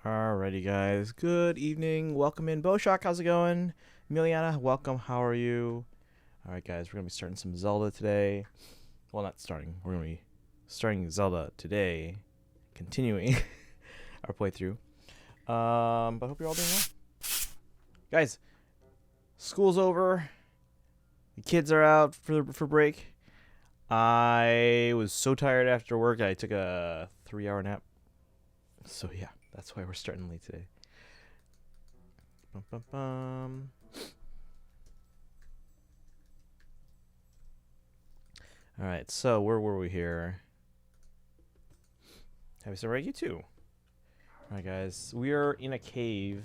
Alrighty, guys. Good evening. Welcome in. Boshock, how's it going? Emiliana, welcome. How are you? Alright, guys. We're going to be starting some Zelda today. Well, not starting. We're going to be starting Zelda today. Continuing our playthrough. But I hope you're all doing well. Guys, school's over. The kids are out for break. I was so tired after work, I took a 3-hour nap. So, yeah. That's why we're starting late today. Bum, bum, bum. Alright, so where were we here? Happy Samurai you too. Alright, guys. We are in a cave.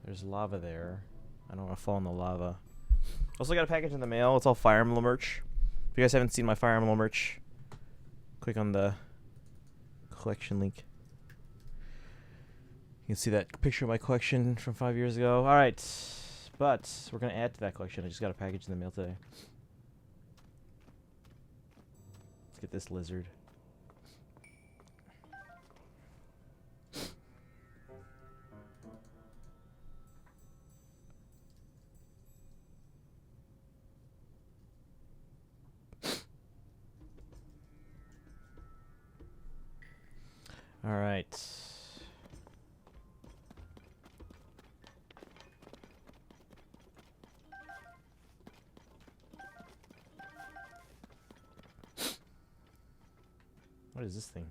There's lava there. I don't want to fall in the lava. Also got a package in the mail. It's all Fire Emblem merch. If you guys haven't seen my Fire Emblem merch, click on the collection link. You can see that picture of my collection from 5 years ago. Alright, but we're going to add to that collection. I just got a package in the mail today. Let's get this lizard. Alright. What is this thing?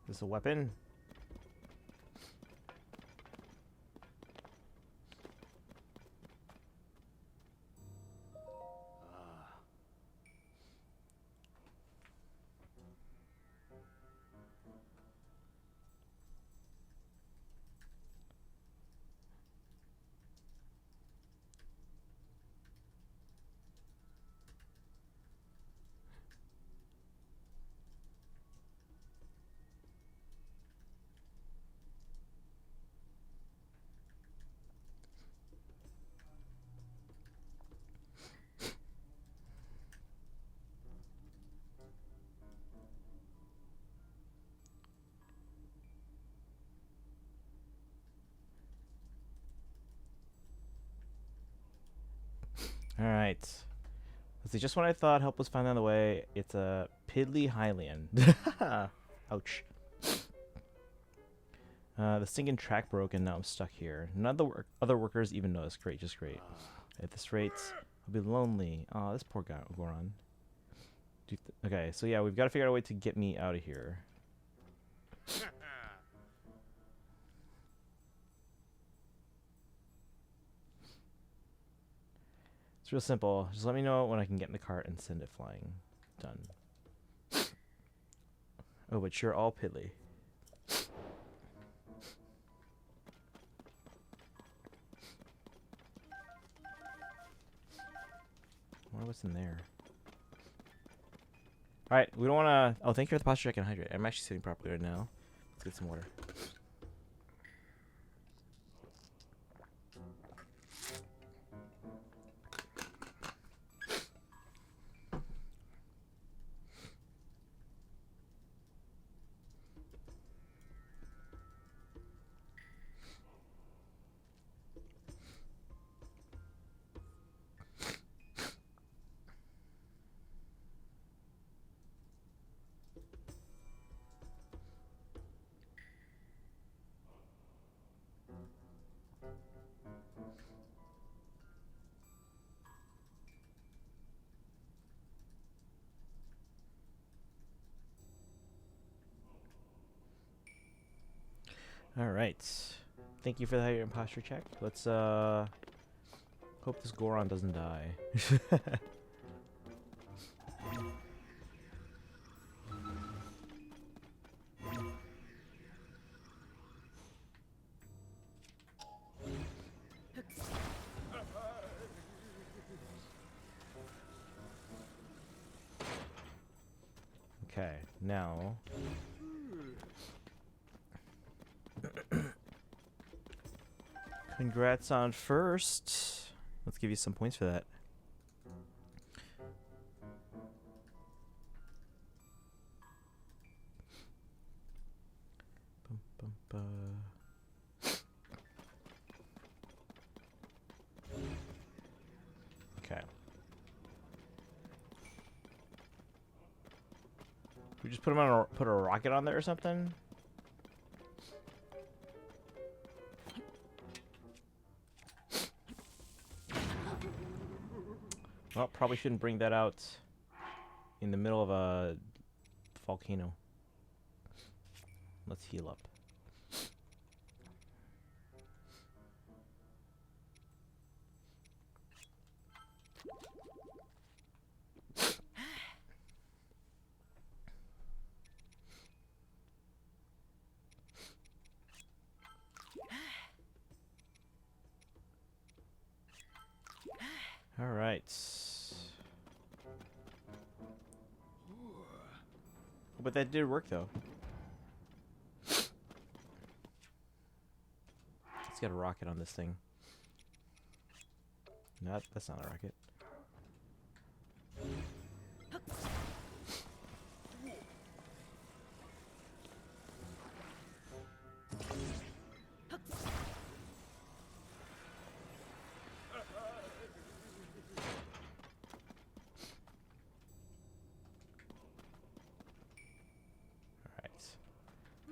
Is this a weapon? Alright. Let's see, just when I thought help was finally on the way, it's a piddly highland. Ouch. The stinking track broke and now I'm stuck here. None of the other workers even notice. Great, just great. At this rate, I'll be lonely. Oh, this poor guy, Goron. Okay, so yeah, we've got to figure out a way to get me out of here. It's real simple. Just let me know when I can get in the cart and send it flying. Done. Oh, but you're all piddly. I wonder what's in there. Alright, we don't want to... Oh, thank you for the posture check and hydrate. I'm actually sitting properly right now. Let's get some water. Alright. Thank you for that imposture check. Let's hope this Goron doesn't die. Okay, now congrats on first. Let's give you some points for that. Bum, bum, Okay. We just put him on put a rocket on there or something? Well, probably shouldn't bring that out in the middle of a volcano. Let's heal up. All right. But that did work though. Let's get a rocket on this thing. No, that's not a rocket.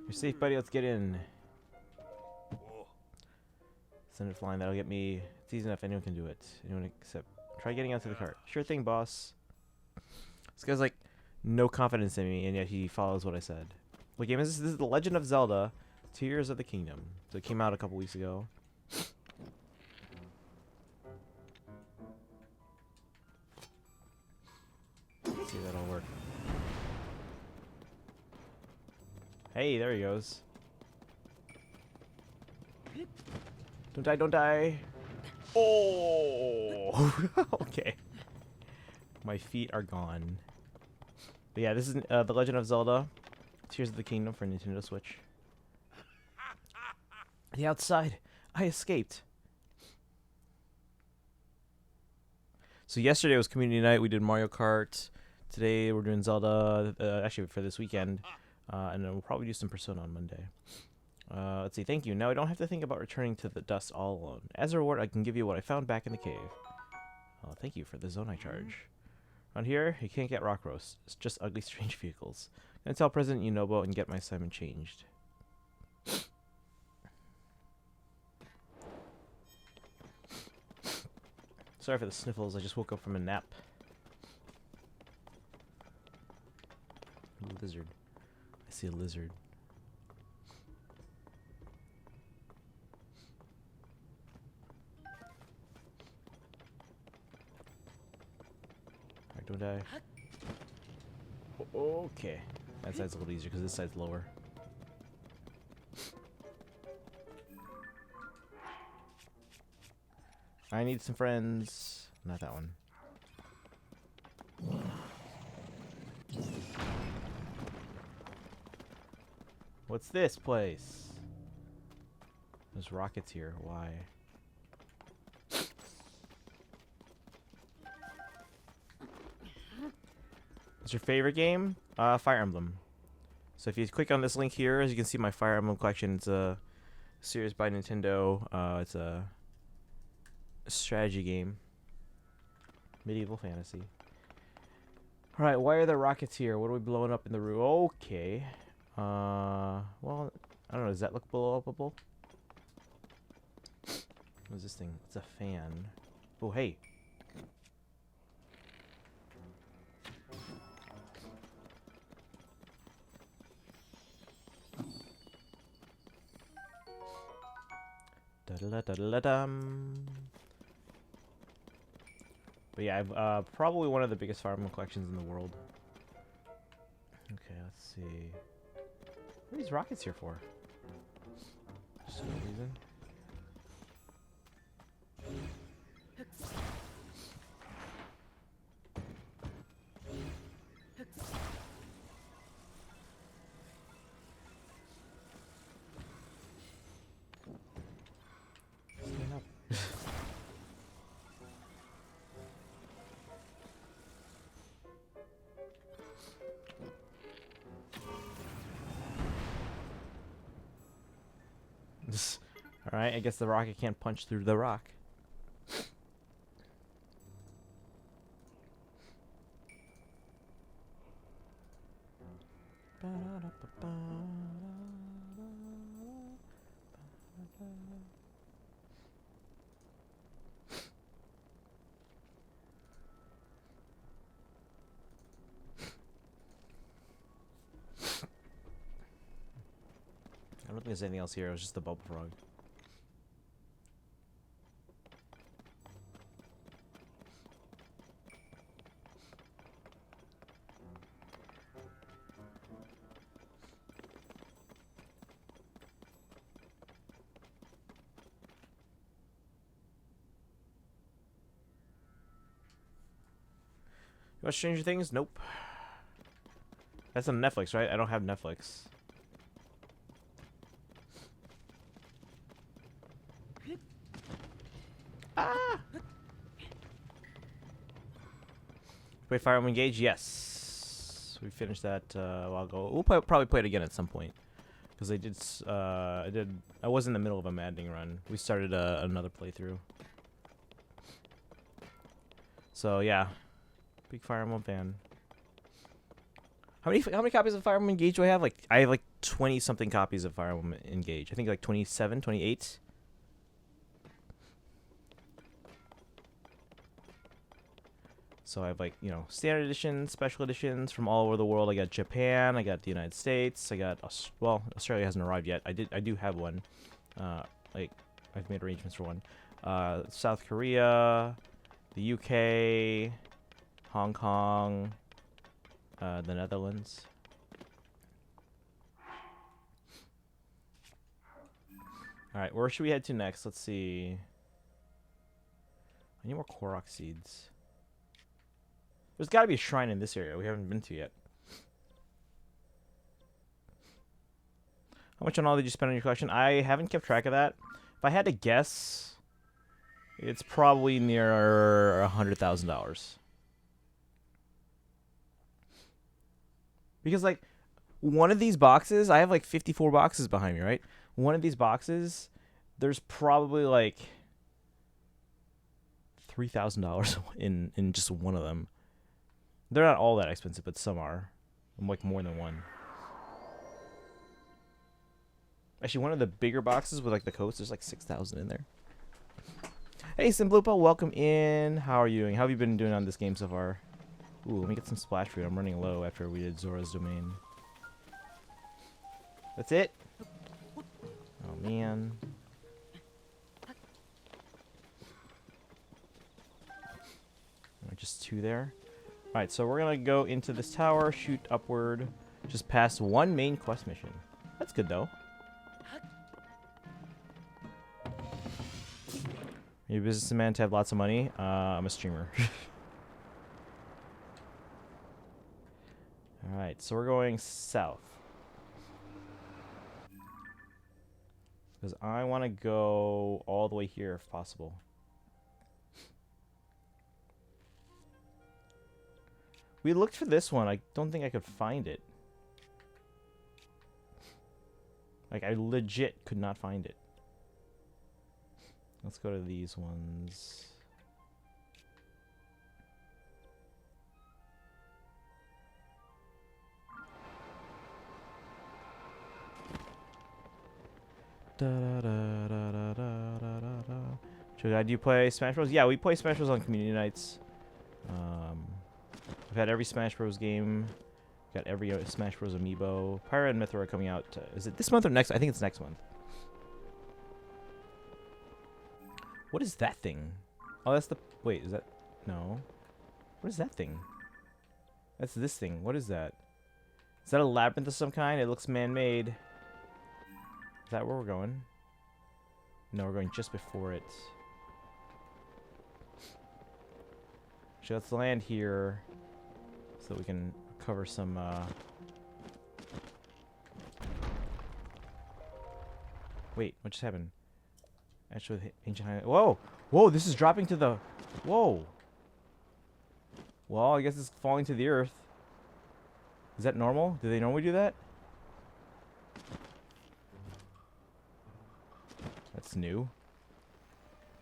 You're safe, buddy. Let's get in. Send it flying. That'll get me. It's easy enough. Anyone can do it. Anyone except. Try getting onto the cart. Sure thing, boss. This guy's like no confidence in me, and yet he follows what I said. What game is this? This is The Legend of Zelda: Tears of the Kingdom. So it came out a couple weeks ago. Let's see if that'll work. Hey, there he goes. Don't die, don't die. Oh! Okay. My feet are gone. But yeah, this is The Legend of Zelda: Tears of the Kingdom for Nintendo Switch. The outside. I escaped. So yesterday was community night. We did Mario Kart. Today we're doing Zelda. Actually, for this weekend. And then we'll probably do some Persona on Monday. Let's see. Thank you. Now I don't have to think about returning to the dust all alone. As a reward, I can give you what I found back in the cave. Oh, thank you for the zone I charge. On here, you can't get rock roast. It's just ugly, strange vehicles. I'm gonna tell President Yunobo and get my assignment changed. Sorry for the sniffles. I just woke up from a nap. Lizard. I see a lizard. Alright, don't die. Okay. That side's a little easier because this side's lower. I need some friends. Not that one. What's this place? There's rockets here. Why? What's your favorite game? Fire Emblem. So if you click on this link here, as you can see my Fire Emblem collection, it's a series by Nintendo. It's a strategy game. Medieval fantasy. Alright, why are there rockets here? What are we blowing up in the roof? Okay. Well, I don't know. Does that look blowable? What's this thing? It's a fan. Oh, hey. Da-da-da-da-da-dum. But yeah, I've probably one of the biggest Fire Emblem collections in the world. Okay, let's see. What are these rockets here for? Just no reason. Stand up. Alright, I guess the rocket can't punch through the rock. I don't think there's anything else here. It was just the bubble frog. You watch Stranger Things? Nope. That's on Netflix, right? I don't have Netflix. Ah! Play Fire Emblem Engage? Yes. We finished that a while ago. We'll probably play it again at some point. Because I was in the middle of a maddening run. We started another playthrough. So yeah. Big Fire Emblem fan. How many copies of Fire Emblem Engage do I have? I have like 20 something copies of Fire Emblem Engage. I think like 27, 28. So I have like, standard editions, special editions from all over the world. I got Japan, I got the United States, I got Australia hasn't arrived yet. I do have one. I've made arrangements for one. South Korea, the UK, Hong Kong, the Netherlands. All right, where should we head to next? Let's see. I need more Korok seeds. There's got to be a shrine in this area we haven't been to yet. How much on all did you spend on your collection? I haven't kept track of that. If I had to guess, it's probably near $100,000. Because, like, one of these boxes, I have, like, 54 boxes behind me, right? One of these boxes, there's probably, like, $3,000 in just one of them. They're not all that expensive, but some are. Like, more than one. Actually, one of the bigger boxes with, like, the coats, there's, like, 6,000 in there. Hey, Simblupa, welcome in. How are you doing? How have you been doing on this game so far? Ooh, let me get some splash food. I'm running low after we did Zora's Domain. That's it? Oh, man. Just two there. Alright, so we're going to go into this tower, shoot upward, just past one main quest mission. That's good, though. You're a businessman to have lots of money? I'm a streamer. Alright, so we're going south. Because I want to go all the way here if possible. We looked for this one. I don't think I could find it. Like, I legit could not find it. Let's go to these ones. Do you play Smash Bros? Yeah, we play Smash Bros on community nights. I've had every Smash Bros game. Got every Smash Bros amiibo. Pyra and Mythra are coming out. Is it this month or next? I think it's next month. What is that thing? Oh, that's the... Wait, is that... No. What is that thing? That's this thing. What is that? Is that a labyrinth of some kind? It looks man-made. Is that where we're going? No, we're going just before it. So let's land here so that we can cover some... Wait, what just happened? Actually, with ancient high... Whoa! Whoa, this is dropping to the... Whoa! Well, I guess it's falling to the earth. Is that normal? Do they normally do that? That's new.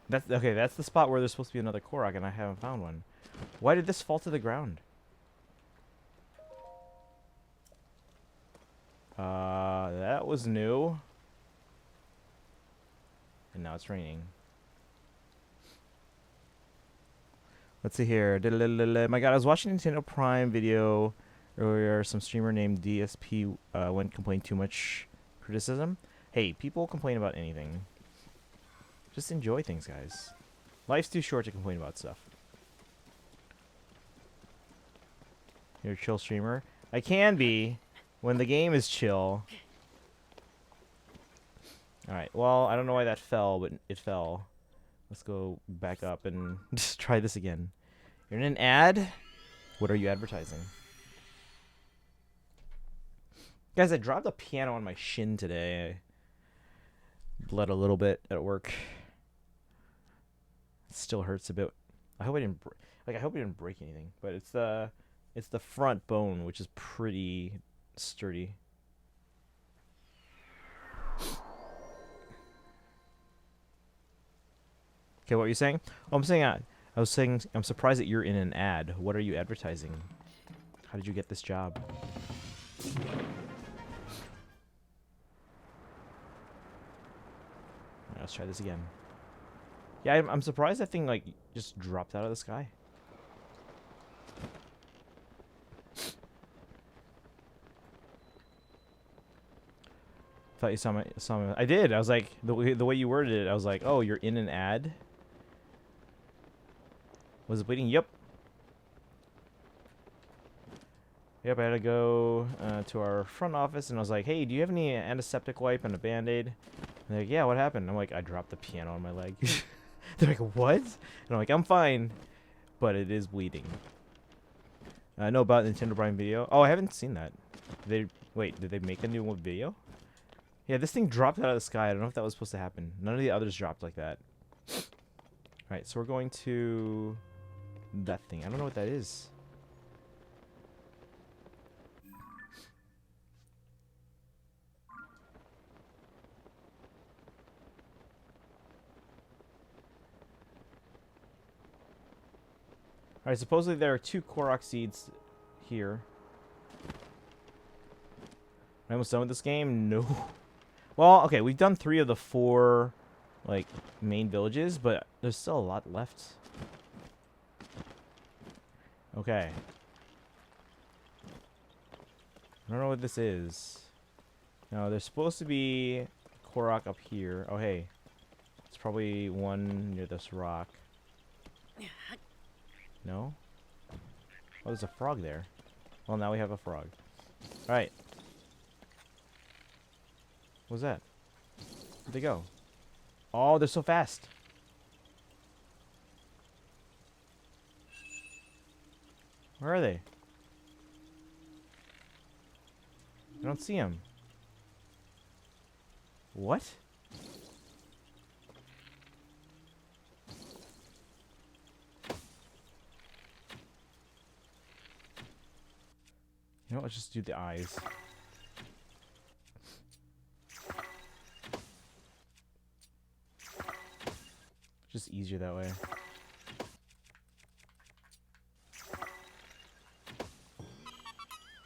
That's okay. That's the spot where there's supposed to be another Korok, and I haven't found one. Why did this fall to the ground? That was new. And now it's raining. Let's see here. My God, I was watching a Nintendo Prime video earlier. Some streamer named DSP went complaining too much criticism. Hey, people complain about anything. Just enjoy things, guys. Life's too short to complain about stuff. You're a chill streamer. I can be when the game is chill. Alright, well, I don't know why that fell, but it fell. Let's go back up and just try this again. You're in an ad? What are you advertising? Guys, I dropped a piano on my shin today. I bled a little bit at work. It still hurts a bit. I hope I didn't I hope I didn't break anything, but it's the front bone, which is pretty sturdy. Okay, what are you saying? Oh, I'm saying I was saying I'm surprised that you're in an ad. What are you advertising? How did you get this job? Right, let's try this again. Yeah, I'm surprised that thing like just dropped out of the sky. Thought you saw my. I did. I was like the way you worded it. I was like, oh, you're in an ad. Was it bleeding? Yep. Yep, I had to go to our front office, and I was like, hey, do you have any antiseptic wipe and a Band-Aid? And they're like, yeah, what happened? I'm like, I dropped the piano on my leg. They're like, what? And I'm like, I'm fine, but it is bleeding. I know about Nintendo Prime Video. Oh, I haven't seen that. Wait, did they make a new video? Yeah, this thing dropped out of the sky. I don't know if that was supposed to happen. None of the others dropped like that. Alright, so we're going to that thing. I don't know what that is. Alright, supposedly there are 2 Korok seeds here. Am I almost done with this game? No. Well, okay, we've done 3 of the 4, like, main villages, but there's still a lot left. Okay. I don't know what this is. No, there's supposed to be Korok up here. Oh, hey. It's probably one near this rock. No? Oh, there's a frog there. Well, now we have a frog. Alright. What's that? Where'd they go? Oh, they're so fast. Where are they? I don't see them. What? You know what? Let's just do the eyes. Just easier that way.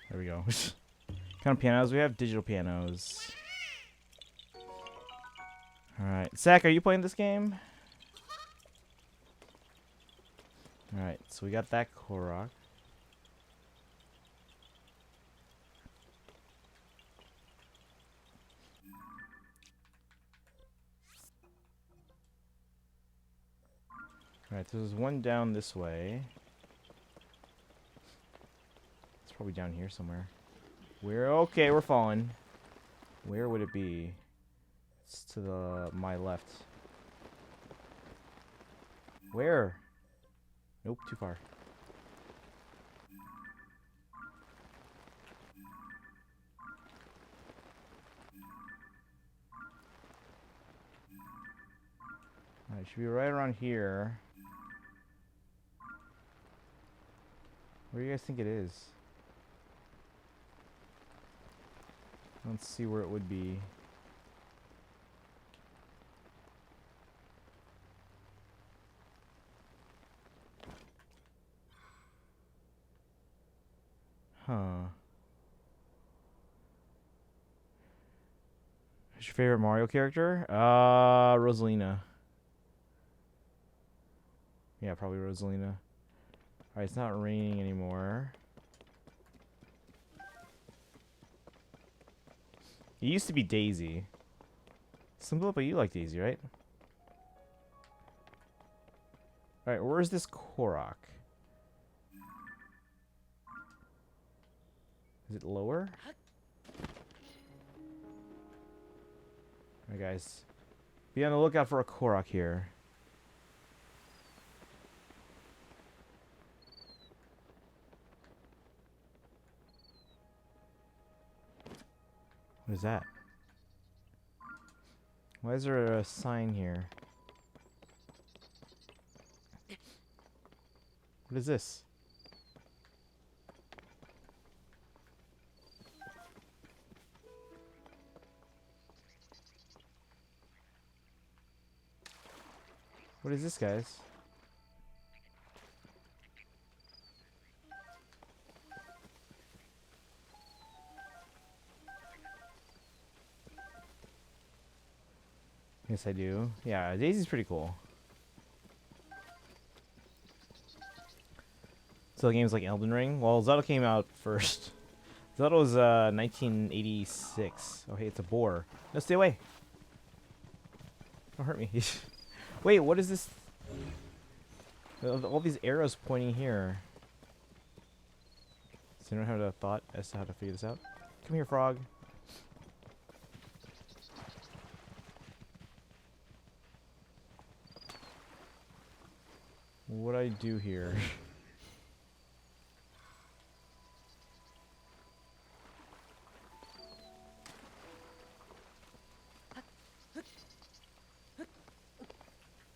There we go. What kind of pianos? We have digital pianos. Alright. Zach, are you playing this game? Alright, so we got that Korok. Alright, so there's one down this way. It's probably down here somewhere. Okay, we're falling. Where would it be? It's to my left. Where? Nope, too far. Alright, should be right around here. Where do you guys think it is? Let's see where it would be. Huh. Who's your favorite Mario character? Rosalina. Yeah, probably Rosalina. Alright, it's not raining anymore. It used to be Daisy. Simple, but you like Daisy, right? Alright, where's this Korok? Is it lower? Alright, guys. Be on the lookout for a Korok here. What is that? Why is there a sign here? What is this? What is this, guys? Yes, I do. Yeah, Daisy's pretty cool. So the game's like Elden Ring. Well, Zelda came out first. Zelda was 1986. Oh, hey, it's a boar. No, stay away. Don't hurt me. Wait, what is this? All these arrows pointing here. Does anyone have a thought as to how to figure this out? Come here, frog. What do I do here?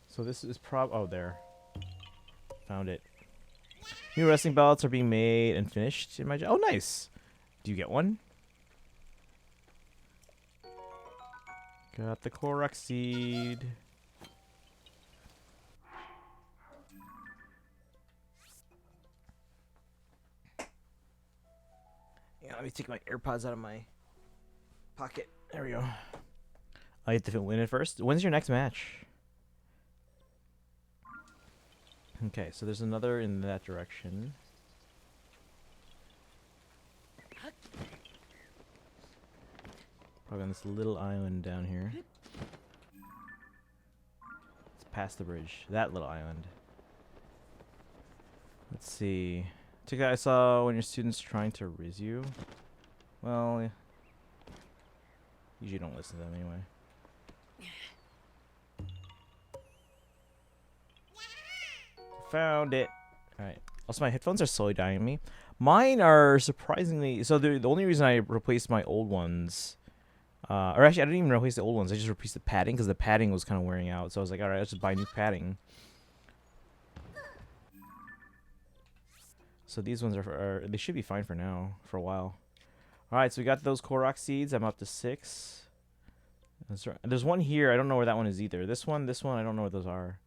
So this is oh, there. Found it. New wrestling belts are being made and finished in my oh, nice. Do you get one? Got the Korok seed. Yeah, let me take my AirPods out of my pocket. There we go. I have to win it first. When's your next match? Okay, so there's another in that direction. Probably on this little island down here. It's past the bridge. That little island. Let's see. I saw when your students trying to riz you. Well, usually don't listen to them anyway. Found it. Alright. Also, my headphones are slowly dying on me. Mine are surprisingly... So the only reason I replaced my old ones... or actually, I didn't even replace the old ones. I just replaced the padding because the padding was kind of wearing out. So I was like, alright, let's just buy new padding. So these ones they should be fine for now, for a while. Alright, so we got those Korok seeds. I'm up to 6. There's one here. I don't know where that one is either. This one, I don't know what those are.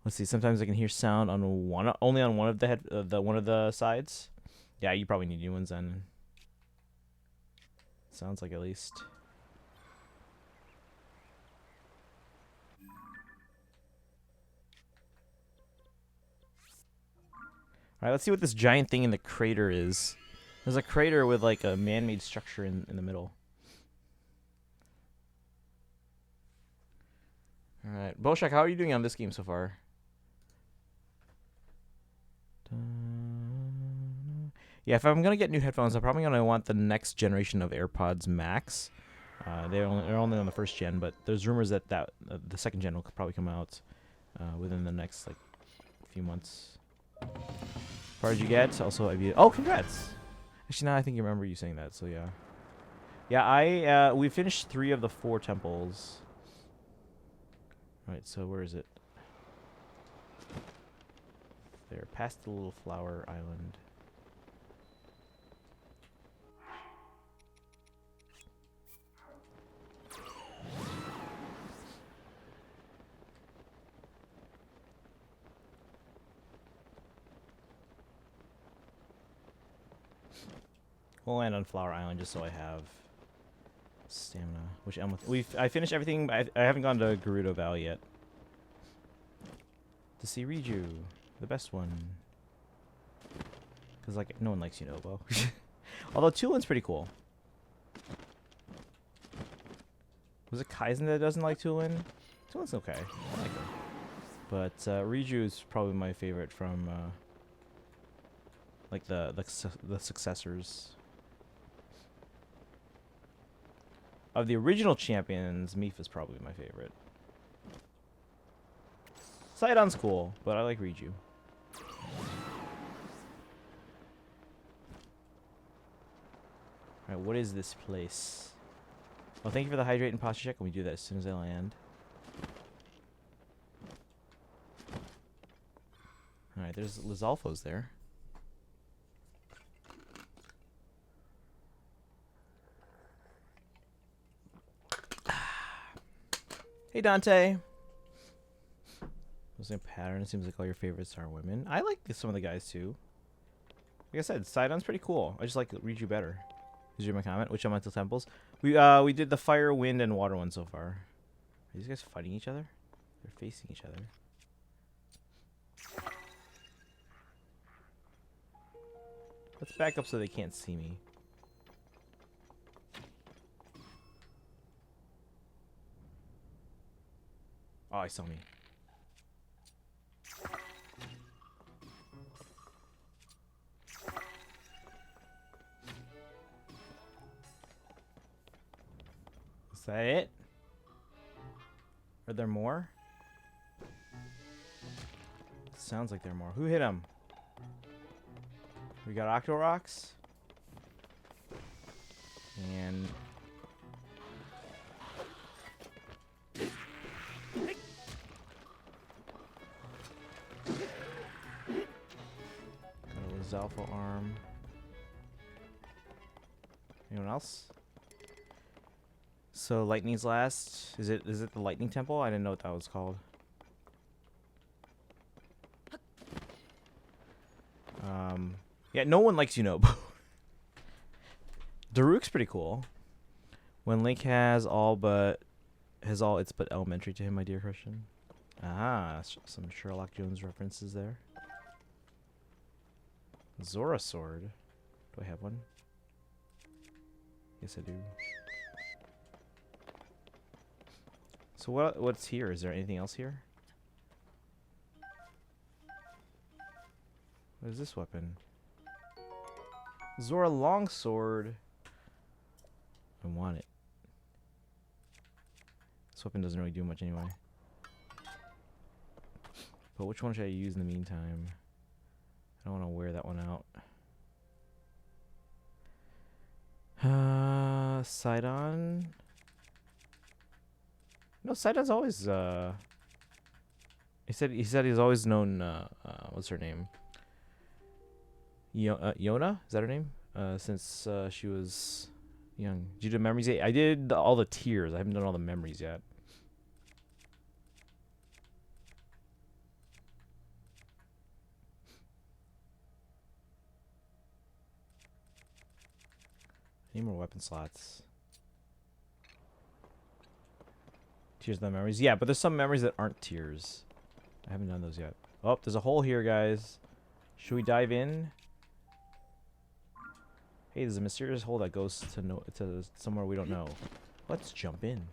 Let's see. Sometimes I can hear sound on only on one of the one of the sides. Yeah, you probably need new ones then. Sounds like at least. Alright, let's see what this giant thing in the crater is. There's a crater with like a man-made structure in the middle. Alright. Boshak, how are you doing on this game so far? Yeah, if I'm going to get new headphones, I'm probably going to want the next generation of AirPods Max. They're only on the first gen, but there's rumors that the second gen will probably come out within the next like few months. How far did you get? Also, oh, congrats! Actually, now I think I remember you saying that. So yeah, yeah. We finished 3 of the 4 temples. All right, so where is it? There, past the little flower island. We'll land on Flower Island just so I have stamina. Which I finished everything. I haven't gone to Gerudo Valley yet. To see Riju, the best one. Because, like, no one likes Yunobo. Although Tulin's pretty cool. Was it Kaizen that doesn't like Tulin? Tulin's okay. I like him. But Riju is probably my favorite from, like, the successors. Of the original champions, Miph is probably my favorite. Sidon's cool, but I like Riju. Alright, what is this place? Well, thank you for the hydrate and posture check, and we do that as soon as I land. Alright, there's Lizalfo's there. Hey, Dante. There's a pattern. It seems like all your favorites are women. I like some of the guys, too. Like I said, Sidon's pretty cool. I just like Riju better. Did you read my comment? Which elemental temples? We did the fire, wind, and water one so far. Are these guys fighting each other? They're facing each other. Let's back up so they can't see me. Oh, he saw me. Is that it? Are there more? Sounds like there are more. Who hit him? We got Octo Rocks. And got a Lizalfo arm. Anyone else? So lightning's last. Is it the lightning temple? I didn't know what that was called. Yeah, no one likes Yunobo. Daruk's pretty cool. When Link has all it's but elementary to him, my dear Christian. Ah, some Sherlock Jones references there. Zora sword. Do I have one? Yes, I do. So what's here? Is there anything else here? What is this weapon? Zora longsword. I want it. This weapon doesn't really do much anyway. But which one should I use in the meantime? I don't want to wear that one out. Sidon. No, Sidon's always he said he's always known what's her name? Yona? Is that her name? Since she was young. Did you do memories yet? I did all the tiers. I haven't done all the memories yet. Need more weapon slots. Tiers of the memories. Yeah, but there's some memories that aren't tiers. I haven't done those yet. Oh, there's a hole here, guys. Should we dive in? Hey, there's a mysterious hole that goes to somewhere we don't know. Let's jump in.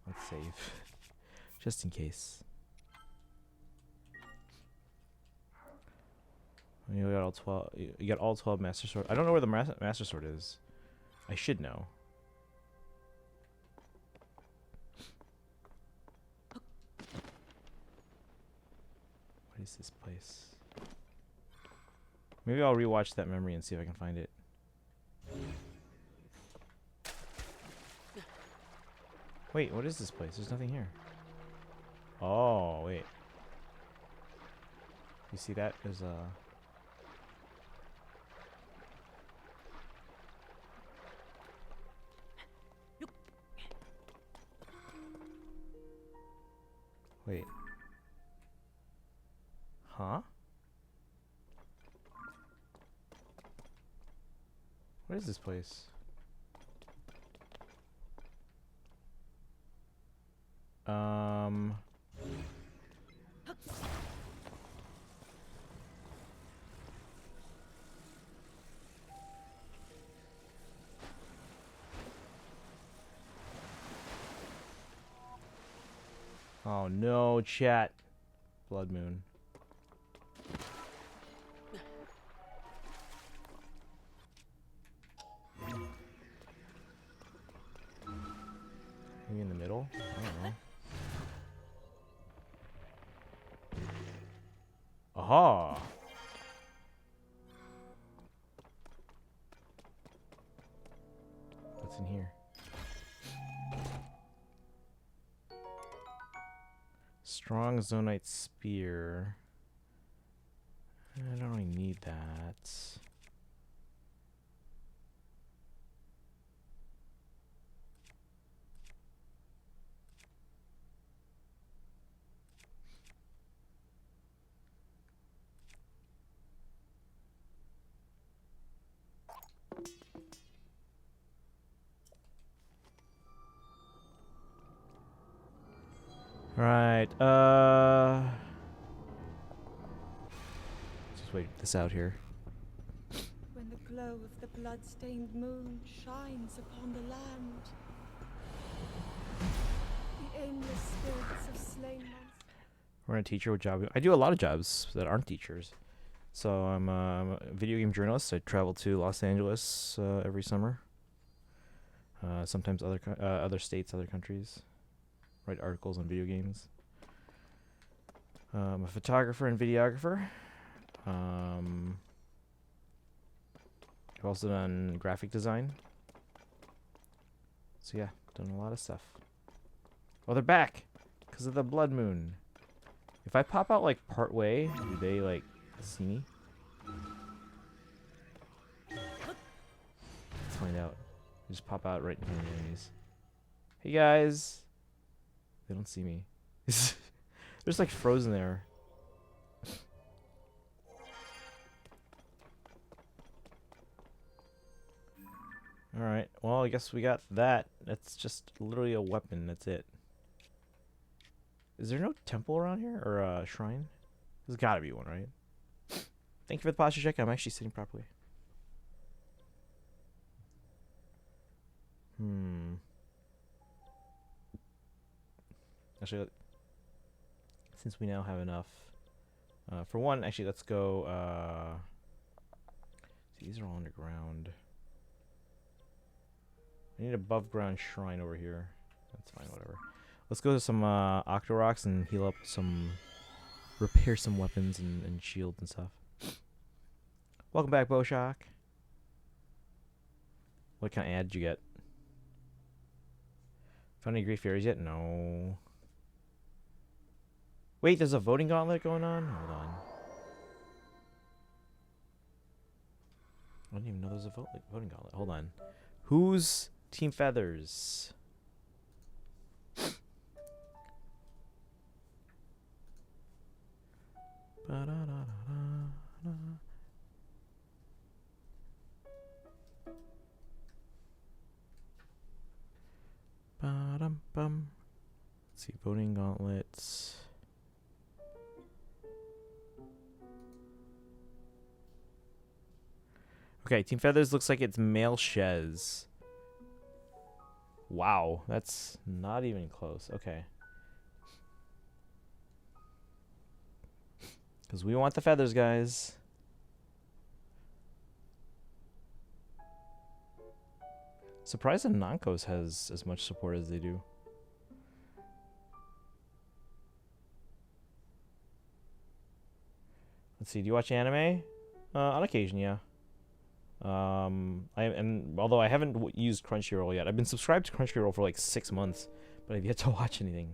Let's save. Just in case. You got all 12. You got all 12 Master Sword. I don't know where the Master Sword is. I should know. What is this place? Maybe I'll rewatch that memory and see if I can find it. Wait, what is this place? There's nothing here. Oh, wait. You see that? There's a... Wait. Huh? What is this place? Oh no, chat. Blood moon. Maybe in the middle? I don't know. Aha! What's in here? Strong Zonite Spear. I don't really need that. Right, just wait this out here. When the glow of the blood-stained moon shines upon the land, the aimless spirits of slain monsters. We're gonna teach her what job. I do a lot of jobs that aren't teachers. So I'm a video game journalist. I travel to Los Angeles every summer. Sometimes other states, other countries. Write articles on video games. I'm a photographer and videographer. I've also done graphic design. So yeah, done a lot of stuff. Oh, they're back because of the blood moon. If I pop out like part way, do they like see me? Let's find out. Just pop out right in front of the enemies. Hey guys. They don't see me. They're just like frozen there. Alright, well I guess we got that. That's just literally a weapon, that's it. Is there no temple around here? Or a shrine? There's gotta be one, right? Thank you for the posture check. I'm actually sitting properly. Actually, since we now have enough. For one, actually, let's go. See, these are all underground. I need an above ground shrine over here. That's fine, whatever. Let's go to some Octorocks and heal up some. Repair some weapons and shields and stuff. Welcome back, Bowshock. What kind of ad did you get? Found any Great Fairies yet? No. Wait, there's a voting gauntlet going on? Hold on. I didn't even know there was a voting gauntlet. Hold on. Who's Team Feathers? Let's see, voting gauntlets. Okay, Team Feathers looks like it's male Shez. Wow, that's not even close. Okay. Because we want the feathers, guys. Surprised that Nankos has as much support as they do. Let's see, do you watch anime? On occasion, yeah. Although I haven't used Crunchyroll yet. I've been subscribed to Crunchyroll for like 6 months, but I've yet to watch anything.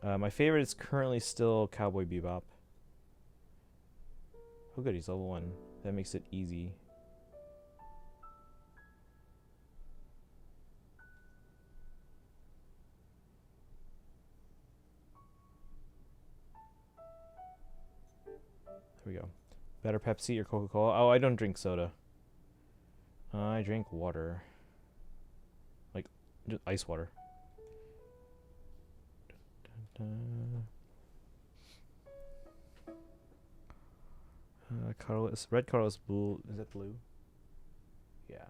My favorite is currently still Cowboy Bebop. Oh good, he's level 1. That makes it easy. There we go. Better Pepsi or Coca-Cola? Oh, I don't drink soda. I drink water. Like, just ice water. Colorless. Red, colorless, blue. Is that blue? Yeah.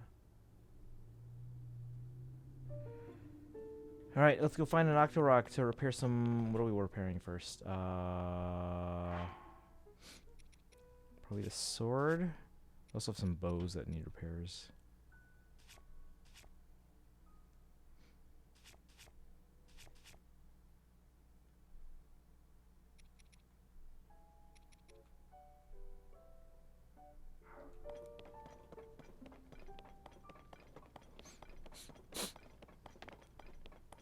Alright, let's go find an Octorok to repair some... What are we repairing first? Probably the sword. We also have some bows that need repairs.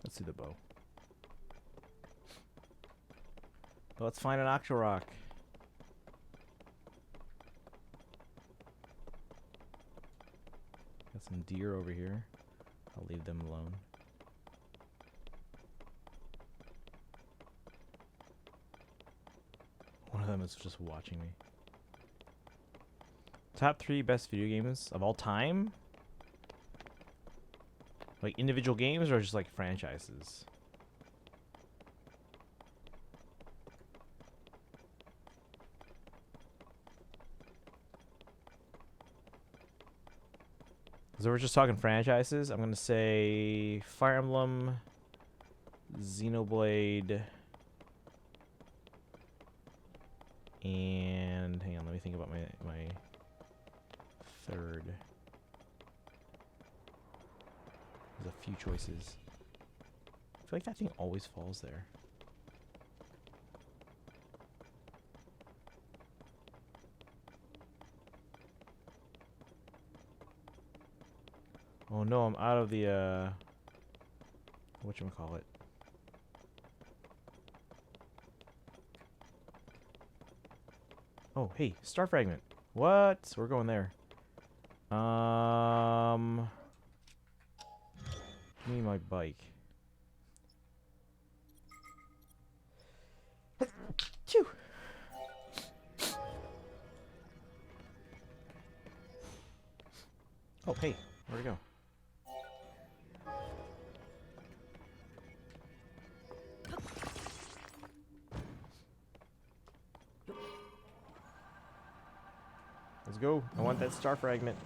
Let's do the bow. Let's find an Octorok. Got some deer over here. I'll leave them alone. One of them is just watching me. Top 3 best video games of all time? Like individual games or just like franchises? So we're just talking franchises. I'm gonna say Fire Emblem, Xenoblade, and hang on, let me think about my third. There's a few choices. I feel like that thing always falls there. Oh no, I'm out of the whatchamacallit. Oh, hey, Star Fragment. What? We're going there. Give me my bike. Phew. Oh, hey, where'd it go? Let's go. I want that star fragment.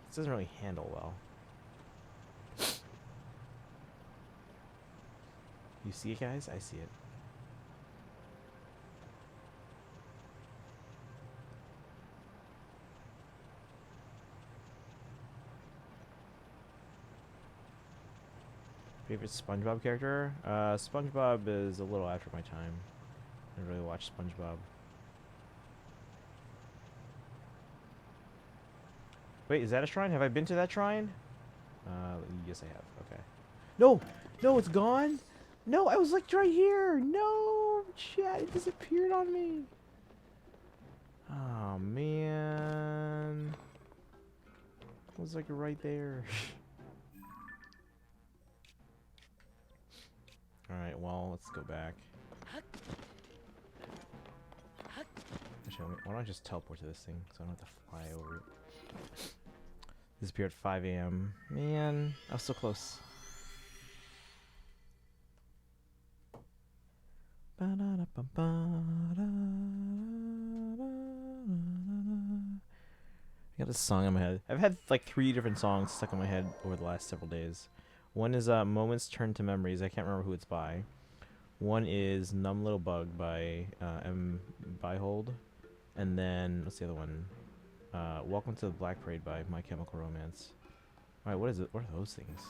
This doesn't really handle well. You see it, guys? I see it. Favorite SpongeBob character? SpongeBob is a little after my time. I didn't really watch SpongeBob. Wait, is that a shrine? Have I been to that shrine? Yes, I have. Okay. No! No, it's gone? No, I was like right here! No! Chat, it disappeared on me! Oh, man. It was like right there. Alright, well, let's go back. Actually, why don't I just teleport to this thing so I don't have to fly over it? Disappear at 5 a.m. Man, I was so close. I got this song in my head. I've had like 3 different songs stuck in my head over the last several days. One is Moments Turn to Memories. I can't remember who it's by. One is Numb Little Bug by M. Byhold. And then, what's the other one? Welcome to the Black Parade by My Chemical Romance. Alright, what is it? What are those things?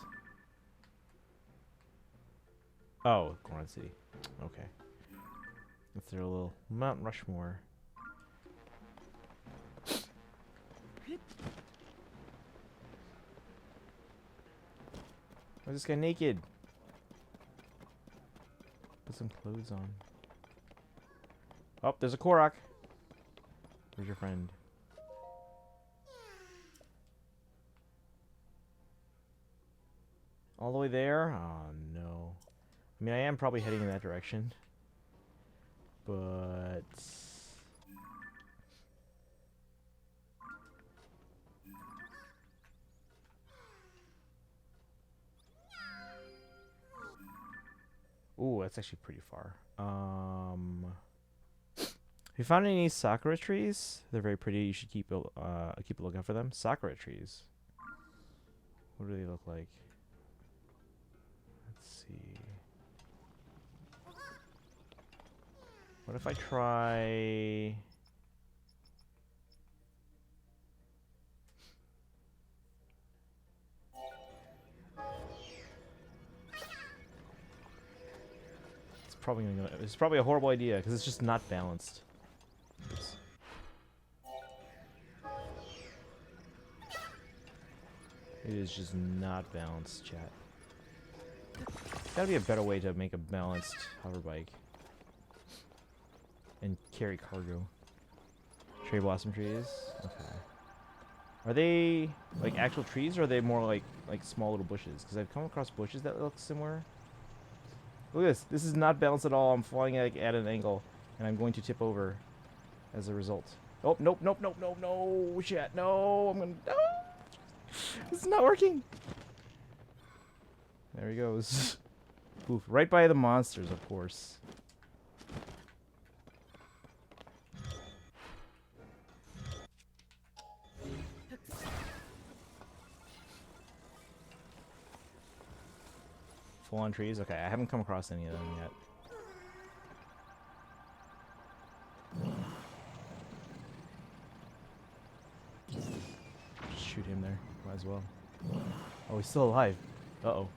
Oh, Goron City. Okay. It's their little Mount Rushmore. Why is this guy naked? Put some clothes on. Oh, there's a Korok. Where's your friend? All the way there? Oh, no. I mean, I am probably heading in that direction. but ooh, that's actually pretty far. If you found any sakura trees, they're very pretty. You should keep a lookout for them. Sakura trees. What do they look like? Let's see. What if I try? It's probably a horrible idea because it's just not balanced. Oops. It is just not balanced, chat. Gotta be a better way to make a balanced hover bike and carry cargo. Cherry blossom trees. Okay. Are they like actual trees, or are they more like small little bushes? Because I've come across bushes that look similar. Look at this. This is not balanced at all. I'm flying like at an angle, and I'm going to tip over as a result. Oh, nope, nope, nope, nope, no, chat, no, I'm gonna, no! This is not working! There he goes. Oof, right by the monsters, of course. Full on trees? Okay, I haven't come across any of them yet. Shoot him there. Might as well. Oh, he's still alive. Uh-oh.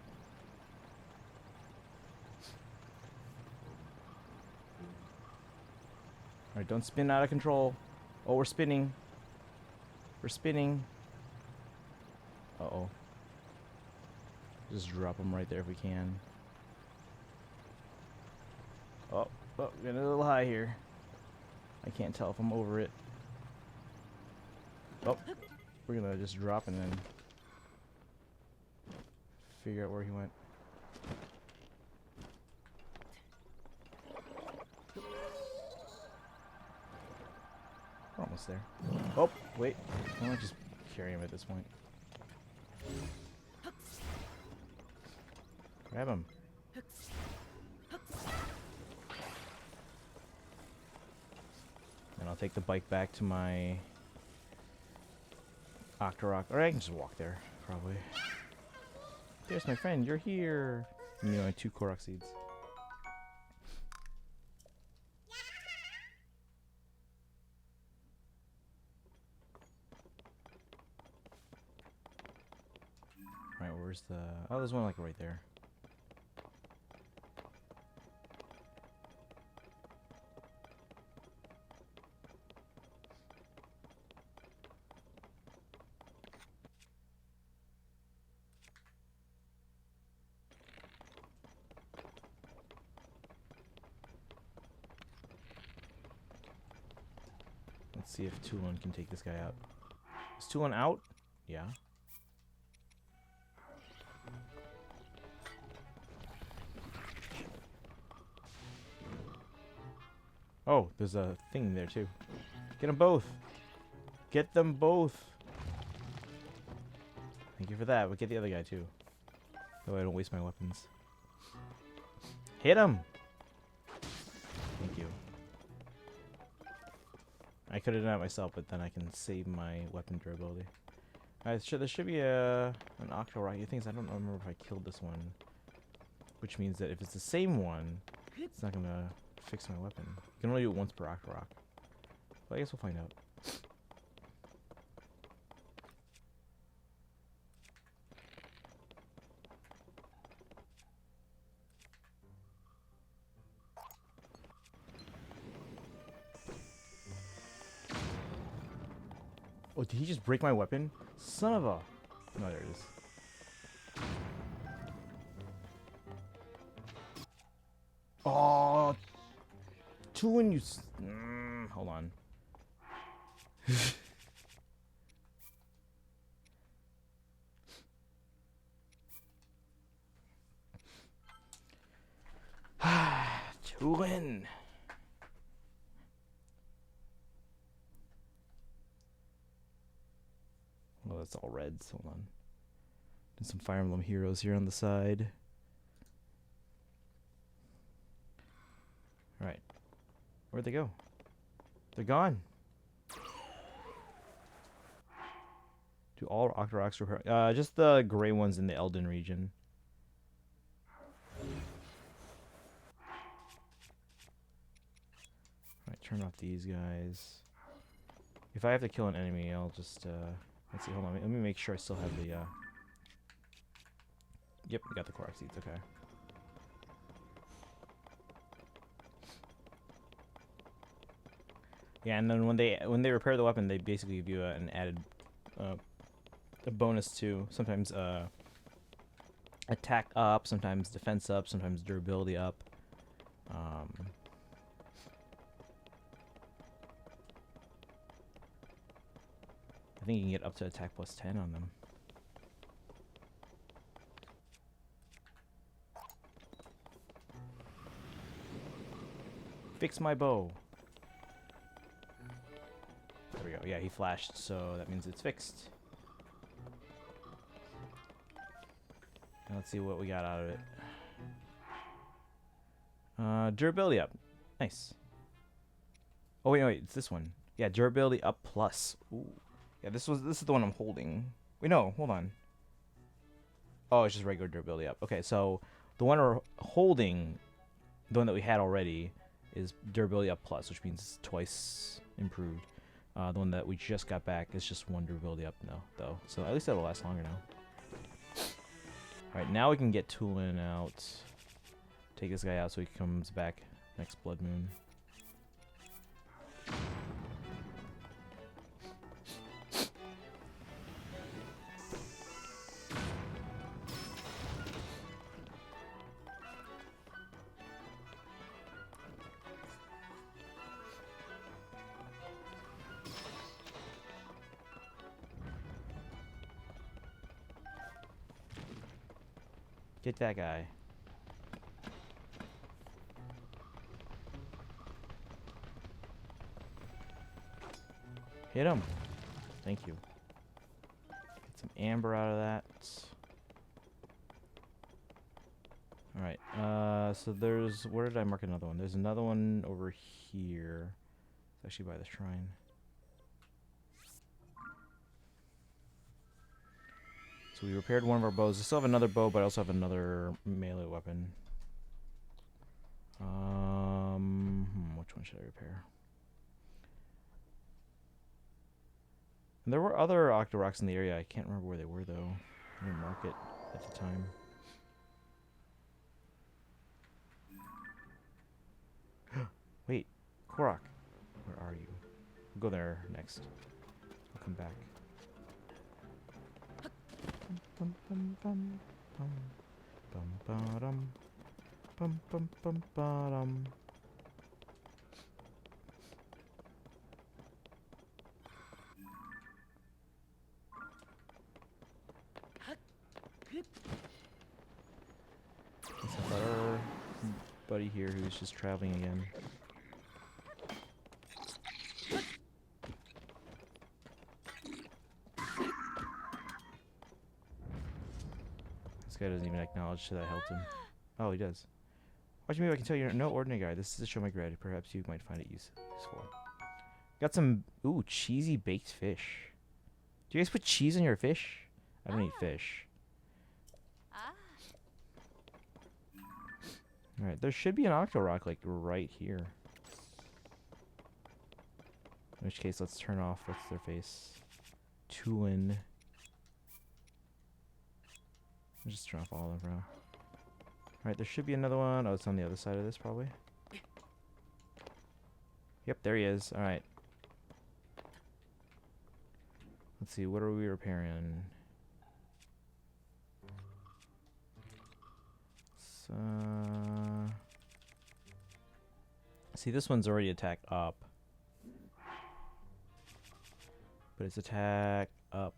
Alright, don't spin out of control. Oh, we're spinning. We're spinning. Uh-oh. Just drop him right there if we can. Oh, getting a little high here. I can't tell if I'm over it. Oh, we're gonna just drop and then figure out where he went. We're almost there. Oh, wait. Why don't I just carry him at this point? Grab him. And I'll take the bike back to my Octorok. Or I can just walk there, probably. There's my friend. You're here. You know, 2 Korok seeds. Alright, where's the... Oh, there's one like right there. Let's see if Tulin can take this guy out. Is Tulin out? Yeah. Oh, there's a thing there too. Get them both. Get them both. Thank you for that, but get the other guy too. That way I don't waste my weapons. Hit him! Thank you. I could have done it myself, but then I can save my weapon durability. Alright, there should be an Octorok. The thing is, I don't remember if I killed this one. Which means that if it's the same one, it's not gonna fix my weapon. You can only do it once per Octorok. But I guess we'll find out. Oh, did he just break my weapon? Son of a... No, there it is. Oh, Tulin, you... hold on. Tulin. it's all reds. Hold on. And some Fire Emblem Heroes here on the side. Alright. Where'd they go? They're gone. Do all Octoroks repair? Just the gray ones in the Elden region. Alright, turn off these guys. If I have to kill an enemy, I'll just, let's see, hold on. Let me make sure I still have the, Yep, we got the Korok seeds, okay. Yeah, and then when they repair the weapon, they basically give you an added, a bonus too. Sometimes, attack up, sometimes defense up, sometimes durability up. I think you can get up to attack plus 10 on them. Fix my bow. There we go. Yeah, he flashed, so that means it's fixed. Now let's see what we got out of it. Durability up. Nice. Oh wait, it's this one. Yeah, durability up plus. Ooh. Yeah, this is the one I'm holding. Wait, no, hold on. Oh, it's just regular durability up. Okay, so the one we're holding, the one that we had already, is durability up plus, which means twice improved. The one that we just got back is just one durability up now, though. So at least that'll last longer now. Alright, now we can get Tulin out. Take this guy out so he comes back next Blood Moon. Get that guy. Hit him. Thank you. Get some amber out of that. Alright, so there's... Where did I mark another one? There's another one over here. It's actually by the shrine. So we repaired one of our bows. I still have another bow, but I also have another melee weapon. Which one should I repair? And there were other Octoroks in the area. I can't remember where they were, though. I didn't mark it at the time. Wait, Korok. Where are you? We'll go there next. I'll come back. Bum bum bum bum bum ba-dum. Bum bum bum ba-dum. Let's have our buddy here who's just traveling again. This guy doesn't even acknowledge that I helped him. Oh, he does. Watch me, I can tell you're no ordinary guy. This is to show my gratitude. Perhaps you might find it useful. Got some, ooh, cheesy baked fish. Do you guys put cheese on your fish? I don't eat fish. Alright, there should be an Octorok, like, right here. In which case, let's turn off, what's their face? Tulin. I'll just turn off all of them, bro. Alright, there should be another one. Oh, it's on the other side of this, probably. Yep, there he is. Alright. Let's see, what are we repairing? See, this one's already attack up. But it's attack up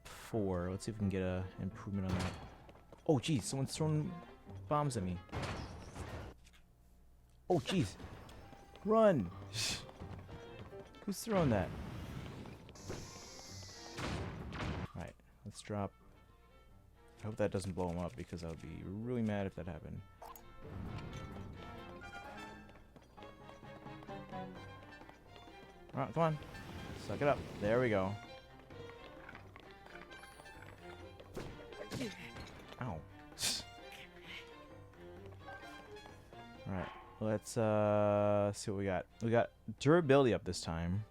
4. Let's see if we can get a improvement on that. Oh, jeez, someone's throwing bombs at me. Oh, jeez. Run! Who's throwing that? Alright, Let's drop. I hope that doesn't blow him up because I would be really mad if that happened. Alright, come on. Suck it up. There we go. Ow. Alright, let's see what we got. We got durability up this time.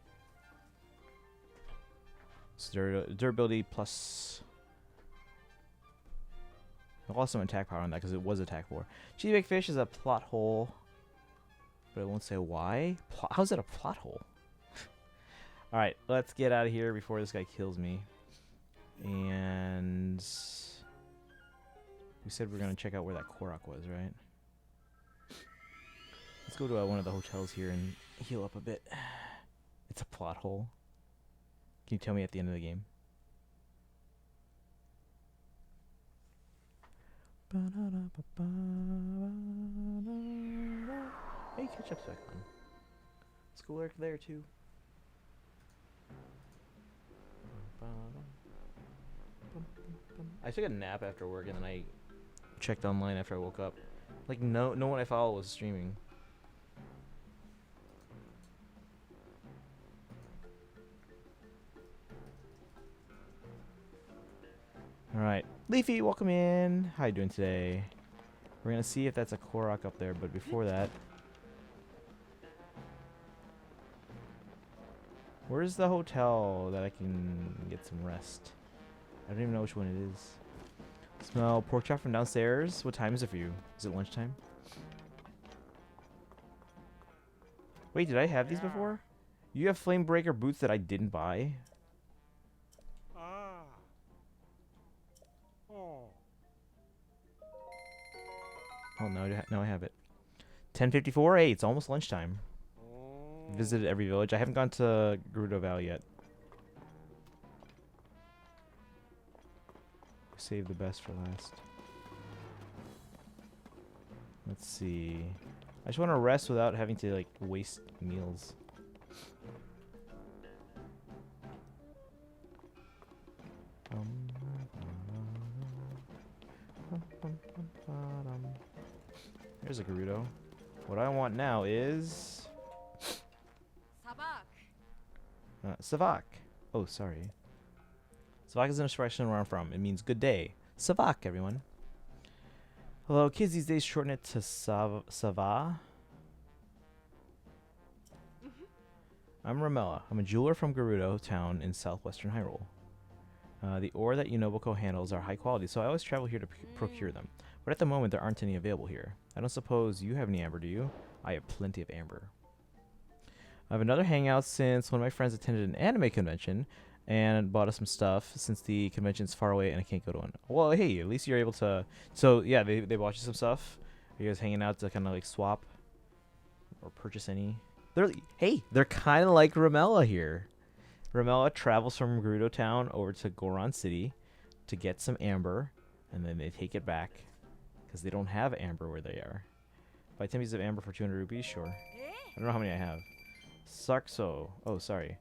So durability plus... I lost some attack power on that because it was attack 4. Cheesy Baked Fish is a plot hole, but it won't say why. How's it a plot hole? Alright, let's get out of here before this guy kills me. And... we said we are going to check out where that Korok was, right? Let's go to one of the hotels here and heal up a bit. It's a plot hole. Can you tell me at the end of the game? Hey, ketchup's back on. School work there too. I took a nap after work and then I checked online after I woke up. Like no one I follow was streaming. Alright. Leafy, welcome in. How you doing today? We're gonna see if that's a Korok up there, but before that... where's the hotel that I can get some rest? I don't even know which one it is. Smell pork chop from downstairs. What time is it for you? Is it lunchtime? Wait, did I have these before? You have flame breaker boots that I didn't buy? Oh, no, I have it. 10:54. Hey, it's almost lunchtime. Visited every village. I haven't gone to Gerudo Valley yet. Save the best for last. Let's see. I just want to rest without having to like waste meals. There's a Gerudo. What I want now is Savak. Oh, sorry. Savak is an expression where I'm from. It means good day. Savak, everyone. Hello, kids these days shorten it to Sava. I'm Ramella. I'm a jeweler from Gerudo Town in southwestern Hyrule. The ore that Unoboko handles are high quality, so I always travel here to procure them. But at the moment, there aren't any available here. I don't suppose you have any amber, do you? I have plenty of amber. I have another hangout since one of my friends attended an anime convention and bought us some stuff since the convention's far away and I can't go to one. Well, hey, at least you're able to... So, yeah, they bought you some stuff. Are you guys hanging out to kind of, like, swap or purchase any? They're kind of like Ramella here. Ramella travels from Gerudo Town over to Goron City to get some amber, and then they take it back because they don't have amber where they are. Buy 10 pieces of amber for 200 rupees? Sure. I don't know how many I have. Sarkso. Oh, sorry.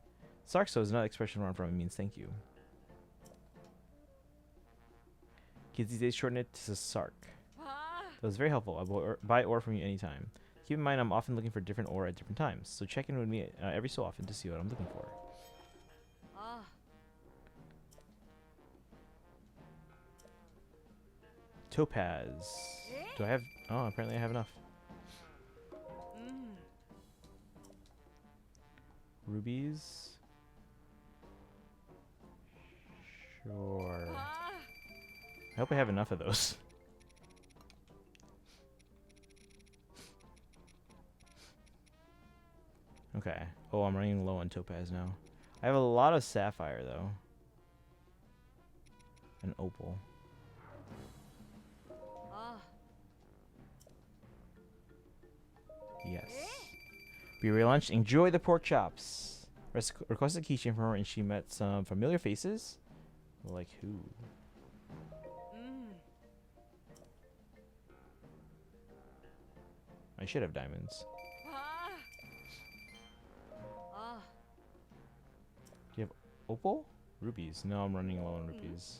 Sarkso is another expression where I'm from. It means thank you. Kids these days shorten it to Sark. That was very helpful. I'll buy ore from you anytime. Keep in mind I'm often looking for different ore at different times, so check in with me every so often to see what I'm looking for. Topaz. Do I have... oh, apparently I have enough. Rubies. Sure. I hope I have enough of those. Okay. Oh, I'm running low on topaz now. I have a lot of sapphire, though. And opal. Yes. Be relaunched. Enjoy the pork chops. Requested a keychain from her and she met some familiar faces. Like who? I should have diamonds. Do you have opal? Rubies. No, I'm running low on rupees.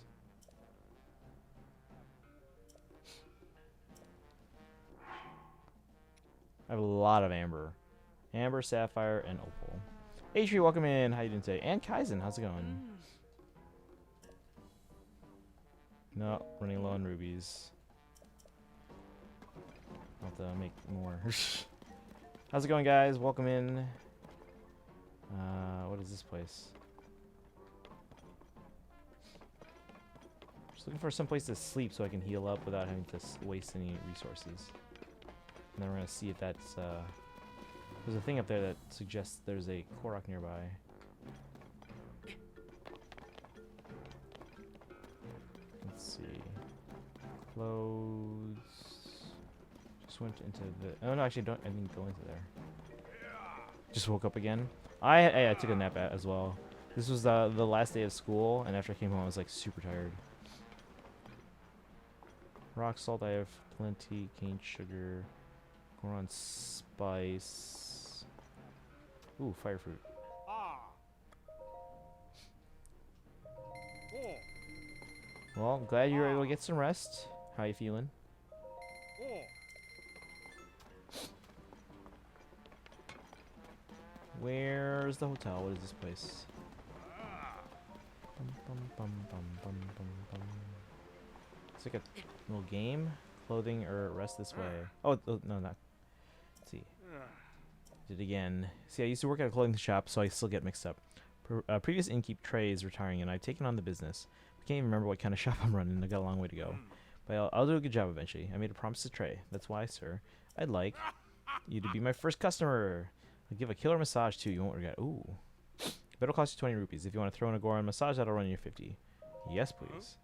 have a lot of amber. Amber, sapphire, and opal. Atri, welcome in. How you doing today? And Kaizen, how's it going? No, running low on rubies. I'll have to make more. How's it going, guys? Welcome in. What is this place? Just looking for some place to sleep so I can heal up without having to waste any resources. And then we're gonna see if that's there's a thing up there that suggests there's a Korok nearby. Let's see. Clothes. Just went into the. Oh no, actually, I didn't go into there. Just woke up again. I took a nap as well. This was the last day of school, and after I came home, I was like super tired. Rock salt, I have plenty. Cane sugar. Goron spice. Ooh, fire fruit. Well, I'm glad you were able to get some rest. How you feeling? Where's the hotel? What is this place? It's like a little game. Clothing or rest this way. Oh, no, not. Let's see. Did it again. See, I used to work at a clothing shop, so I still get mixed up. Previous innkeep Trey is retiring, and I've taken on the business. I can't even remember what kind of shop I'm running. I got a long way to go. But I'll do a good job eventually. I made a promise to Trey. That's why, sir, I'd like you to be my first customer. I'll give a killer massage too. You won't regret. Ooh. It'll cost you 20 rupees. If you want to throw in a Goron massage, that'll run you 50. Yes, please.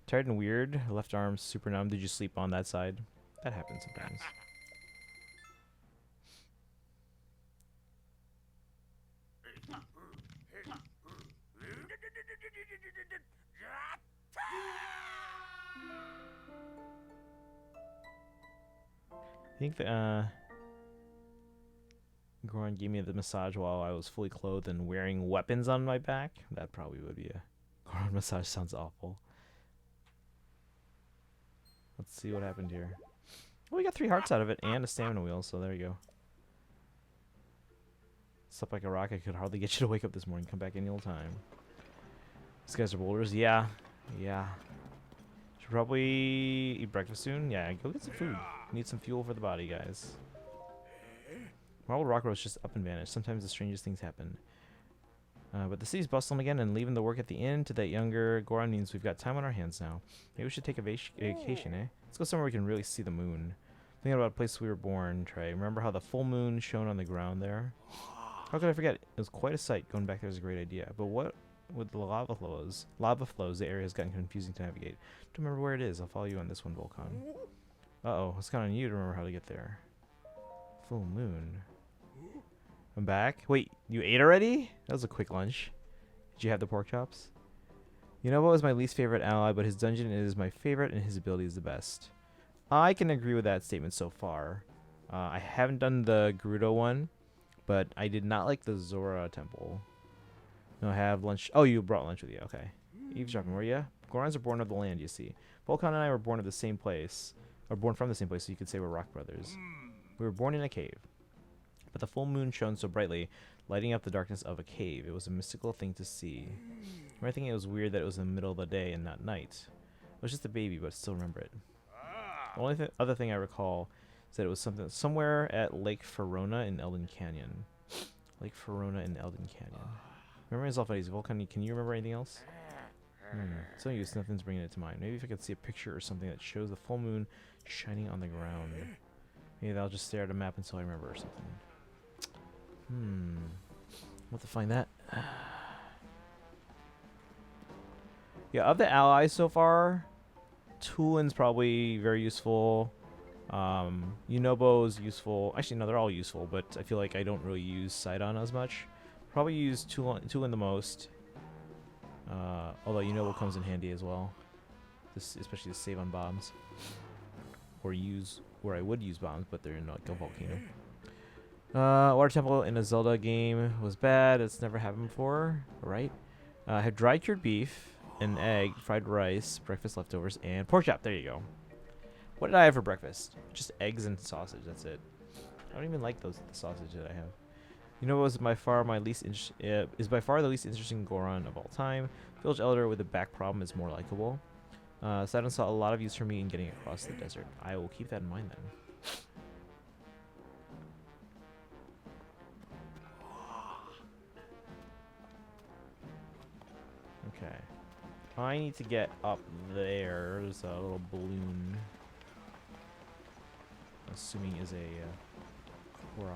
Tired and weird. Left arm super numb. Did you sleep on that side? That happens sometimes. I think the Goron gave me the massage while I was fully clothed and wearing weapons on my back. That probably would be a Goron massage. Sounds awful. Let's see what happened here. Well, we got 3 hearts out of it and a stamina wheel, so there you go. Slept like a rock. I could hardly get you to wake up this morning. Come back any old time. These guys are boulders. Yeah. Yeah. Should probably eat breakfast soon. Yeah, go get some food. Need some fuel for the body, guys. Marble Rock Road's just up and vanished. Sometimes the strangest things happen. But the city's bustling again, and leaving the work at the inn to that younger Goron means we've got time on our hands now. Maybe we should take a vacation, eh? Let's go somewhere we can really see the moon. Thinking about a place we were born, Trey. Remember how the full moon shone on the ground there? How could I forget? It was quite a sight. Going back there was a great idea. But what with the lava flows, the area has gotten confusing to navigate. Don't remember where it is. I'll follow you on this one, Volcon. Uh-oh. It's kind of on you to remember how to get there. Full moon. I'm back. Wait, you ate already? That was a quick lunch. Did you have the pork chops? You know what was my least favorite ally, but his dungeon is my favorite and his ability is the best. I can agree with that statement so far. I haven't done the Gerudo one, but I did not like the Zora temple. No, I have lunch. Oh, you brought lunch with you. Okay. Eavesdropping, were you? Gorons are born of the land, you see. Volcon and I were born of the same place, or born from the same place, so you could say we're rock brothers. We were born in a cave. But the full moon shone so brightly, lighting up the darkness of a cave. It was a mystical thing to see. I think it was weird that it was in the middle of the day and not night. I was just a baby, but I still remember it. The only other thing I recall is that it was somewhere at Lake Verona in Elden Canyon. Lake Verona in Elden Canyon. Memory is all funny. Volcon, can you remember anything else? So use nothing's bringing it to mind. Maybe if I could see a picture or something that shows the full moon shining on the ground. Maybe I'll just stare at a map until I remember or something. I'll have to find that. Yeah, of the allies so far, Tulin's probably very useful. Yunobo is useful. Actually, no, they're all useful, but I feel like I don't really use Sidon as much. Probably use Tulin the most. Although Yunobo comes in handy as well. Especially to save on bombs. Or use where I would use bombs, but they're in like a volcano. Water temple in a Zelda game was bad. It's never happened before, right? I had dry cured beef, an egg, fried rice, breakfast leftovers, and pork chop. There you go. What did I have for breakfast? Just eggs and sausage. That's it. I don't even like the sausage that I have. You know what was by far my least is by far the least interesting Goron of all time. Village Elder with a back problem is more likable. Saturn saw a lot of use for me in getting across the desert. I will keep that in mind then. Okay. I need to get up there. There's a little balloon. Assuming is a Korok.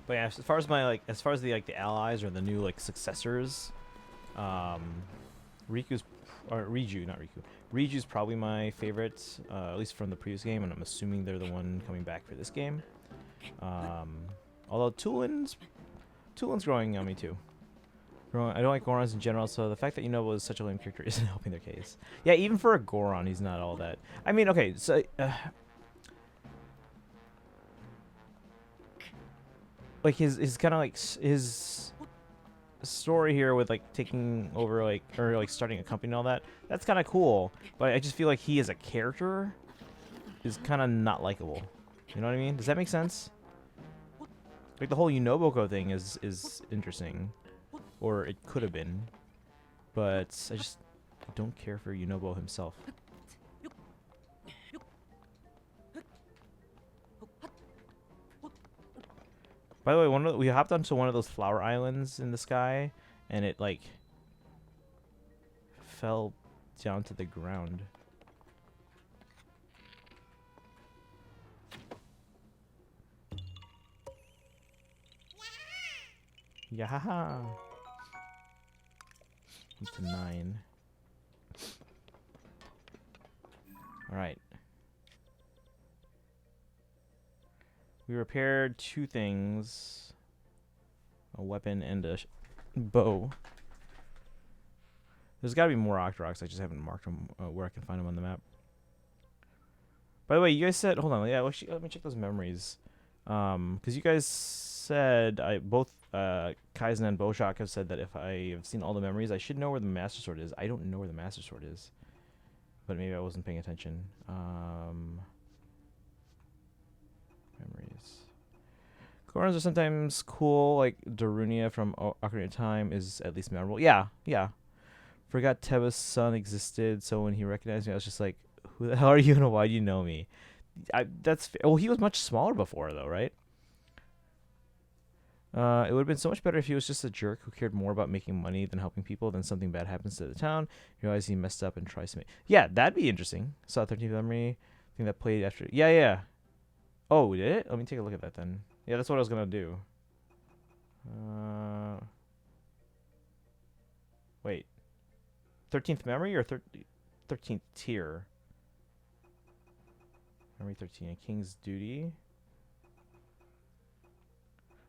But yeah, as far as the allies or the new successors, Riku's or Riju, not Riku. Riju's probably my favorite, at least from the previous game, and I'm assuming they're the one coming back for this game. Although Tulin's growing on me too. I don't like Gorons in general, so the fact that Yunobo is such a lame character isn't helping their case. Yeah, even for a Goron, he's not all that. I mean, okay, so like his kind of his story here with taking over or starting a company and all that. That's kind of cool, but I just feel like he as a character is kind of not likable. You know what I mean? Does that make sense? Like the whole Unoboko thing is interesting, or it could have been, but I just don't care for Yunobo himself. By the way, we hopped onto one of those flower islands in the sky, and it fell down to the ground. Yahaha! Up to 9. Alright. We repaired 2 things. A weapon and a bow. There's got to be more Octoroks. I just haven't marked them where I can find them on the map. By the way, you guys said... Hold on. Yeah, let me check those memories. Because you guys said... both Kaizen and Boshak have said that if I have seen all the memories, I should know where the Master Sword is. I don't know where the Master Sword is. But maybe I wasn't paying attention. Memories. Gorons are sometimes cool, like Darunia from Ocarina of Time is at least memorable. Yeah. Forgot Teba's son existed, so when he recognized me, I was just like, who the hell are you and why do you know me? Well, he was much smaller before, though, right? It would have been so much better if he was just a jerk who cared more about making money than helping people. Then something bad happens to the town. You realize he messed up and tries to make... Yeah, that'd be interesting. Saw 13th Memory. I think that played after... Yeah. Oh, did it? Let me take a look at that then. Yeah, that's what I was going to do. Wait. 13th Memory or 13th Tier? Memory 13. King's Duty.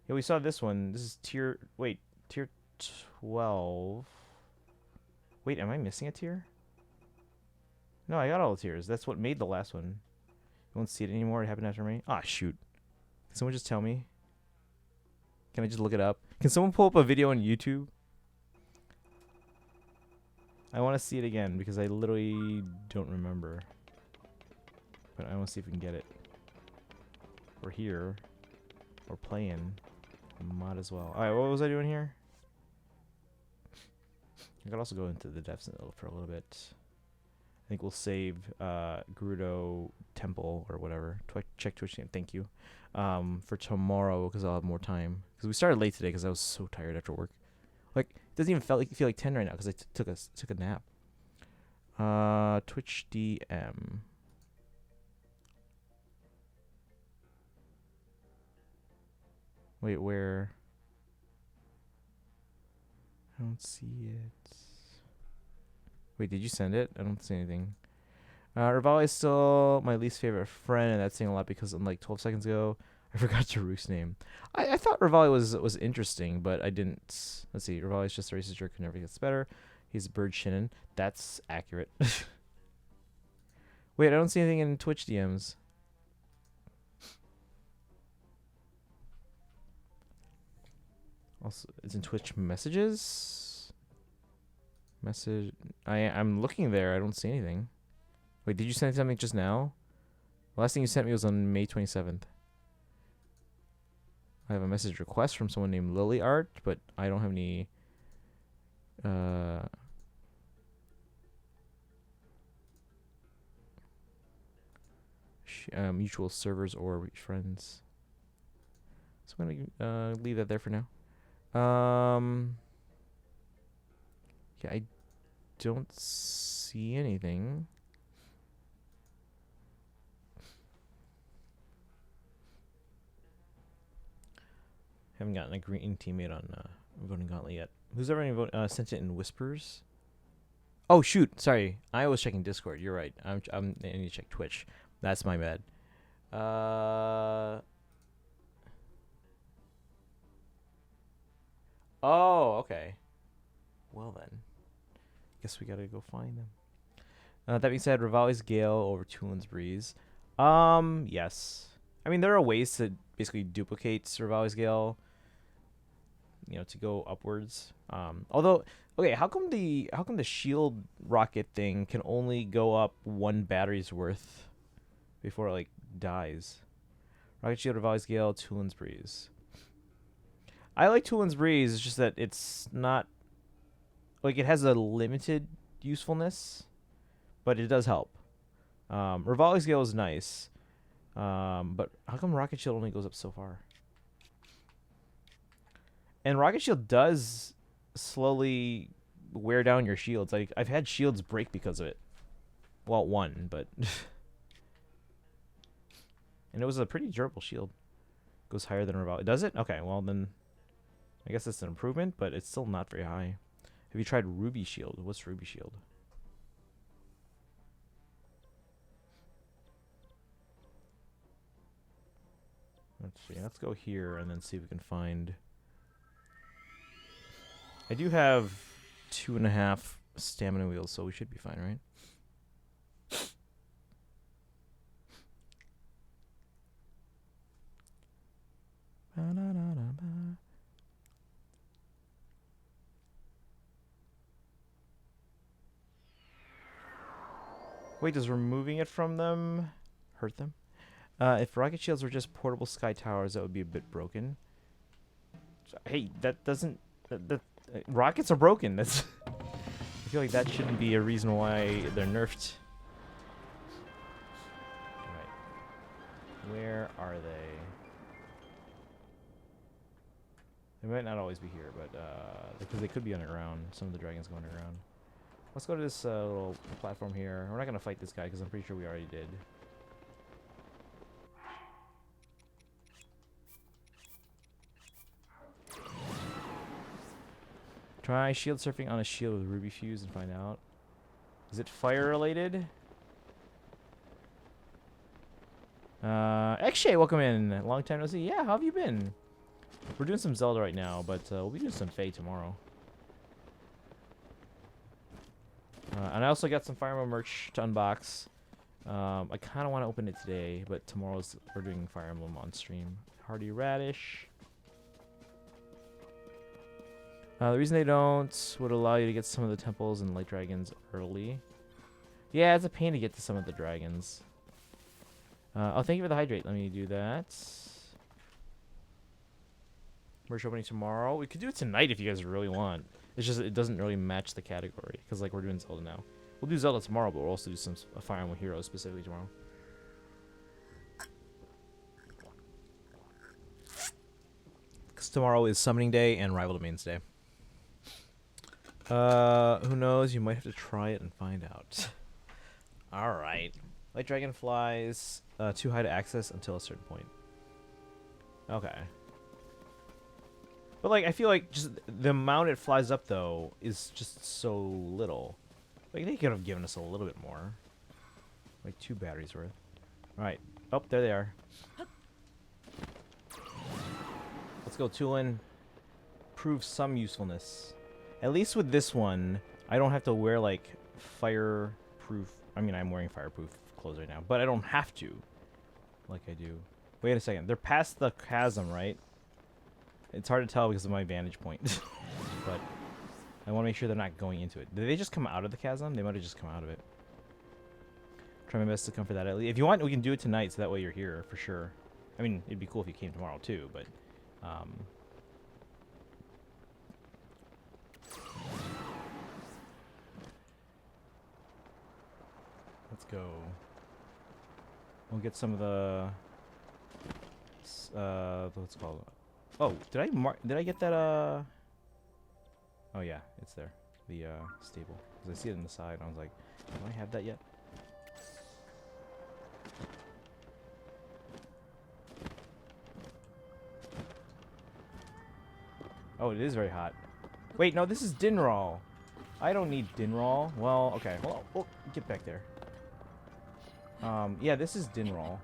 Yeah, we saw this one. This is tier... Wait. Tier 12. Wait, am I missing a tier? No, I got all the tiers. That's what made the last one. You won't see it anymore. It happened after me. Ah, shoot. Can someone just tell me? Can I just look it up? Can someone pull up a video on YouTube? I want to see it again because I literally don't remember. But I want to see if we can get it. We're here. We're playing. Might as well. Alright, what was I doing here? I could also go into the depths for a little bit. I think we'll save Gerudo Temple or whatever. Check Twitch game. Thank you. For tomorrow because I'll have more time. Because we started late today because I was so tired after work. Like it doesn't even feel like 10 right now because I took a nap. Twitch DM. Wait, where? I don't see it. Wait, did you send it? I don't see anything. Rivali is still my least favorite friend, and that's saying a lot because unlike 12 seconds ago, I forgot Daruk's name. I thought Rivali was interesting, but I didn't. Let's see. Rivali is just a racist jerk who never gets better. He's a bird shinin. That's accurate. Wait, I don't see anything in Twitch DMs. Also, it's in Twitch messages. Message. I'm looking there. I don't see anything. Wait, did you send something just now? The last thing you sent me was on May 27th. I have a message request from someone named Lily Art, but I don't have any. Mutual servers or friends. So I'm gonna leave that there for now. Yeah, I don't see anything. Haven't gotten a green teammate on voting gauntlet yet. Who's ever sent it in whispers? Oh shoot, sorry. I was checking Discord. You're right. I need to check Twitch. That's my bad. Oh, okay. Well then, guess we gotta go find them. That being said, Rivali's Gale over Tulin's Breeze. Yes. I mean, there are ways to basically duplicate Rivali's Gale. You know, to go upwards. Although, okay, how come the shield rocket thing can only go up one battery's worth before it like dies? Rocket shield, Rivali's Gale, Tulin's Breeze. I like Tulin's Breeze. It's just that it's not like it has a limited usefulness, but it does help. Rivali's Gale is nice, but how come Rocket Shield only goes up so far? And Rocket Shield does slowly wear down your shields. Like I've had shields break because of it. Well, one, but and it was a pretty durable shield. Goes higher than Rivali. Does it? Okay, well then, I guess it's an improvement, but it's still not very high. Have you tried Ruby Shield? What's Ruby Shield? Let's see. Let's go here and then see if we can find. I do have 2.5 stamina wheels, so we should be fine, right? Wait, does removing it from them hurt them? If rocket shields were just portable sky towers, that would be a bit broken. Hey, that doesn't... rockets are broken. That's... I feel like that shouldn't be a reason why they're nerfed. Right. Where are they? They might not always be here, but because they could be underground. Some of the dragons go underground. Let's go to this little platform here. We're not gonna fight this guy because I'm pretty sure we already did. Try shield surfing on a shield with ruby fuse and find out. Is it fire related? X-Shay, welcome in. Long time no see. Yeah, how have you been? We're doing some Zelda right now, but we'll be doing some Fae tomorrow. And I also got some Fire Emblem merch to unbox. I kind of want to open it today, but tomorrow's we're doing Fire Emblem on stream. Hardy Radish. The reason they don't would allow you to get some of the temples and light dragons early. Yeah, it's a pain to get to some of the dragons. Oh, thank you for the hydrate. Let me do that. Merch opening tomorrow. We could do it tonight if you guys really want. It's just it doesn't really match the category because like we're doing Zelda now. We'll do Zelda tomorrow, but we'll also do some Fire Emblem Heroes specifically tomorrow. Because tomorrow is Summoning Day and Rival Domains Day. Who knows? You might have to try it and find out. All right. Light dragon flies too high to access until a certain point. Okay. But like I feel like just the amount it flies up though is just so little. Like they could have given us a little bit more. Like 2 batteries worth. All right. Oh, there they are. Let's go, Tulin. Prove some usefulness. At least with this one, I don't have to wear like fireproof. I mean, I'm wearing fireproof clothes right now, but I don't have to, like I do. Wait a second. They're past the chasm, right? It's hard to tell because of my vantage point. But I want to make sure they're not going into it. Did they just come out of the chasm? They might have just come out of it. Try my best to come for that at least. If you want, we can do it tonight, so that way you're here for sure. I mean, it'd be cool if you came tomorrow too, but let's go. We'll get some of the what's it called? Oh, did I get that oh yeah, it's there. The stable. 'Cause I see it on the side and I was like, do I have that yet? Oh, it is very hot. Wait, no, this is Dinral. I don't need Dinral. Well, okay. Well, oh, get back there. Yeah, this is Dinral.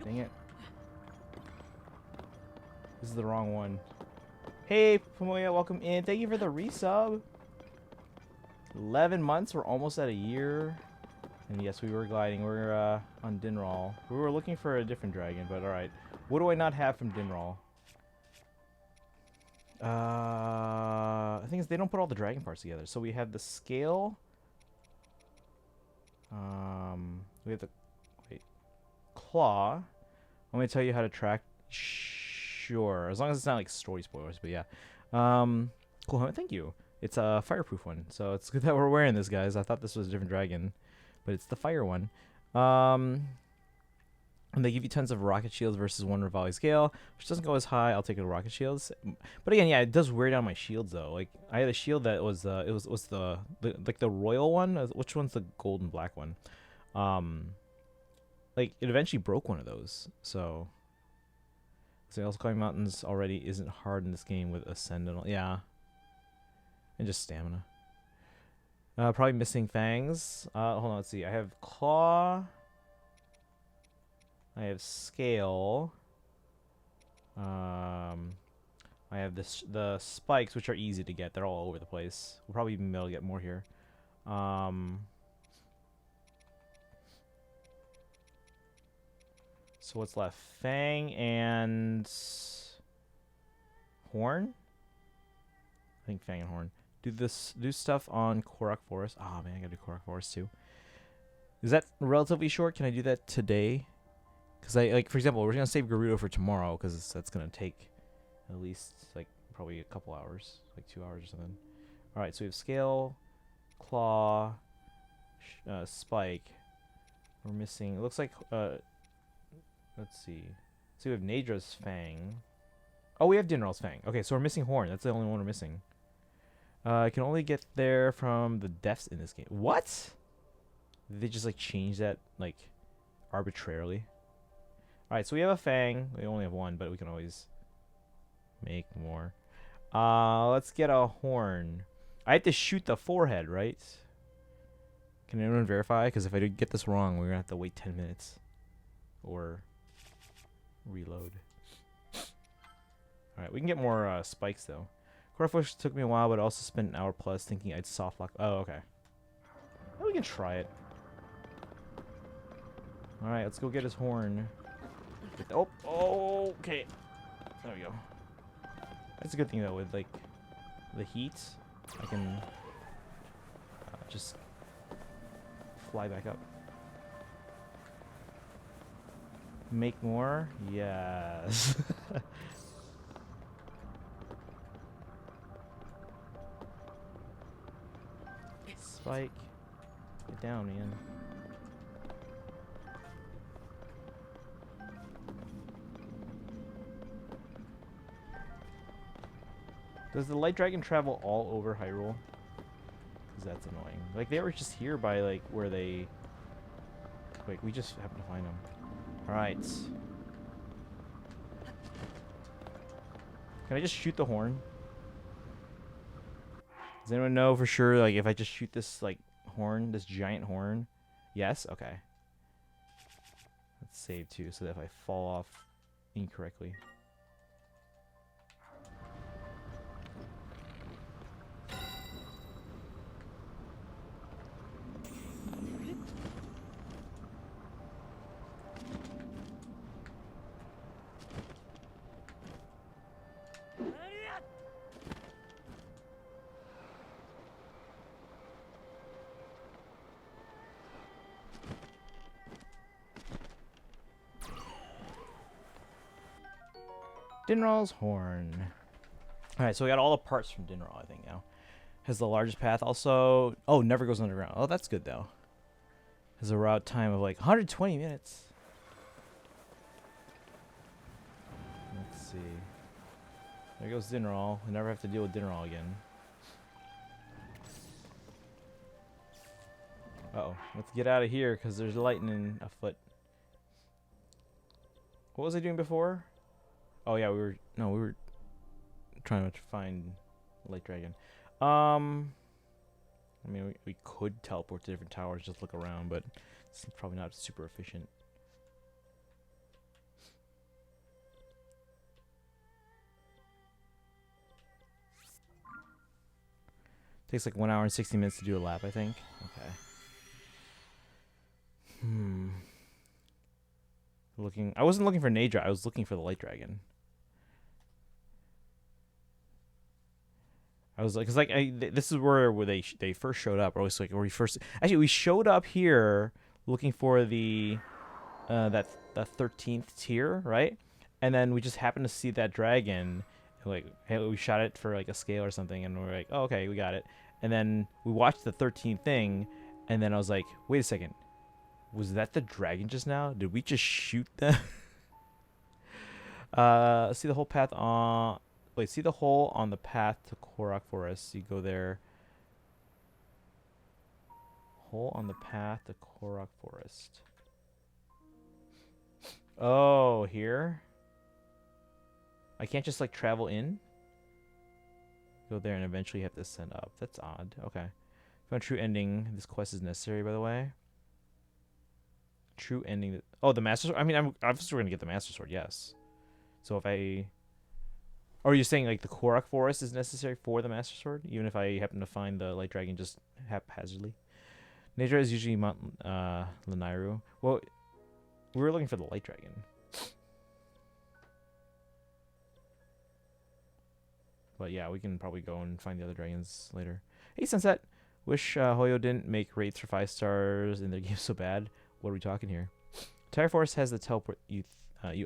Dang it. This is the wrong one. Hey, Pamoya, welcome in. Thank you for the resub. 11 months. We're almost at a year. And yes, we were gliding. We're on Dinral. We were looking for a different dragon, but alright. What do I not have from Dinral? I think they don't put all the dragon parts together. So we have the scale. We have the claw. I'm gonna tell you how to track. Sure, as long as it's not like story spoilers. But yeah, cool. Thank you. It's a fireproof one, so it's good that we're wearing this, guys. I thought this was a different dragon, but it's the fire one. And they give you tons of rocket shields versus one Revali scale, which doesn't go as high. I'll take it rocket shields. But again, yeah, it does wear down my shields though. Like I had a shield that was it was the like the royal one. Which one's the gold and black one? Like it eventually broke one of those. So also climbing mountains already isn't hard in this game with Ascend and all. Yeah. And just stamina. Probably missing fangs. Hold on, let's see. I have claw. I have scale. I have the spikes, which are easy to get. They're all over the place. We'll probably even be able to get more here. So what's left? Fang and horn. I think fang and horn. Do stuff on Korok Forest. Oh man, I gotta do Korok Forest too. Is that relatively short? Can I do that today? Because I like, for example, we're gonna save Gerudo for tomorrow because that's gonna take at least like probably a couple hours, like 2 hours or something. All right, so we have scale, claw, spike. We're missing. It looks like let's see. So we have Naydra's fang. Oh, we have Dinral's fang. Okay, so we're missing horn. That's the only one we're missing. I can only get there from the deaths in this game. What? Did they just like change that like arbitrarily? Alright, so we have a fang. We only have one, but we can always make more. Let's get a horn. I have to shoot the forehead, right? Can anyone verify? Because if I do get this wrong, we're going to have to wait 10 minutes. Or reload. Alright, we can get more spikes, though. Quarterfish took me a while, but I also spent an hour plus thinking I'd soft lock. Oh, okay. Well, we can try it. Alright, let's go get his horn. Oh, okay. There we go. That's a good thing though, with like the heat, I can just fly back up. Make more? Yes. Spike. Get down, man. Does the light dragon travel all over Hyrule? Because that's annoying. Like, they were just here by, like, where they... Wait, we just happened to find them. Alright. Can I just shoot the horn? Does anyone know for sure, like, if I just shoot this, like, horn, this giant horn? Yes? Okay. Let's save, too, so that if I fall off incorrectly... Dinral's horn. Alright, so we got all the parts from Dinral, I think, now. Has the largest path also... Oh, never goes underground. Oh, that's good, though. Has a route time of like 120 minutes. Let's see. There goes Dinral. I never have to deal with Dinral again. Uh-oh. Let's get out of here, because there's lightning afoot. What was I doing before? Oh, yeah, we were trying to find Light Dragon. I mean, we could teleport to different towers, just look around, but it's probably not super efficient. Takes like 1 hour and 60 minutes to do a lap, I think. Okay. I wasn't looking for Naydra, I was looking for the Light Dragon. I was like, cause like this is where they first showed up, or was like where we showed up here looking for the that 13th tier, right? And then we just happened to see that dragon, like hey, we shot it for like a scale or something, and we're like, oh, okay, we got it. And then we watched the 13th thing, and then I was like, wait a second, was that the dragon just now? Did we just shoot them? See the whole path on. Wait, see the hole on the path to Korok Forest. You go there. Hole on the path to Korok Forest. Oh, here? I can't just like travel in? Go there and eventually have to ascend up. That's odd. Okay. Found true ending. This quest is necessary, by the way. True ending. Oh, the Master Sword? I mean, I'm obviously going to get the Master Sword, yes. So if I... Or are you saying like the Korok Forest is necessary for the Master Sword, even if I happen to find the Light Dragon just haphazardly? Naydra is usually Mount Lanairu. Well, we were looking for the Light Dragon. But yeah, we can probably go and find the other dragons later. Hey, Sunset. Wish Hoyo didn't make rates for 5 stars in their game so bad. What are we talking here? Tire Force has the teleport you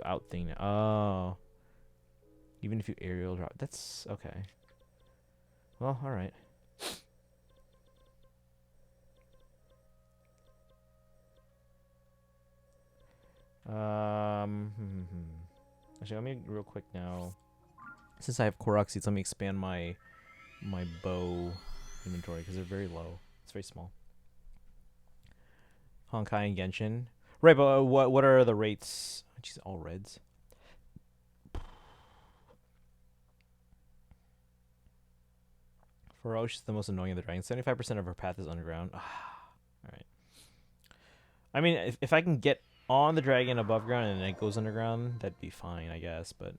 out thing now. Oh. Even if you aerial drop. That's okay. Well, alright. Actually, let me real quick now. Since I have Korok seeds, let me expand my bow inventory because they're very low. It's very small. Honkai and Genshin. Right, but what are the rates? Jeez, all reds. Ferocious is the most annoying of the dragons. 75% of her path is underground. Alright. I mean, if I can get on the dragon above ground and then it goes underground, that'd be fine, I guess, but...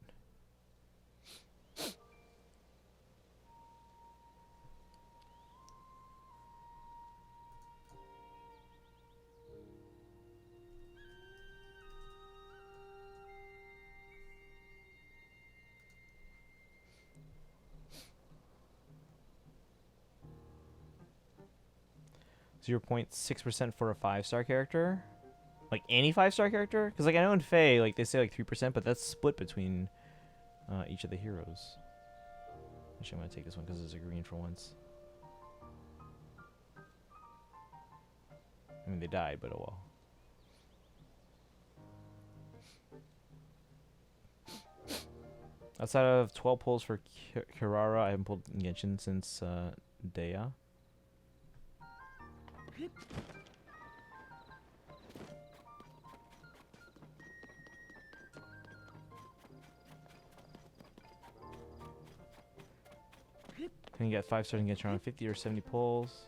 0.6% for a 5-star character? Like any 5-star character? Because like I know in Fae, like they say like 3%, but that's split between each of the heroes. Actually, I'm gonna take this one because there's a green for once. I mean, they died, but oh well. Outside of 12 pulls for Kirara, I haven't pulled Genshin since Dea. Can get 5 stars and get around 50 or 70 pulls.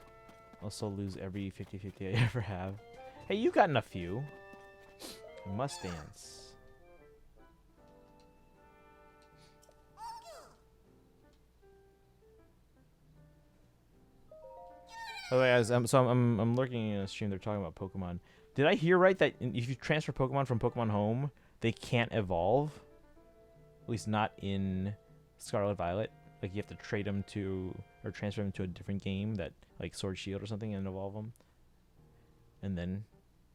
Also lose every 50-50 I ever have. Hey, you've gotten a few. Must dance. By the way, guys, I'm lurking in a stream. They're talking about Pokemon. Did I hear right that if you transfer Pokemon from Pokemon Home, they can't evolve? At least not in Scarlet Violet. Like you have to trade them to or transfer them to a different game that like Sword Shield or something and evolve them, and then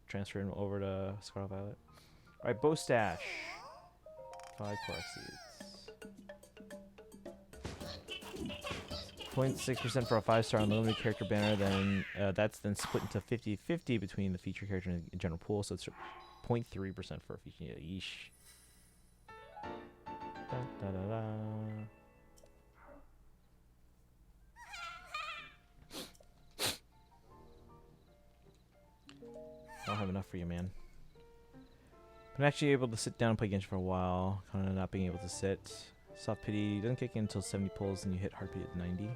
transfer them over to Scarlet Violet. All right, bow stash. 5 Korok seeds. 0.6% for a 5-star unlimited character banner. Then that's then split into 50-50 between the feature character and the general pool. So it's 0.3% for a feature. Yeah, yeesh. Da, da, da, da. I don't have enough for you, man. I'm actually able to sit down and play Genshin for a while. Kind of not being able to sit. Soft pity doesn't kick in until 70 pulls, and you hit heartbeat at 90.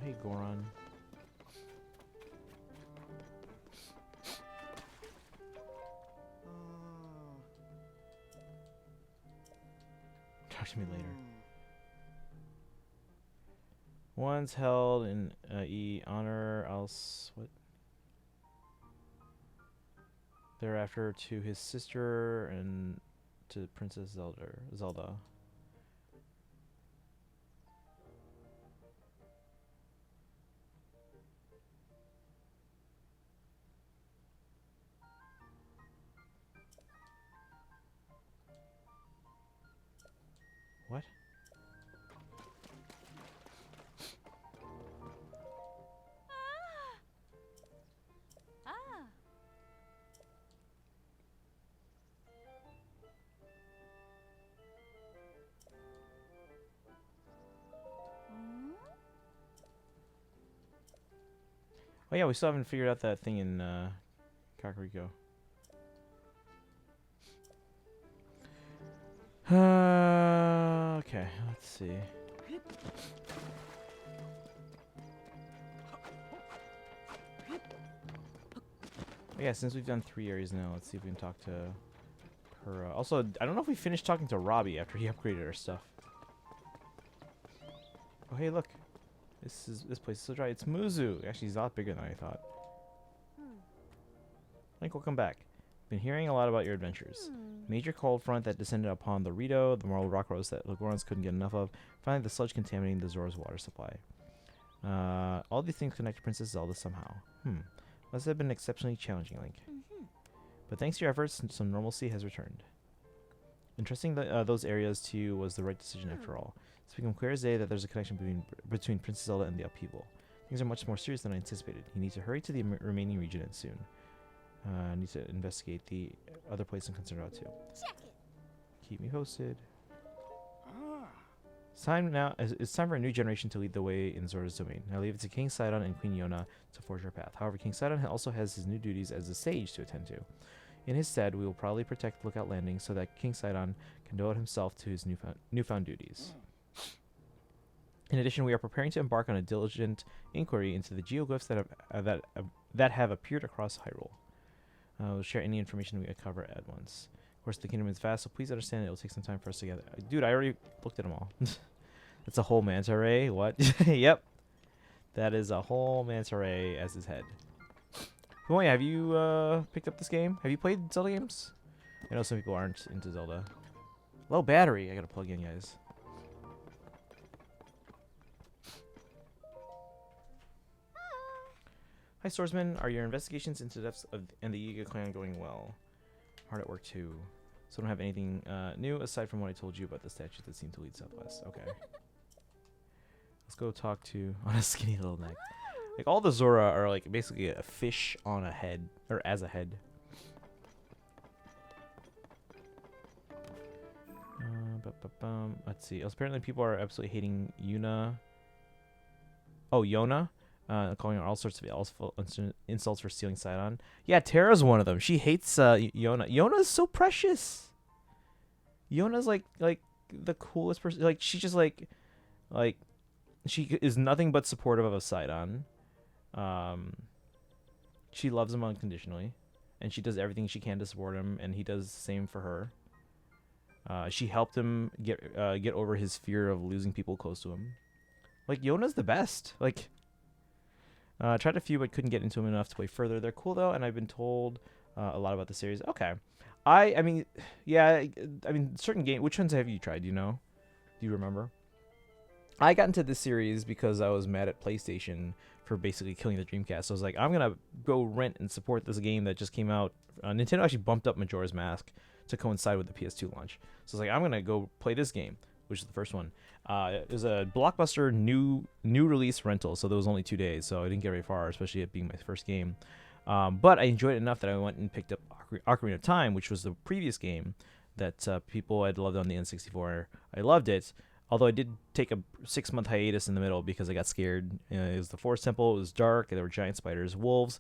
Hey, Goron. Talk to me later. Once held in E honor, else what? Thereafter to his sister and to Princess Zelda. What? Oh yeah, we still haven't figured out that thing in Kakariko. Okay, let's see. Oh, yeah, since we've done 3 areas now, let's see if we can talk to her. Also, I don't know if we finished talking to Robbie after he upgraded our stuff. Oh hey, look. This place is so dry. It's Muzu. Actually, he's a lot bigger than I thought. Link, welcome back. Been hearing a lot about your adventures. Major cold front that descended upon the Rito, the Marl Rock Rose that Lagorans couldn't get enough of. Finally, the sludge contaminating the Zora's water supply. All these things connect to Princess Zelda somehow. Must have been exceptionally challenging, Link. But thanks to your efforts, some normalcy has returned. Entrusting those areas to you was the right decision after all. It's become clear as day that there's a connection between Princess Zelda and the upheaval. Things are much more serious than I anticipated. You need to hurry to the remaining region and soon. Need to investigate the other place I'm concerned about too. Check it. Keep me posted. It's time for a new generation to lead the way in Zora's domain. Now leave it to King Sidon and Queen Yona to forge our path. However, King Sidon also has his new duties as a sage to attend to. In his stead, we will probably protect Lookout Landing so that King Sidon can devote himself to his newfound duties. In addition, we are preparing to embark on a diligent inquiry into the geoglyphs that have appeared across Hyrule. We'll share any information we cover at once. Of course, the kingdom is vast, so please understand it will take some time for us to gather. Dude, I already looked at them all. That's a whole manta ray. What? Yep. That is a whole manta ray as his head. Well, yeah, have you picked up this game? Have you played Zelda games? I know some people aren't into Zelda. Low battery. I gotta plug in, guys. Hi, swordsman. Are your investigations into the depths of and the Yiga clan going well? Hard at work too. So I don't have anything new aside from what I told you about the statues that seem to lead southwest. Okay. Let's go talk to on a skinny little neck. Like all the Zora are like basically a fish on a head or as a head. Let's see. Apparently people are absolutely hating Yuna. Oh, Yona. Calling her all sorts of insults for stealing Sidon. Yeah, Terra's one of them. She hates Yona. Yona's so precious. Yona's like the coolest person. Like she's just like she is nothing but supportive of Sidon. She loves him unconditionally, and she does everything she can to support him, and he does the same for her. She helped him get over his fear of losing people close to him. Like Yona's the best. Like. Tried a few, but couldn't get into them enough to play further. They're cool though, and I've been told a lot about the series. Okay, I mean, yeah, I mean, certain game. Which ones have you tried? Do you know? Do you remember? I got into this series because I was mad at PlayStation for basically killing the Dreamcast. So I was like, I'm gonna go rent and support this game that just came out. Nintendo actually bumped up Majora's Mask to coincide with the PS2 launch. So I was like, I'm gonna go play this game, which is the first one. It was a blockbuster new release rental, so there was only 2 days, so I didn't get very far, especially it being my first game. But I enjoyed it enough that I went and picked up Ocarina of Time, which was the previous game that people had loved on the N64. I loved it, although I did take a 6-month hiatus in the middle because I got scared. It was the Forest Temple. It was dark. There were giant spiders, wolves,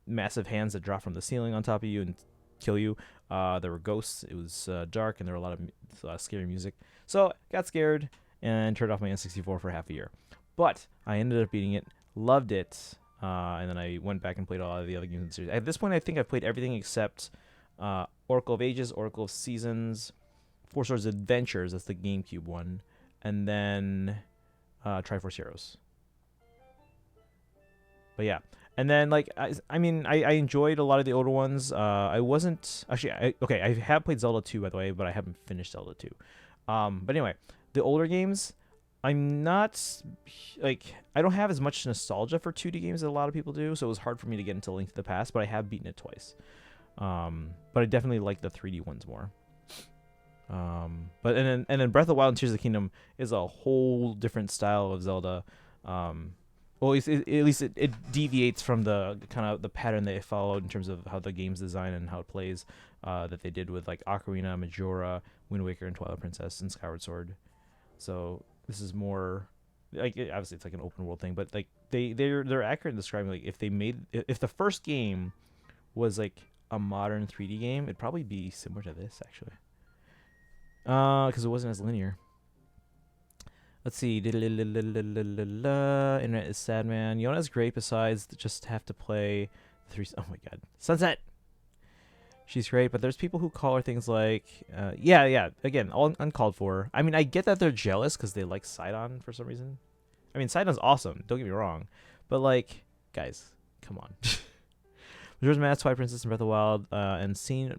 massive hands that drop from the ceiling on top of you and kill you. There were ghosts. It was dark, and there were a lot of scary music. So I got scared and turned off my N64 for half a year. But I ended up beating it, loved it, and then I went back and played a lot of the other games in the series. At this point, I think I've played everything except Oracle of Ages, Oracle of Seasons, Four Swords Adventures, that's the GameCube one, and then Triforce Heroes. But yeah, and then like I enjoyed a lot of the older ones. I wasn't actually I have played Zelda 2 by the way, but I haven't finished Zelda 2. But anyway, the older games, I'm not like I don't have as much nostalgia for 2D games as a lot of people do, so it was hard for me to get into Link to the Past. But I have beaten it twice. But I definitely like the 3D ones more. But and then Breath of the Wild and Tears of the Kingdom is a whole different style of Zelda. Well, at least it deviates from the kind of the pattern they followed in terms of how the game's designed and how it plays, that they did with like Ocarina, Majora, Wind Waker, and Twilight Princess and Skyward Sword. So this is more like obviously it's like an open world thing, but like they're accurate in describing like if the first game was like a modern 3D game, it'd probably be similar to this actually, because it wasn't as linear. Let's see. Internet is sad, man. You know what's great besides just have to play three. Oh my god. Sunset! She's great, but there's people who call her things like, yeah. Again, all uncalled for. I mean, I get that they're jealous because they like Sidon for some reason. I mean, Sidon's awesome. Don't get me wrong. But like, guys, come on. Majora's Mask, Twilight Princess, and Breath of the Wild, and seen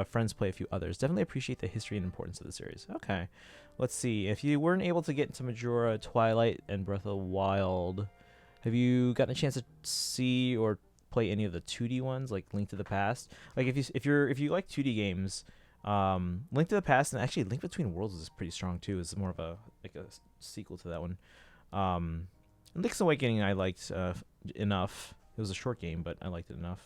friends play a few others. Definitely appreciate the history and importance of the series. Okay. Let's see. If you weren't able to get into Majora, Twilight, and Breath of the Wild, have you gotten a chance to see or play any of the 2D ones, like Link to the Past? Like if you like 2D games, Link to the Past and actually Link Between Worlds is pretty strong too. It's more of a sequel to that one. Link's Awakening I liked enough. It was a short game, but I liked it enough.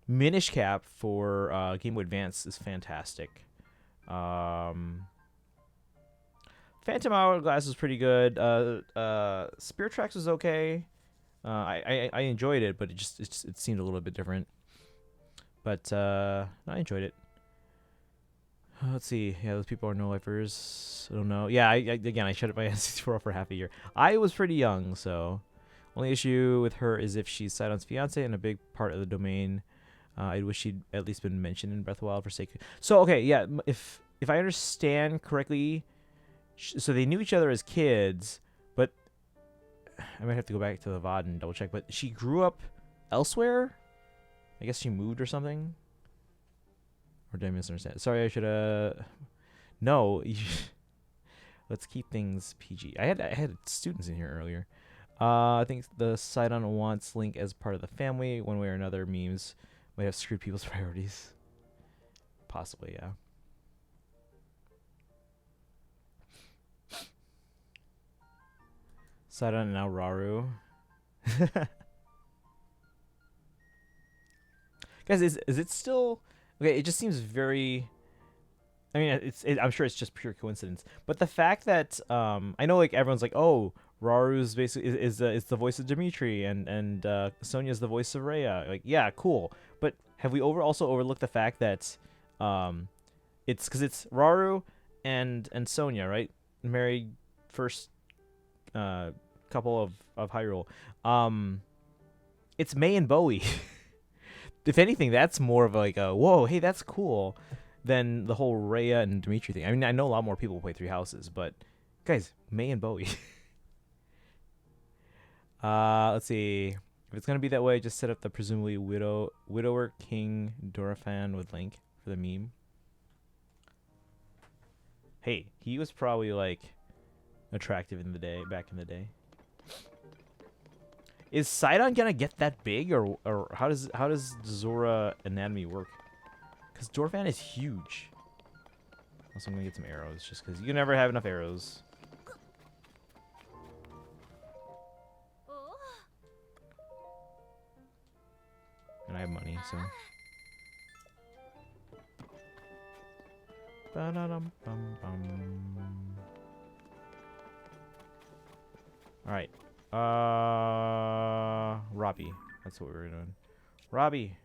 Minish Cap for Game Boy Advance is fantastic. Phantom Hourglass was pretty good. Spirit Tracks was okay. I enjoyed it, but it seemed a little bit different. But I enjoyed it. Let's see. Yeah, those people are no lifers. I don't know. Yeah, I shut up my N64 for half a year. I was pretty young, so only issue with her is if she's Sidon's fiance and a big part of the domain. I wish she'd at least been mentioned in Breath of the Wild for sake. So okay, yeah. If I understand correctly, so they knew each other as kids, but I might have to go back to the VOD and double check. But she grew up elsewhere. I guess she moved or something. Or did I misunderstand? Sorry, I should no. Let's keep things PG. I had students in here earlier. I think the Sidon wants Link as part of the family, one way or another. Memes might have screwed people's priorities. Possibly, yeah. Sidon and now Rauru. Guys, is it still okay? It just seems very. I mean, I'm sure it's just pure coincidence, but the fact that I know like everyone's like, oh, Raru's basically is the voice of Dimitri and Sonia's the voice of Rhea. Like, yeah, cool. But have we also overlooked the fact that it's because it's Raru and Sonia, right? Married first couple of Hyrule. It's May and Bowie. If anything, that's more of like a whoa, hey, that's cool, than the whole Rhea and Dimitri thing. I mean, I know a lot more people play Three Houses, but guys, May and Bowie. Let's see. If it's gonna be that way, just set up the presumably widower King Dorephan with Link for the meme. Hey, he was probably like attractive in the day, back in the day. Is Sidon gonna get that big, or how does Zora anatomy work? Because Dorfan is huge. Also, I'm gonna get some arrows, just because you can never have enough arrows. And I have money, so. Alright. Robbie. That's what we were doing. Robbie.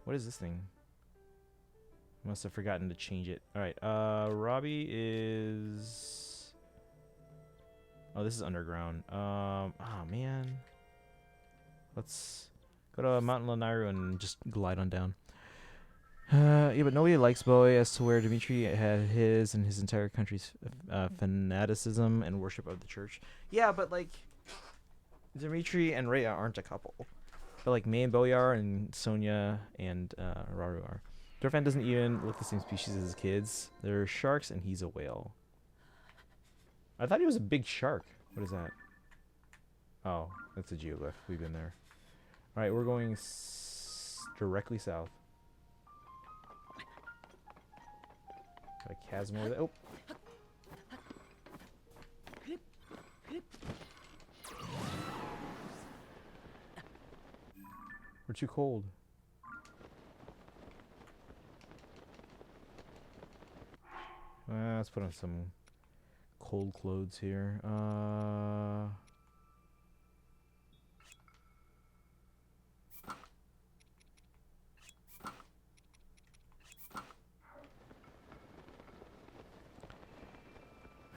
What is this thing? Must have forgotten to change it. Alright. Robbie is... Oh, this is underground. Oh, man. Let's go to Mount Lanairu and just glide on down. Yeah, but nobody likes Bowie as to where Dimitri had his and his entire country's fanaticism and worship of the church. Yeah, but like Dimitri and Rhea aren't a couple. But like May and Bowie are, and Sonia and Raru are. Dorfan doesn't even look the same species as his kids. They're sharks and he's a whale. I thought he was a big shark. What is that? Oh, that's a geoglyph. We've been there. Alright, we're going directly south. Got a chasm over there. Oh. We're too cold. Let's put on some cold clothes here.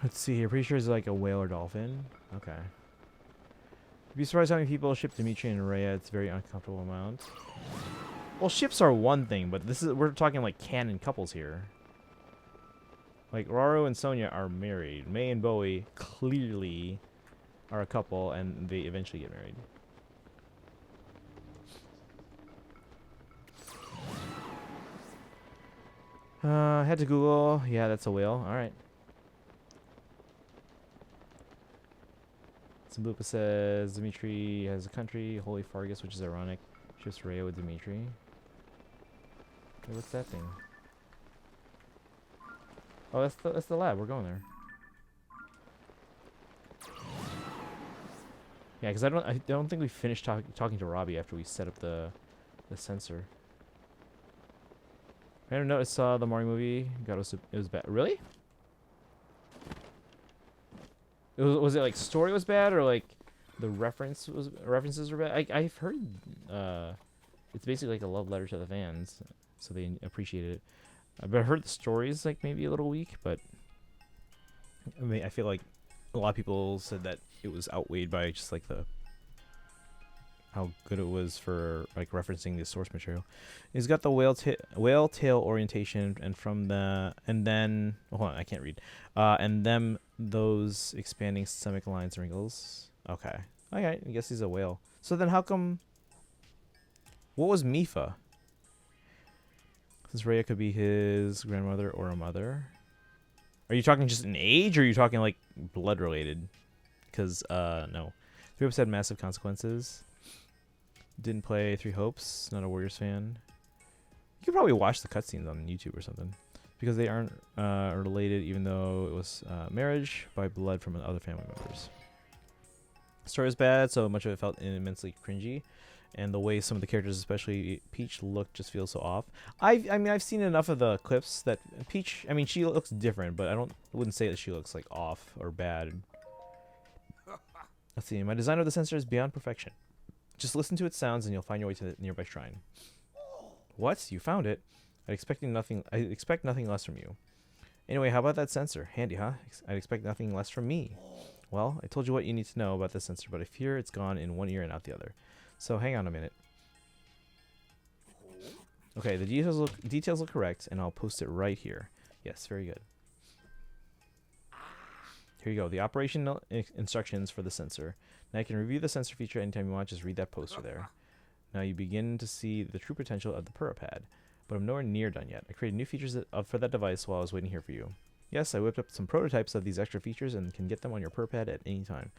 Let's see here. Pretty sure it's like a whale or dolphin. Okay. You'd be surprised how many people ship Dimitri and Rhea. It's a very uncomfortable amount. Well, ships are one thing, but this is we're talking like canon couples here. Like Raru and Sonia are married. May and Bowie clearly are a couple, and they eventually get married. Head to Google. Yeah, that's a whale. All right. Sambupa says Dimitri has a country, Holy Fargus, which is ironic. Ships Rhea with Dimitri. Hey, what's that thing? Oh, that's the lab. We're going there. Yeah, because I don't think we finished talking to Robbie after we set up the sensor. I never noticed the Mario movie. God, it was bad. Really? Was it like story was bad, or like the references were bad? I've heard it's basically like a love letter to the fans, so they appreciated it. But I heard the stories like maybe a little weak, but I mean I feel like a lot of people said that it was outweighed by just like how good it was for like referencing the source material. He's got the whale tail orientation, and then hold on, I can't read. And then those expanding stomach lines and wrinkles. Okay, I guess he's a whale. So then how come? What was Mifa? Since Rhea could be his grandmother or a mother. Are you talking just in age, or are you talking like blood related? Because no, 3 Hopes had massive consequences. Didn't play 3 Hopes. Not a Warriors fan. You could probably watch the cutscenes on YouTube or something, because they aren't related, even though it was marriage by blood from other family members. The story was bad, so much of it felt immensely cringy, and the way some of the characters, especially Peach, look just feels so off. I mean, I've seen enough of the clips that Peach, I mean, she looks different, but I wouldn't say that she looks like off or bad. Let's see. My design of the sensor is beyond perfection. Just listen to its sounds and you'll find your way to the nearby shrine. What? You found it? I expect nothing less from you. Anyway, how about that sensor? Handy, huh? I'd expect nothing less from me. Well, I told you what you need to know about this sensor, but I fear it's gone in one ear and out the other. So hang on a minute. Okay, the details look correct, and I'll post it right here. Yes, very good. Here you go, the operational instructions for the sensor. Now you can review the sensor feature anytime you want. Just read that poster there. Now you begin to see the true potential of the Purapad, but I'm nowhere near done yet. I created new features for that device while I was waiting here for you. Yes, I whipped up some prototypes of these extra features and can get them on your pad at any time.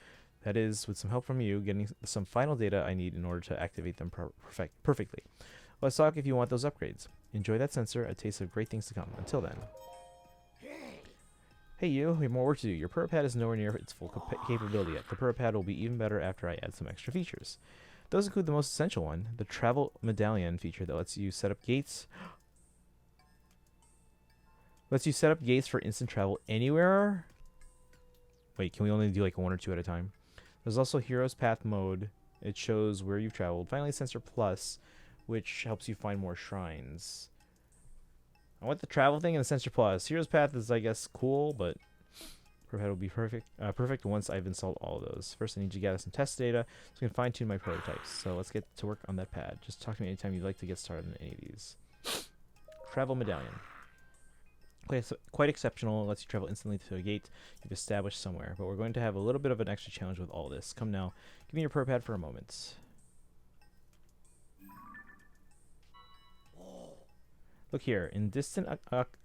That is, with some help from you, getting some final data I need in order to activate them perfectly. Let's talk if you want those upgrades. Enjoy that sensor, a taste of great things to come. Until then. Hey you, we have more work to do. Your pad is nowhere near its full capability yet. The pad will be even better after I add some extra features. Those include the most essential one, the travel medallion feature that lets you set up gates. Lets you set up gates for instant travel anywhere. Wait, can we only do like 1 or 2 at a time? There's also Hero's Path mode. It shows where you've traveled. Finally, Sensor Plus, which helps you find more shrines. I want the travel thing and the Sensor Plus. Hero's Path is, I guess, cool, but pad will be perfect once I've installed all of those. First, I need to gather some test data so I can fine-tune my prototypes. So let's get to work on that pad. Just talk to me anytime you'd like to get started on any of these. Travel Medallion. Quite exceptional. It lets you travel instantly to a gate you've established somewhere. But we're going to have a little bit of an extra challenge with all this. Come now. Give me your pad for a moment. Look here. In distant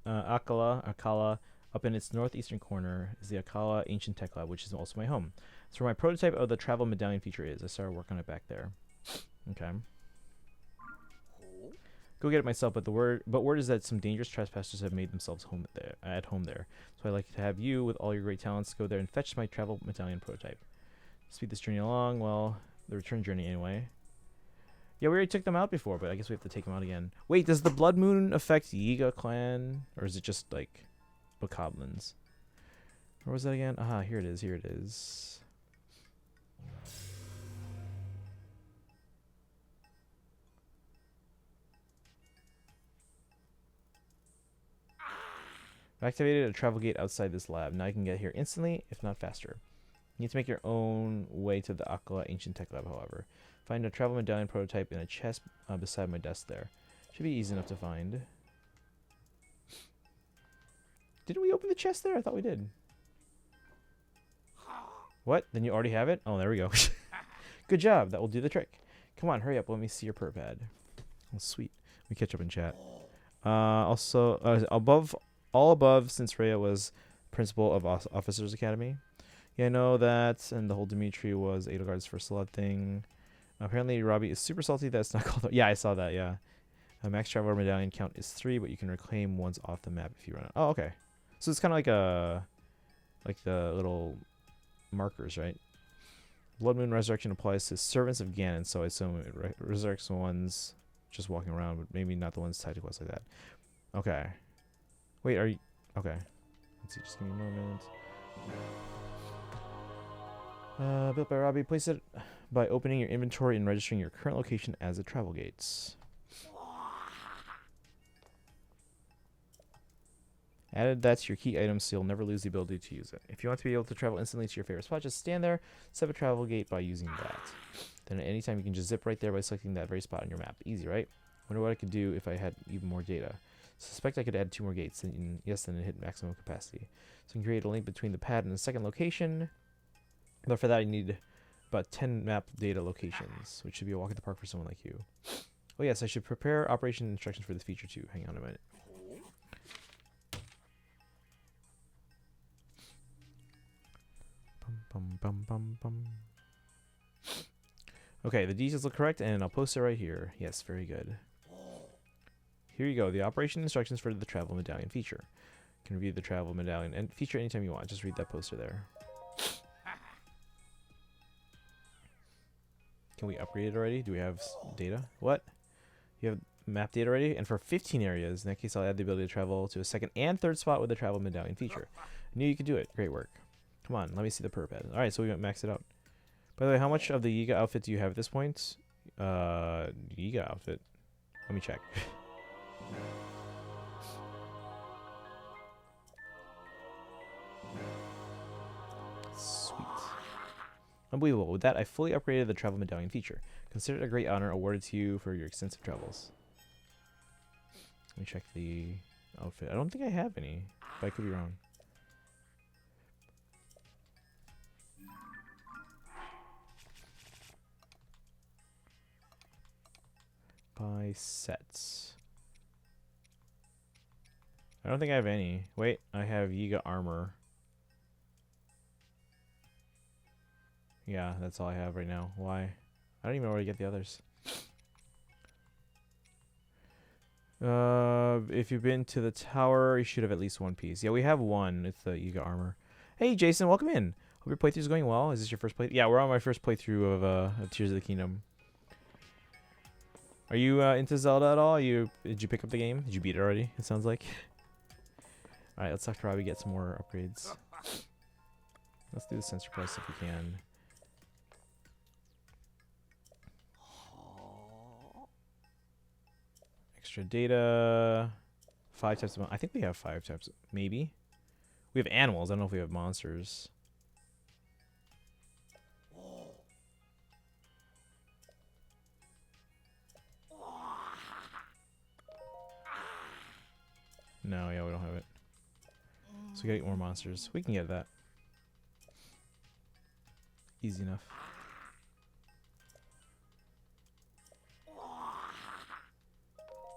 Akala, up in its northeastern corner, is the Akala Ancient Tech Lab, which is also my home. That's where my prototype of the travel medallion feature is. I started working on it back there. Okay. Go get it myself, but word is that some dangerous trespassers have made themselves at home there. So I'd like to have you, with all your great talents, go there and fetch my travel medallion prototype. Speed this journey along, well, the return journey anyway. Yeah, we already took them out before, but I guess we have to take them out again. Wait, does the Blood Moon affect Yiga clan? Or is it just, like, Bokoblins? Where was that again? Aha, here it is, here it is. I've activated a travel gate outside this lab. Now I can get here instantly, if not faster. You need to make your own way to the Akala Ancient Tech Lab, however. Find a travel medallion prototype in a chest beside my desk there. Should be easy enough to find. Didn't we open the chest there? I thought we did. What? Then you already have it? Oh, there we go. Good job. That will do the trick. Come on, hurry up. Let me see your pad. Oh, sweet. We catch up in chat. Also, all above, since Rhea was principal of Officers Academy. Yeah, I know that, and the whole Dimitri was Edelgard's first love thing. Apparently, Robbie is super salty that's not called. Yeah, I saw that, yeah. Max Traveler Medallion count is 3, but you can reclaim ones off the map if you run out. Oh, okay. So it's kind of like the little markers, right? Blood Moon Resurrection applies to servants of Ganon, so I assume it resurrects ones just walking around, but maybe not the ones tied to quests like that. Okay. Wait, are you... Okay. Let's see, just give me a moment. Built by Robbie. Place it by opening your inventory and registering your current location as a travel gates. Added that to your key items so you'll never lose the ability to use it. If you want to be able to travel instantly to your favorite spot, just stand there, set up a travel gate by using that. Then at any time you can just zip right there by selecting that very spot on your map. Easy, right? Wonder what I could do if I had even more data. Suspect I could add 2 more gates, and yes, then it hit maximum capacity. So I can create a link between the pad and the second location. But for that I need about 10 map data locations, which should be a walk in the park for someone like you. Oh yes, I should prepare operation instructions for this feature too. Hang on a minute. Okay, the details look correct, and I'll post it right here. Yes, very good. Here you go, the operation instructions for the travel medallion feature. You can review the travel medallion and feature anytime you want. Just read that poster there. Can we upgrade it already? Do we have data? What? You have map data already? And for 15 areas, in that case, I'll add the ability to travel to a second and third spot with the travel medallion feature. I knew you could do it. Great work. Come on, let me see the pad. Alright, so we maxed it out. By the way, how much of the Yiga outfit do you have at this point? Yiga outfit. Let me check. Sweet. Unbelievable. With that, I fully upgraded the travel medallion feature. Consider it a great honor awarded to you for your extensive travels. Let me check the outfit. I don't think I have any, but I could be wrong. By sets. I don't think I have any. Wait, I have Yiga armor. Yeah, that's all I have right now. Why? I don't even know where to get the others. If you've been to the tower, you should have at least one piece. Yeah, we have one. It's the Yiga armor. Hey, Jason, welcome in. Hope your playthrough is going well. Is this your first play? Yeah, we're on my first playthrough of Tears of the Kingdom. Are you into Zelda at all? Did you pick up the game? Did you beat it already? It sounds like. All right, let's talk to Robbie. Get some more upgrades. Let's do the sensor quest if we can. Extra data. 5 types of. I think we have 5 types. Maybe. We have animals. I don't know if we have monsters. No, yeah, we don't have it. So we gotta get more monsters. We can get that. Easy enough.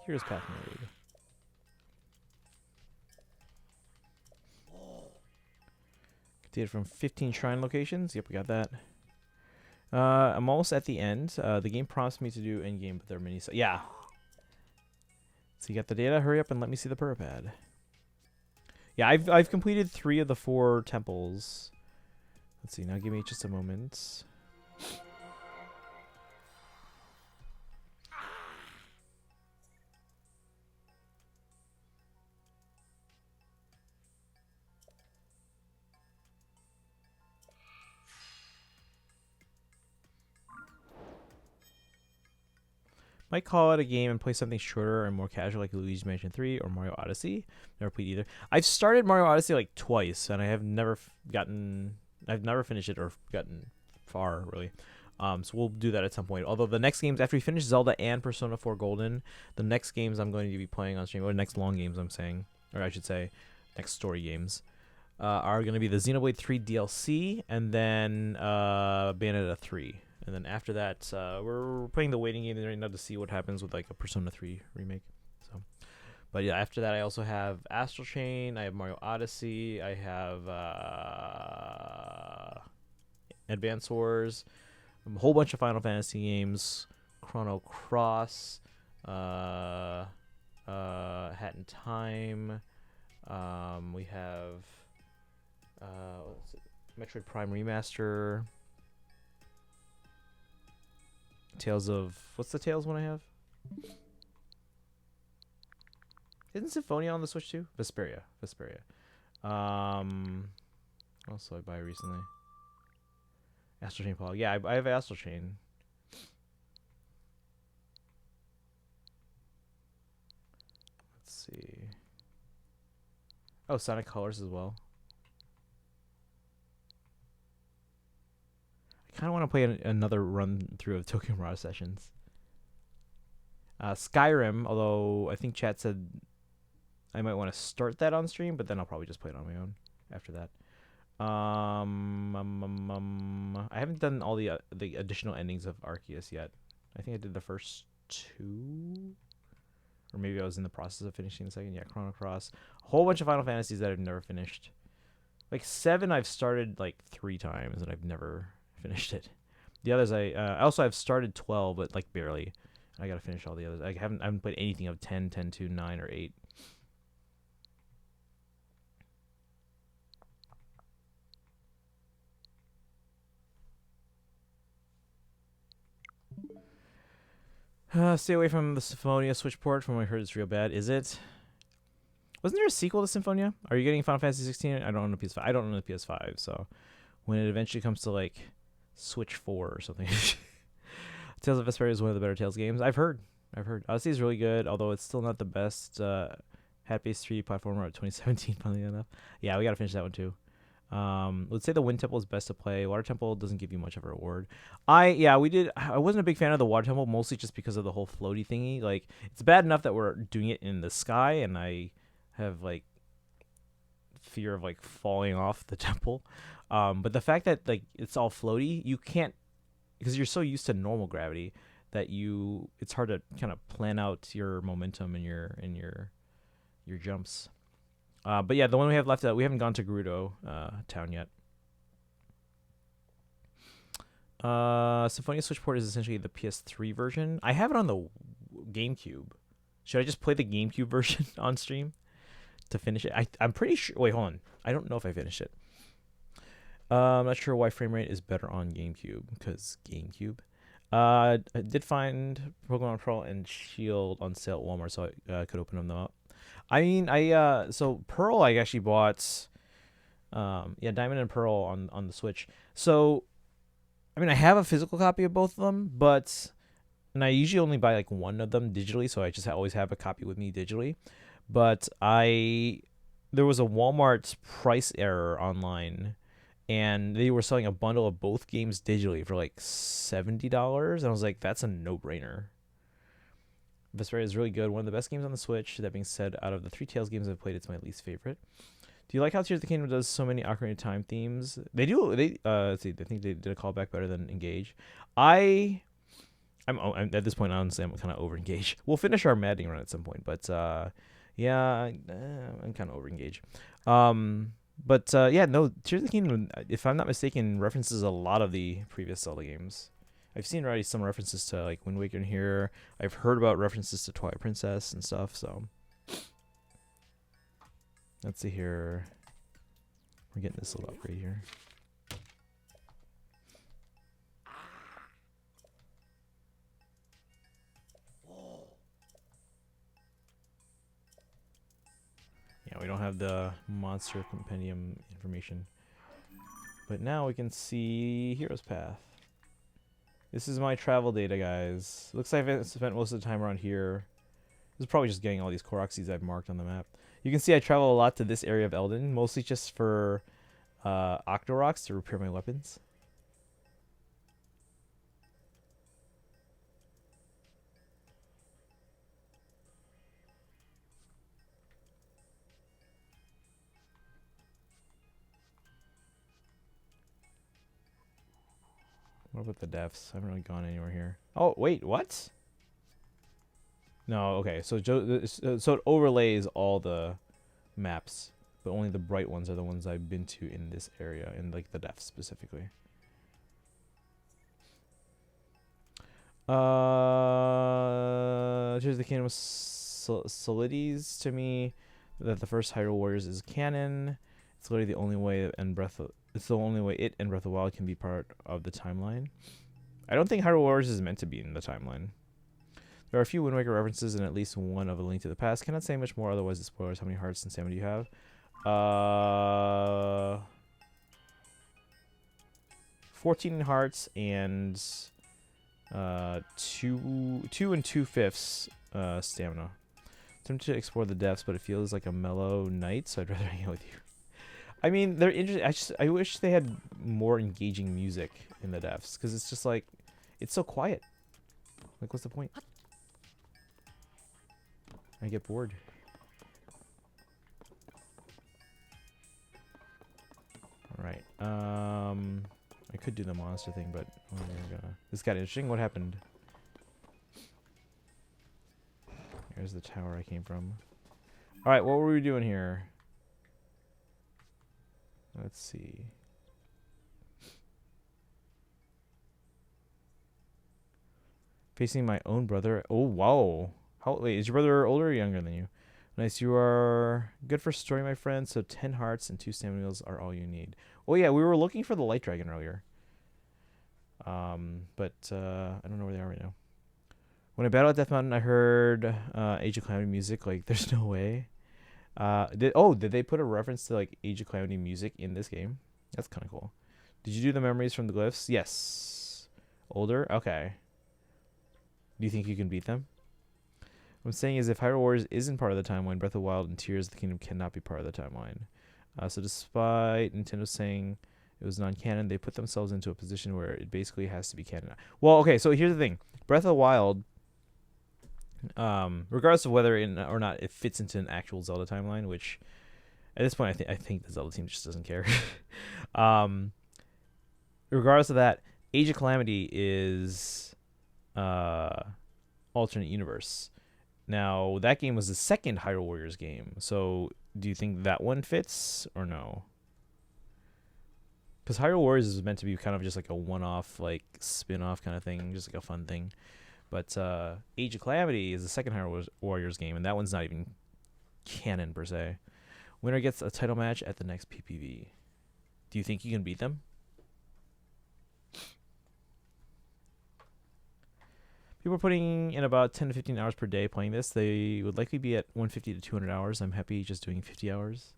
Here's path mode. Data from 15 shrine locations. Yep, we got that. I'm almost at the end. The game prompts me to do end game, but there are many. So yeah. So you got the data. Hurry up and let me see the purpad. Yeah, I've completed 3 of the 4 temples. Let's see. Now give me just a moment. Might call it a game and play something shorter and more casual like Luigi's Mansion 3 or Mario Odyssey. Never played either. I've started Mario Odyssey like twice and I have never I've never finished it or gotten far really. So we'll do that at some point. Although the next games after we finish Zelda and Persona 4 Golden, the next games I'm going to be playing on stream, or next long games I'm saying, or I should say, next story games, are going to be the Xenoblade 3 DLC and then Bayonetta 3. And then after that, we're playing the waiting game right now to see what happens with like a Persona 3 remake. So, but yeah, after that I also have Astral Chain, I have Mario Odyssey, I have Advance Wars, a whole bunch of Final Fantasy games, Chrono Cross, Hat in Time. We have what's it? Metroid Prime Remaster. Tales of what's the Tales one I have? Isn't Symphonia on the Switch too? Vesperia. What else did I buy recently? Astral Chain Paul. Yeah, I have Astral Chain. Let's see. Oh, Sonic Colors as well. I kind of want to play another run through of Tokyo Mirage Sessions. Skyrim, although I think chat said I might want to start that on stream, but then I'll probably just play it on my own after that. I haven't done all the additional endings of Arceus yet. I think I did the first 2, or maybe I was in the process of finishing the second. Yeah, Chrono Cross, a whole bunch of Final Fantasies that I've never finished. Like 7, I've started like 3 times and I've never finished it. The others I also have started 12, but like barely. I gotta finish all the others. I haven't played anything of 10, 10, 2, 9, or 8. Stay away from the Symphonia Switch port from what I heard it's real bad. Is it? Wasn't there a sequel to Symphonia? Are you getting Final Fantasy 16? I don't own the PS5. I don't own the PS5, so when it eventually comes to like Switch 4 or something. Tales of Vesperia is one of the better Tales games. I've heard. Odyssey is really good, although it's still not the best hat-based 3D platformer of 2017, funnily enough. Yeah, we gotta finish that one too. Let's say the Wind Temple is best to play. Water Temple doesn't give you much of a reward. I wasn't a big fan of the Water Temple, mostly just because of the whole floaty thingy. Like, it's bad enough that we're doing it in the sky, and I have like fear of like falling off the temple. But the fact that like it's all floaty, you can't, because you're so used to normal gravity that it's hard to kind of plan out your momentum and your jumps. But yeah, the one we have left, we haven't gone to Gerudo town yet. Symphonia Switch port is essentially the PS3 version. I have it on the GameCube. Should I just play the GameCube version on stream to finish it? I'm pretty sure. Wait, hold on. I don't know if I finished it. I'm not sure why frame rate is better on GameCube, because GameCube. I did find Pokemon Pearl and Shield on sale at Walmart, so I could open them up. I mean, so Pearl I actually bought, Diamond and Pearl on the Switch. So, I mean, I have a physical copy of both of them, and I usually only buy like one of them digitally, so I just always have a copy with me digitally. But there was a Walmart price error online, and they were selling a bundle of both games digitally for like $70, and I was like, that's a no-brainer. Vesperia is really good, one of the best games on the Switch. That being said, out of the Three Tales games I've played, it's my least favorite. Do you like how Tears of the Kingdom does so many Ocarina of Time themes? They do. Let's see. I think they did a callback better than Engage. I'm at this point, honestly, I'm kind of over Engage. We'll finish our Madding run at some point, but I'm kind of over Engage. No, Tears of the Kingdom, if I'm not mistaken, references a lot of the previous Zelda games. I've seen already some references to like Wind Waker in here. I've heard about references to Twilight Princess and stuff. So let's see here. We're getting this little upgrade here. Yeah, we don't have the monster compendium information. But now we can see Hero's Path. This is my travel data, guys. Looks like I've spent most of the time around here. This is probably just getting all these Korok seeds I've marked on the map. You can see I travel a lot to this area of Eldin, mostly just for Octoroks to repair my weapons. What about the devs? I haven't really gone anywhere here. Oh, wait, what? No, okay. So it overlays all the maps, but only the bright ones are the ones I've been to in this area, in like the devs specifically. Here's the Kingdom of Solides. To me, that the first Hyrule Warriors is canon. It's literally the only way it's the only way it and Breath of the Wild can be part of the timeline. I don't think Hyrule Warriors is meant to be in the timeline. There are a few Wind Waker references and at least one of A Link to the Past. Cannot say much more, otherwise it spoilers. How many hearts and stamina do you have? 14 hearts and 2 2/5 stamina. Tempted to explore the depths, but it feels like a mellow night, so I'd rather hang out with you. I mean, they're interesting. I wish they had more engaging music in the depths, because it's just like, it's so quiet. Like, what's the point? I get bored. Alright. I could do the monster thing, but this got interesting. What happened? Here's the tower I came from. Alright, what were we doing here? Let's see. Facing my own brother. Oh, wow. Wait, is your brother older or younger than you? Nice, you are good for story, my friend. So 10 hearts and 2 stamina wheels are all you need. Oh yeah, we were looking for the light dragon earlier. But I don't know where they are right now. When I battled at Death Mountain, I heard Age of Calamity music. Like, there's no way. Did they put a reference to like Age of Calamity music in this game? That's kind of cool. Did you do the memories from the glyphs? Yes. Older? Okay. Do you think you can beat them? What I'm saying is, if Hyrule Warriors isn't part of the timeline, Breath of the Wild and Tears of the Kingdom cannot be part of the timeline. So despite Nintendo saying it was non-canon, they put themselves into a position where it basically has to be canon. Well, okay, so here's the thing. Breath of the Wild, regardless of whether or not it fits into an actual Zelda timeline, which at this point I think the Zelda team just doesn't care. Regardless of that, Age of Calamity is alternate universe. Now, that game was the second Hyrule Warriors game, so do you think that one fits or no? Because Hyrule Warriors is meant to be kind of just like a one-off, like spin-off kind of thing, just like a fun thing. But Age of Calamity is the second Hyrule Warriors game, and that one's not even canon per se. Winner gets a title match at the next PPV. Do you think you can beat them? People are putting in about 10 to 15 hours per day playing this. They would likely be at 150 to 200 hours. I'm happy just doing 50 hours.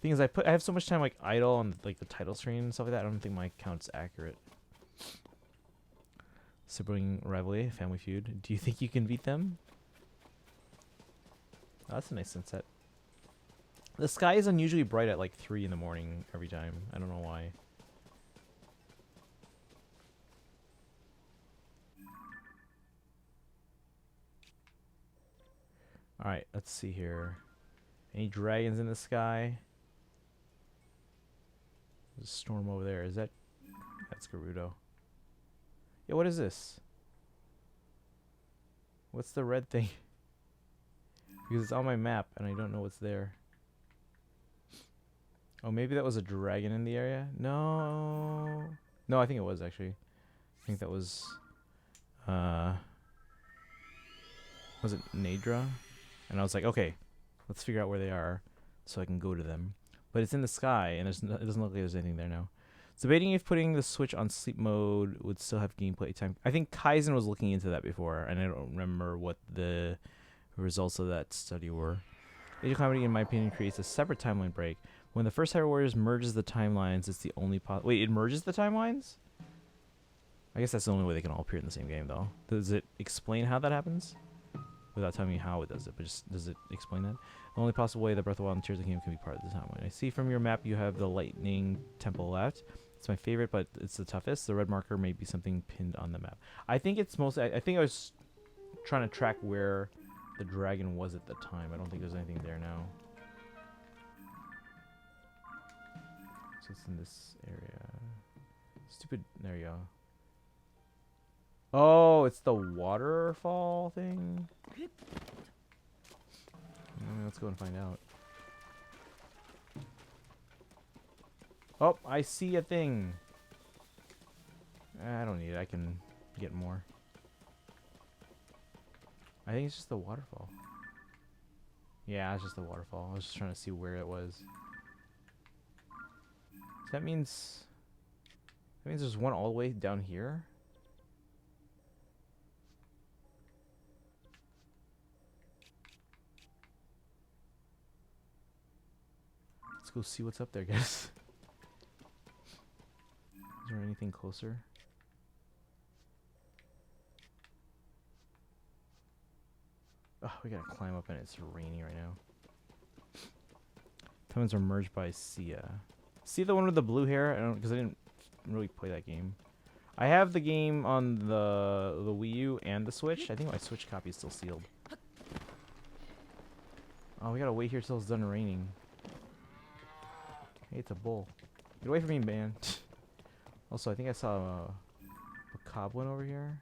Thing is, I have so much time like idle on like the title screen and stuff like that. I don't think my count's accurate. Sibling rivalry, Family Feud. Do you think you can beat them? Oh, that's a nice sunset. The sky is unusually bright at like 3 in the morning every time. I don't know why. Alright, let's see here. Any dragons in the sky? There's a storm over there. Is that... That's Gerudo. Yeah, what is this? What's the red thing? Because it's on my map and I don't know what's there. Oh, maybe that was a dragon in the area? No. No, I think it was actually. I think that was... Was it Naydra? And I was like, okay, let's figure out where they are so I can go to them. But it's in the sky, and it doesn't look like there's anything there now. It's debating if putting the Switch on sleep mode would still have gameplay time. I think Kaizen was looking into that before, and I don't remember what the results of that study were. Age of Calamity, in my opinion, creates a separate timeline break. When the first Hyrule Warriors merges the timelines, it's the only Wait, it merges the timelines? I guess that's the only way they can all appear in the same game, though. Does it explain how that happens? Without telling me how it does it, but just does it explain that? The only possible way that Breath of the Wild and Tears of the Kingdom can be part of the timeline. I see from your map you have the Lightning Temple left. It's my favorite, but it's the toughest. The red marker may be something pinned on the map. I think it's mostly... I think I was trying to track where the dragon was at the time. I don't think there's anything there now. So it's in this area. Stupid... There you go. Oh, it's the waterfall thing? Let's go and find out. Oh, I see a thing. I don't need it. I can get more. I think it's just the waterfall. Yeah, it's just the waterfall. I was just trying to see where it was. So that means there's one all the way down here. Let's go see what's up there, guys. Is there anything closer? Oh, we gotta climb up and it's raining right now. Timelines are merged by Sia. See the one with the blue hair? Because I didn't really play that game. I have the game on the Wii U and the Switch. I think my Switch copy is still sealed. Oh, we gotta wait here till it's done raining. Hey, it's a bull. Get away from me, man. Also, I think I saw a goblin over here.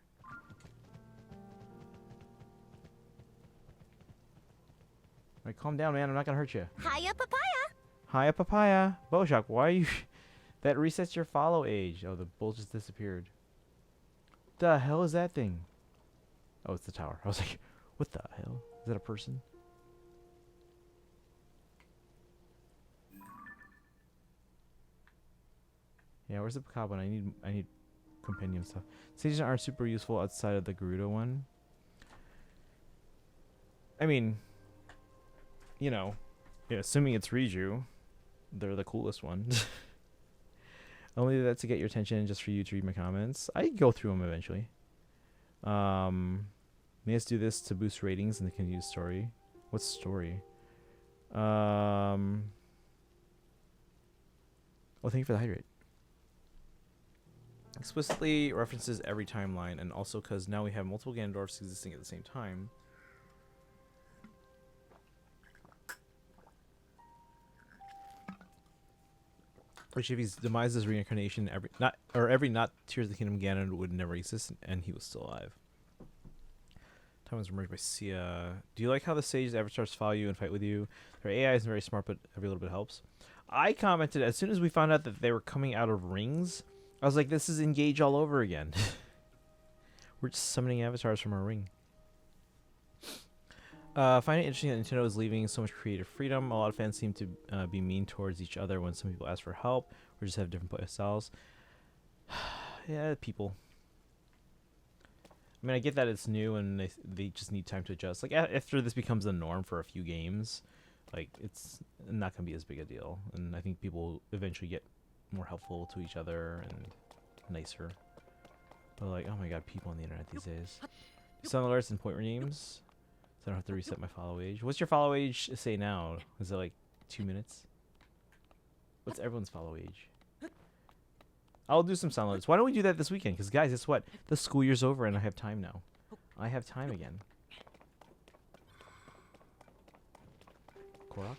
Alright, calm down, man. I'm not gonna hurt you. Hiya, papaya. Hiya, papaya. Bojack, why are you... That resets your follow age. Oh, the bull just disappeared. The hell is that thing? Oh, it's the tower. I was like, what the hell? Is that a person? Yeah, where's the goblin? I need compendium stuff. Stages aren't super useful outside of the Gerudo one. I mean, you know, yeah, assuming it's Riju, they're the coolest one. Only that to get your attention, just for you to read my comments. I go through them eventually. May us do this to boost ratings and the continued story. What story? Oh, thank you for the hydrate. Explicitly references every timeline, and also because now we have multiple Ganondorfs existing at the same time. Which, if he's demised as reincarnation, every not Tears of the Kingdom Ganon would never exist, and he was still alive. Time was merged by Sia. Do you like how the sage's avatars follow you and fight with you? Their AI isn't very smart, but every little bit helps. I commented as soon as we found out that they were coming out of rings. I was like, this is Engage all over again. We're just summoning avatars from our ring. Find it interesting that Nintendo is leaving so much creative freedom. A lot of fans seem to be mean towards each other when some people ask for help or just have different play styles. Yeah, people. I mean, I get that it's new and they just need time to adjust. Like, after this becomes the norm for a few games, like, it's not going to be as big a deal. And I think people will eventually get more helpful to each other and nicer. But, like, oh my god, people on the internet these days. Sun alerts and point redeems. So I don't have to reset my follow age. What's your follow age say now? Is it, like, 2 minutes? What's everyone's follow age? I'll do some sound alerts. Why don't we do that this weekend? Because, guys, guess what? The school year's over and I have time now. I have time again. Korok?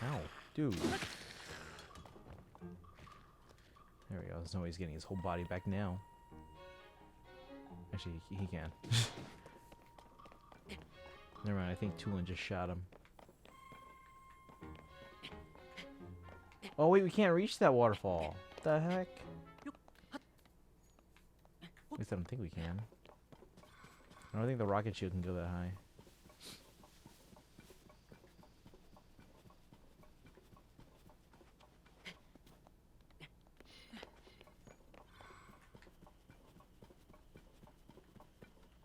Ow. Dude. There we go. There's no way he's getting his whole body back now. Actually, he can. Never mind. I think Tulin just shot him. Oh, wait. We can't reach that waterfall. What the heck? At least I don't think we can. I don't think the rocket shield can go that high.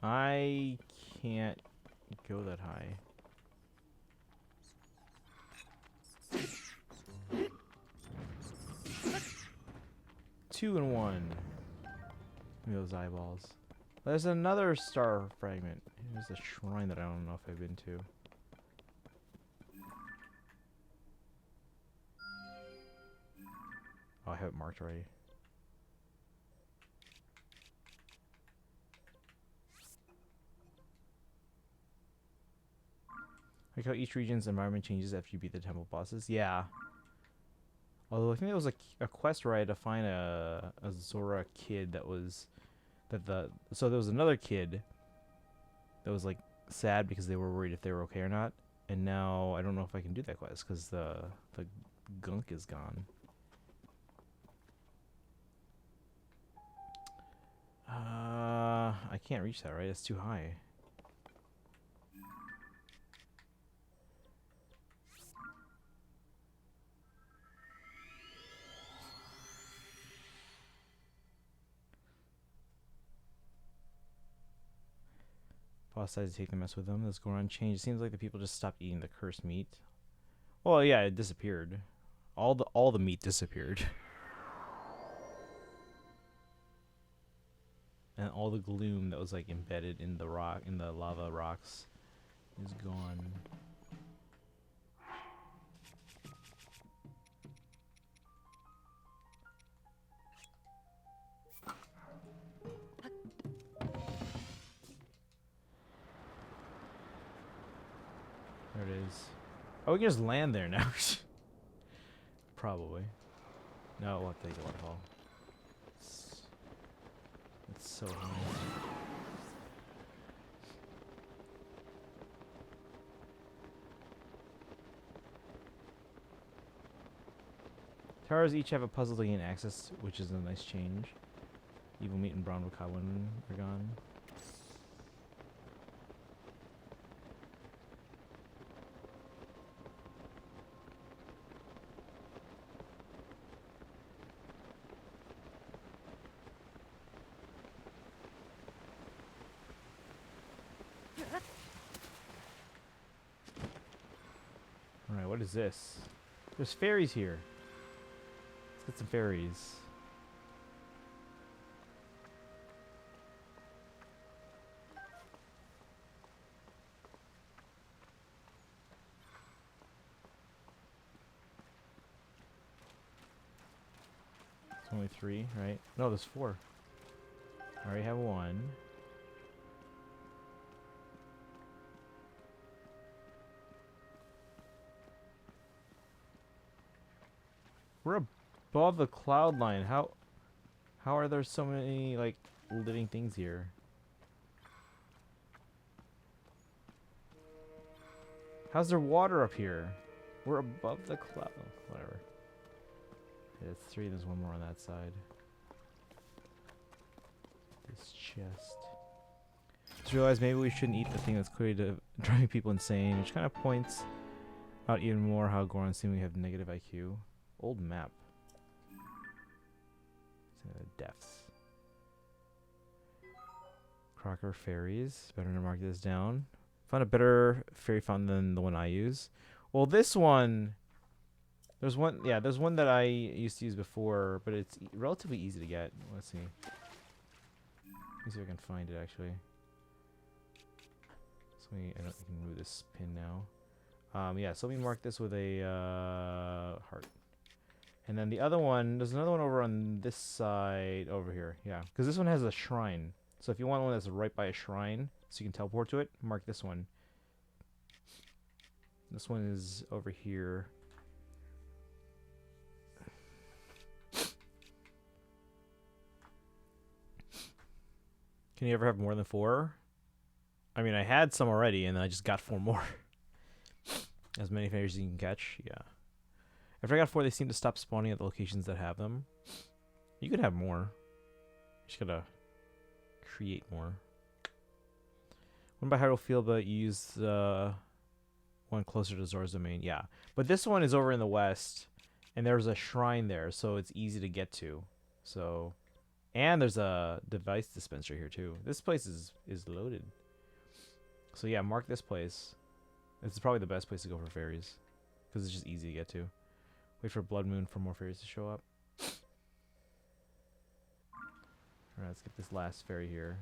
I can't go that high. Two and one. Look at those eyeballs. There's another star fragment. Here's a shrine that I don't know if I've been to. Oh, I have it marked already. Like how each region's environment changes after you beat the temple bosses. Yeah. Although I think there was a quest where I had to find a Zora kid that was so there was another kid that was like sad because they were worried if they were okay or not, and now I don't know if I can do that quest because the gunk is gone. I can't reach that, right? It's too high. Boss decided to take the mess with them. This Goron change. It seems like the people just stopped eating the cursed meat. Well, yeah, it disappeared. All the meat disappeared. And all the gloom that was like embedded in the lava rocks is gone. There it is. Oh, we can just land there now. Probably. No, we'll have to take the waterfall. It's so high. Towers each have a puzzle to gain access, which is a nice change. Evil Meat and Brown Wakawan are gone. Alright, what is this? There's fairies here. Let's get some fairies. It's only 3, right? No, there's 4. I already have 1. We're above the cloud line. How are there so many like living things here? How's there water up here? We're above the cloud. Oh, whatever. Yeah, it's 3. There's one more on that side. This chest. Just realized maybe we shouldn't eat the thing that's clearly driving people insane, which kind of points out even more how Goron seemingly have negative IQ. Old map. Deaths. Crocker fairies. Better to mark this down. Found a better fairy fountain than the one I use. Well, this one... There's one that I used to use before, but it's relatively easy to get. Let's see. Let me see if I can find it, actually. So I can remove this pin now. Yeah, so let me mark this with a heart. And then the other one, there's another one over on this side over here. Yeah, because this one has a shrine. So if you want one that's right by a shrine, so you can teleport to it, mark this one. This one is over here. Can you ever have more than 4? I mean, I had some already, and then I just got 4 more. As many fairies as you can catch, yeah. After I got 4, they seem to stop spawning at the locations that have them. You could have more. You just gotta create more. One by Hyrule Field, but you use one closer to Zora's domain. Yeah, but this one is over in the west, and there's a shrine there, so it's easy to get to. So, and there's a device dispenser here too. This place is loaded. So yeah, mark this place. This is probably the best place to go for fairies, because it's just easy to get to. Wait for Blood Moon for more fairies to show up. Alright, let's get this last fairy here.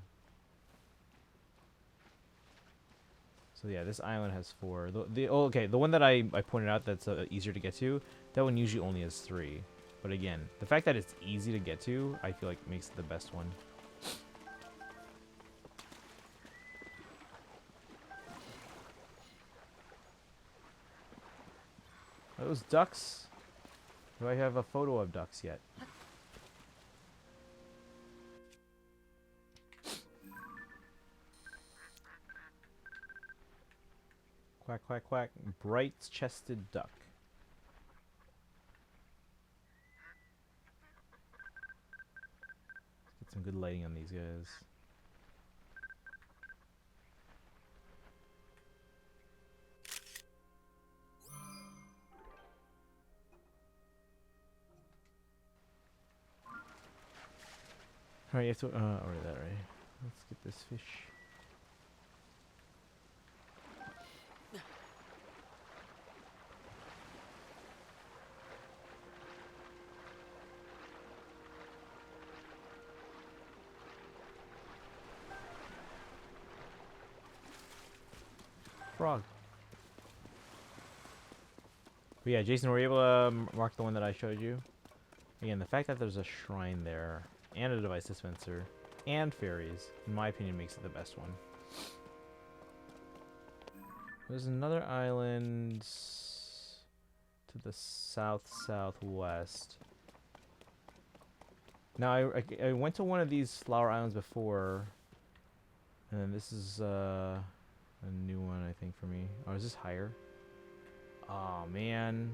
So yeah, this island has 4. Okay, the one that I pointed out that's easier to get to, that one usually only has 3. But again, the fact that it's easy to get to, I feel like makes it the best one. Are those ducks? Do I have a photo of ducks yet? Quack, quack, quack. Bright-chested duck. Let's get some good lighting on these guys. Alright, you have to, order that, right? Let's get this fish. Frog. But yeah, Jason, were you able to mark the one that I showed you? Again, the fact that there's a shrine there, and a device dispenser, and fairies, in my opinion, makes it the best one. There's another island to the south-southwest. Now, I went to one of these flower islands before, and then this is a new one, I think, for me. Oh, is this higher? Oh, man.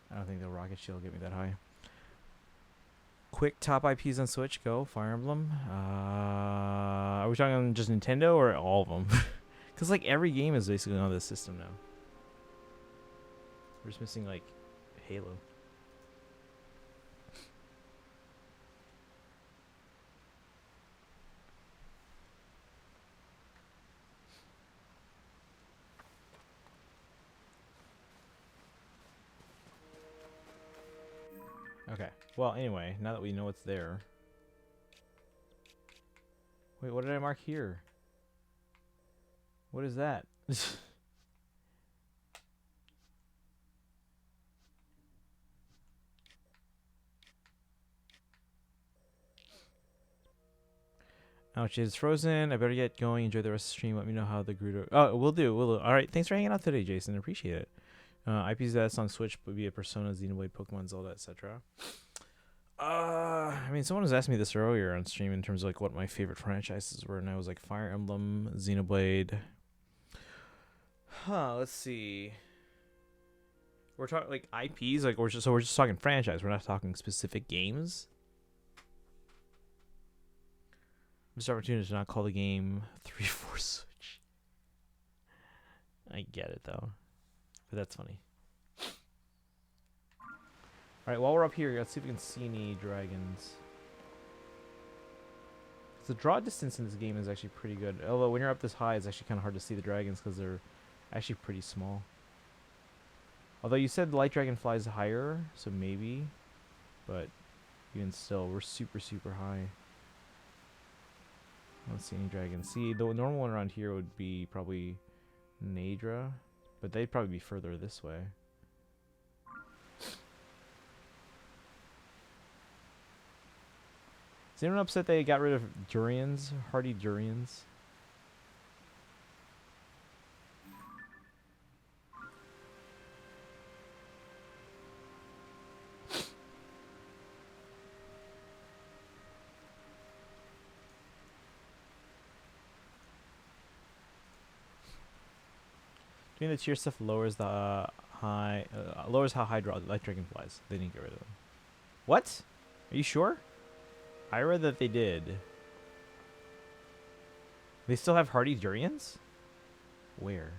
I don't think the rocket shield will get me that high. Quick top IPs on Switch. Go. Fire Emblem. Are we talking just Nintendo or all of them? Because, like, every game is basically on this system now. We're just missing, like, Halo. Okay. Well, anyway, now that we know what's there. Wait, what did I mark here? What is that? Ouch, it's frozen. I better get going. Enjoy the rest of the stream. Let me know how the Gerudo... Oh, we'll do. All right, thanks for hanging out today, Jason. Appreciate it. IPs that's on Switch would be a Persona, Xenoblade, Pokemon, Zelda, etc. I mean, someone was asking me this earlier on stream in terms of like what my favorite franchises were, and I was like Fire Emblem, Xenoblade. Let's see. We're talking like IPs, like we're just talking franchise. We're not talking specific games. Missed opportunity to not call the game 3-4 Switch. I get it though, but that's funny. All right, while we're up here, let's see if we can see any dragons. The draw distance in this game is actually pretty good. Although when you're up this high, it's actually kind of hard to see the dragons because they're actually pretty small. Although you said light dragon flies higher, so maybe. But even still, we're super, super high. I don't see any dragons. See, the normal one around here would be probably Naydra, but they'd probably be further this way. Is anyone upset they got rid of durians? Hardy durians? Doing the tier stuff lowers the lowers how high light dragon flies. They didn't get rid of them. What? Are you sure? I read that they did. They still have hardy durians? Where?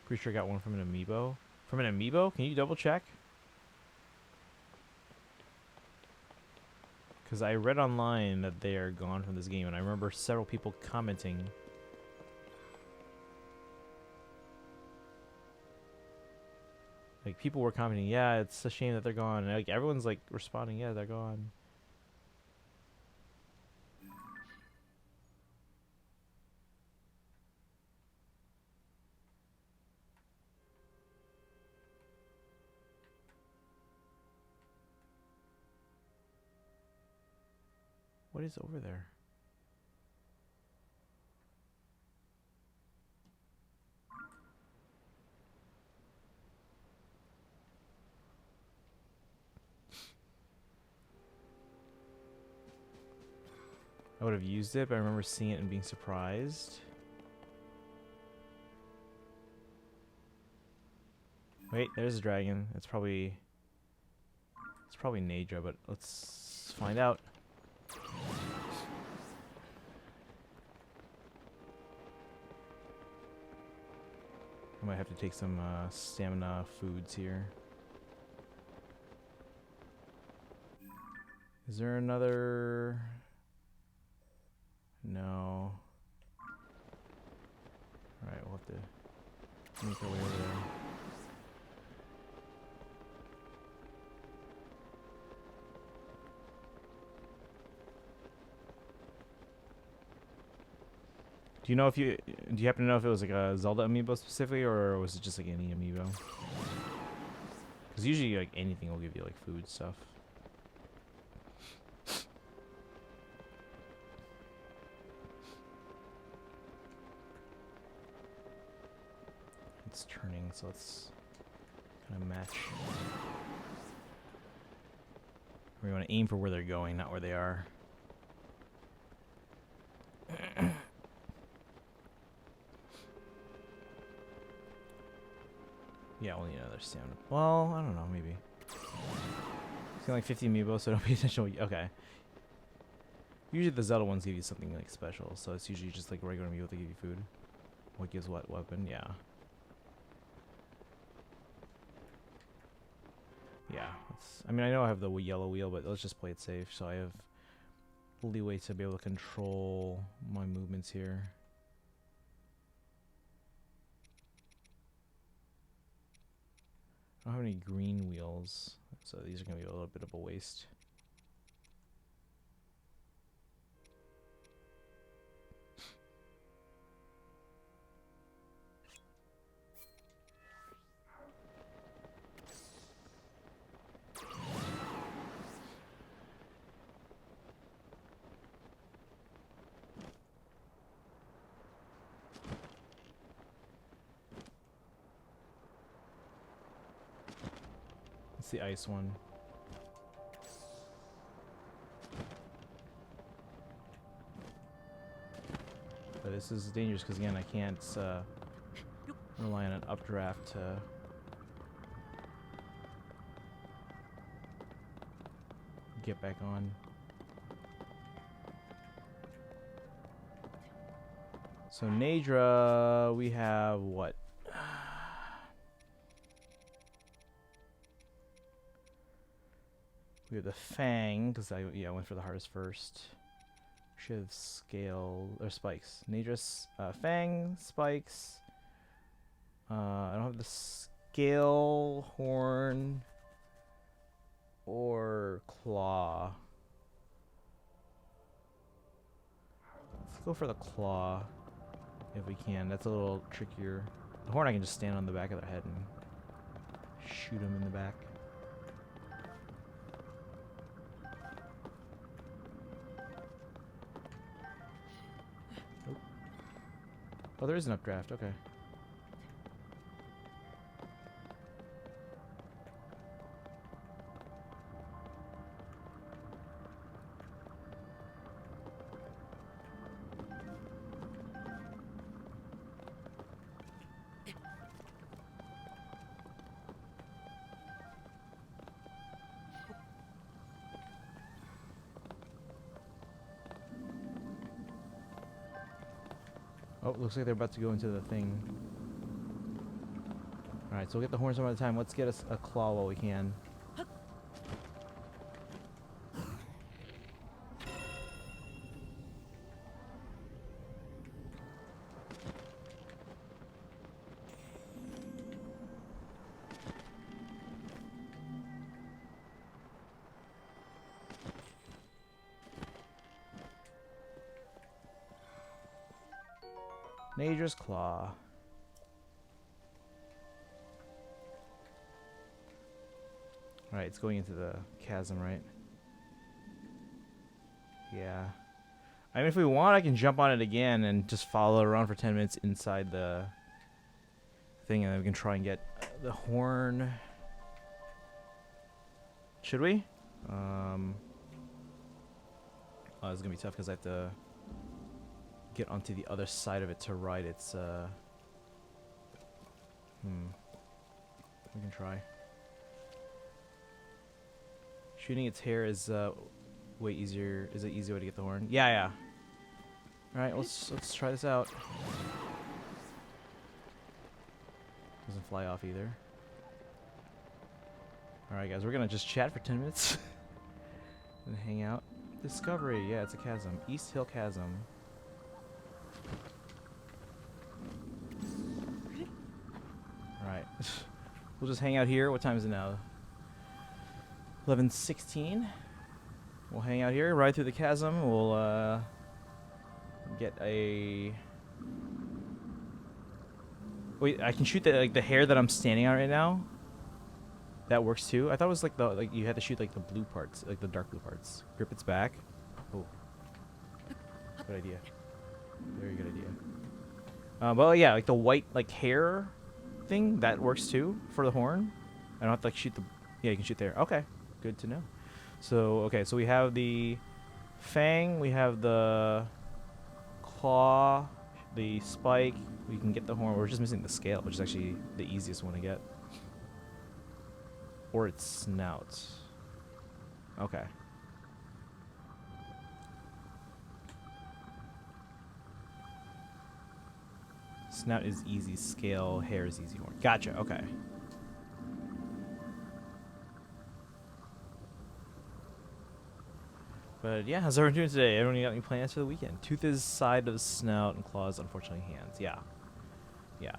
Pretty sure I got one from an amiibo. From an amiibo? Can you double check? Because I read online that they are gone from this game, and I remember several people commenting. Like, people were commenting, yeah, it's a shame that they're gone. And, like, everyone's, like, responding, yeah, they're gone. What is over there? I would have used it, but I remember seeing it and being surprised. Wait, there's a dragon. It's probably Naydra, but let's find out. I might have to take some stamina foods here. Is there another? No. Alright, we'll have to make our way over there. Do you happen to know if it was like a Zelda amiibo specifically, or was it just like any amiibo? Because usually like anything will give you like food stuff. It's turning, so let's kind of match. We want to aim for where they're going, not where they are. Yeah, we'll need another stamina. Well, I don't know, maybe. It's got like 50 amiibo, so don't pay attention. Okay. Usually the Zelda ones give you something like special, so it's usually just like regular amiibo to give you food. What gives what weapon? Yeah. Yeah. I mean, I know I have the yellow wheel, but let's just play it safe, so I have leeway to be able to control my movements here. I don't have any green wheels, so these are going to be a little bit of a waste. It's the ice one. this is dangerous because again I can't rely on an updraft to get back on. So Naydra, we have what? We have the Fang, because I went for the hardest first. Should have scale or spikes. Naydra's Fang, spikes. I don't have the scale, horn, or claw. Let's go for the claw if we can. That's a little trickier. The horn I can just stand on the back of their head and shoot them in the back. Oh, there is an updraft. Okay. Oh, looks like they're about to go into the thing. Alright, so we'll get the horns one at a time. Let's get us a claw while we can. Naydra's claw. Alright, it's going into the chasm, right? Yeah. I mean, if we want, I can jump on it again and just follow it around for 10 minutes inside the thing, and then we can try and get the horn. Should we? Oh, it's gonna be tough because I have to get onto the other side of it to ride its, we can try. Shooting its hair is, way easier. Is an easy way to get the horn? Yeah, yeah. Alright, let's try this out. Doesn't fly off either. Alright guys, we're gonna just chat for 10 minutes. And hang out. Discovery, yeah, it's a chasm. East Hill Chasm. Alright. We'll just hang out here. What time is it now? 11:16. We'll hang out here, ride through the chasm. We'll get a. Wait, I can shoot the hair that I'm standing on right now. That works too. I thought it was like you had to shoot like the blue parts, like the dark blue parts. Grip its back. Oh, good idea. Very good idea. Well, yeah, like the white like hair thing that works too for the horn. I don't have to like shoot the. Yeah, you can shoot there. Okay, good to know. So okay, so we have the fang, we have the claw, the spike. We can get the horn. We're just missing the scale, which is actually the easiest one to get. Or its snout. Okay. Snout is easy, scale, hair is easy, horn. Gotcha, okay. But yeah, how's everyone doing today? Everyone got any plans for the weekend? Tooth is side of snout and claws, unfortunately, hands. Yeah. Yeah.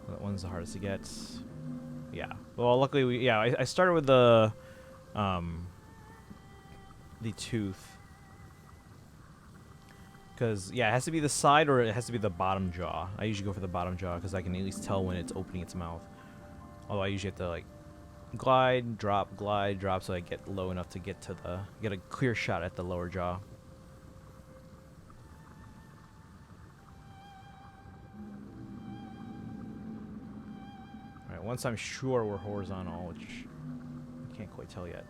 That one's the hardest to get. Yeah. Well, luckily I started with the tooth. Because, yeah, it has to be the side or it has to be the bottom jaw. I usually go for the bottom jaw because I can at least tell when it's opening its mouth. Although I usually have to, like, glide, drop, so I get low enough to get a clear shot at the lower jaw. Alright, once I'm sure we're horizontal, which I can't quite tell yet.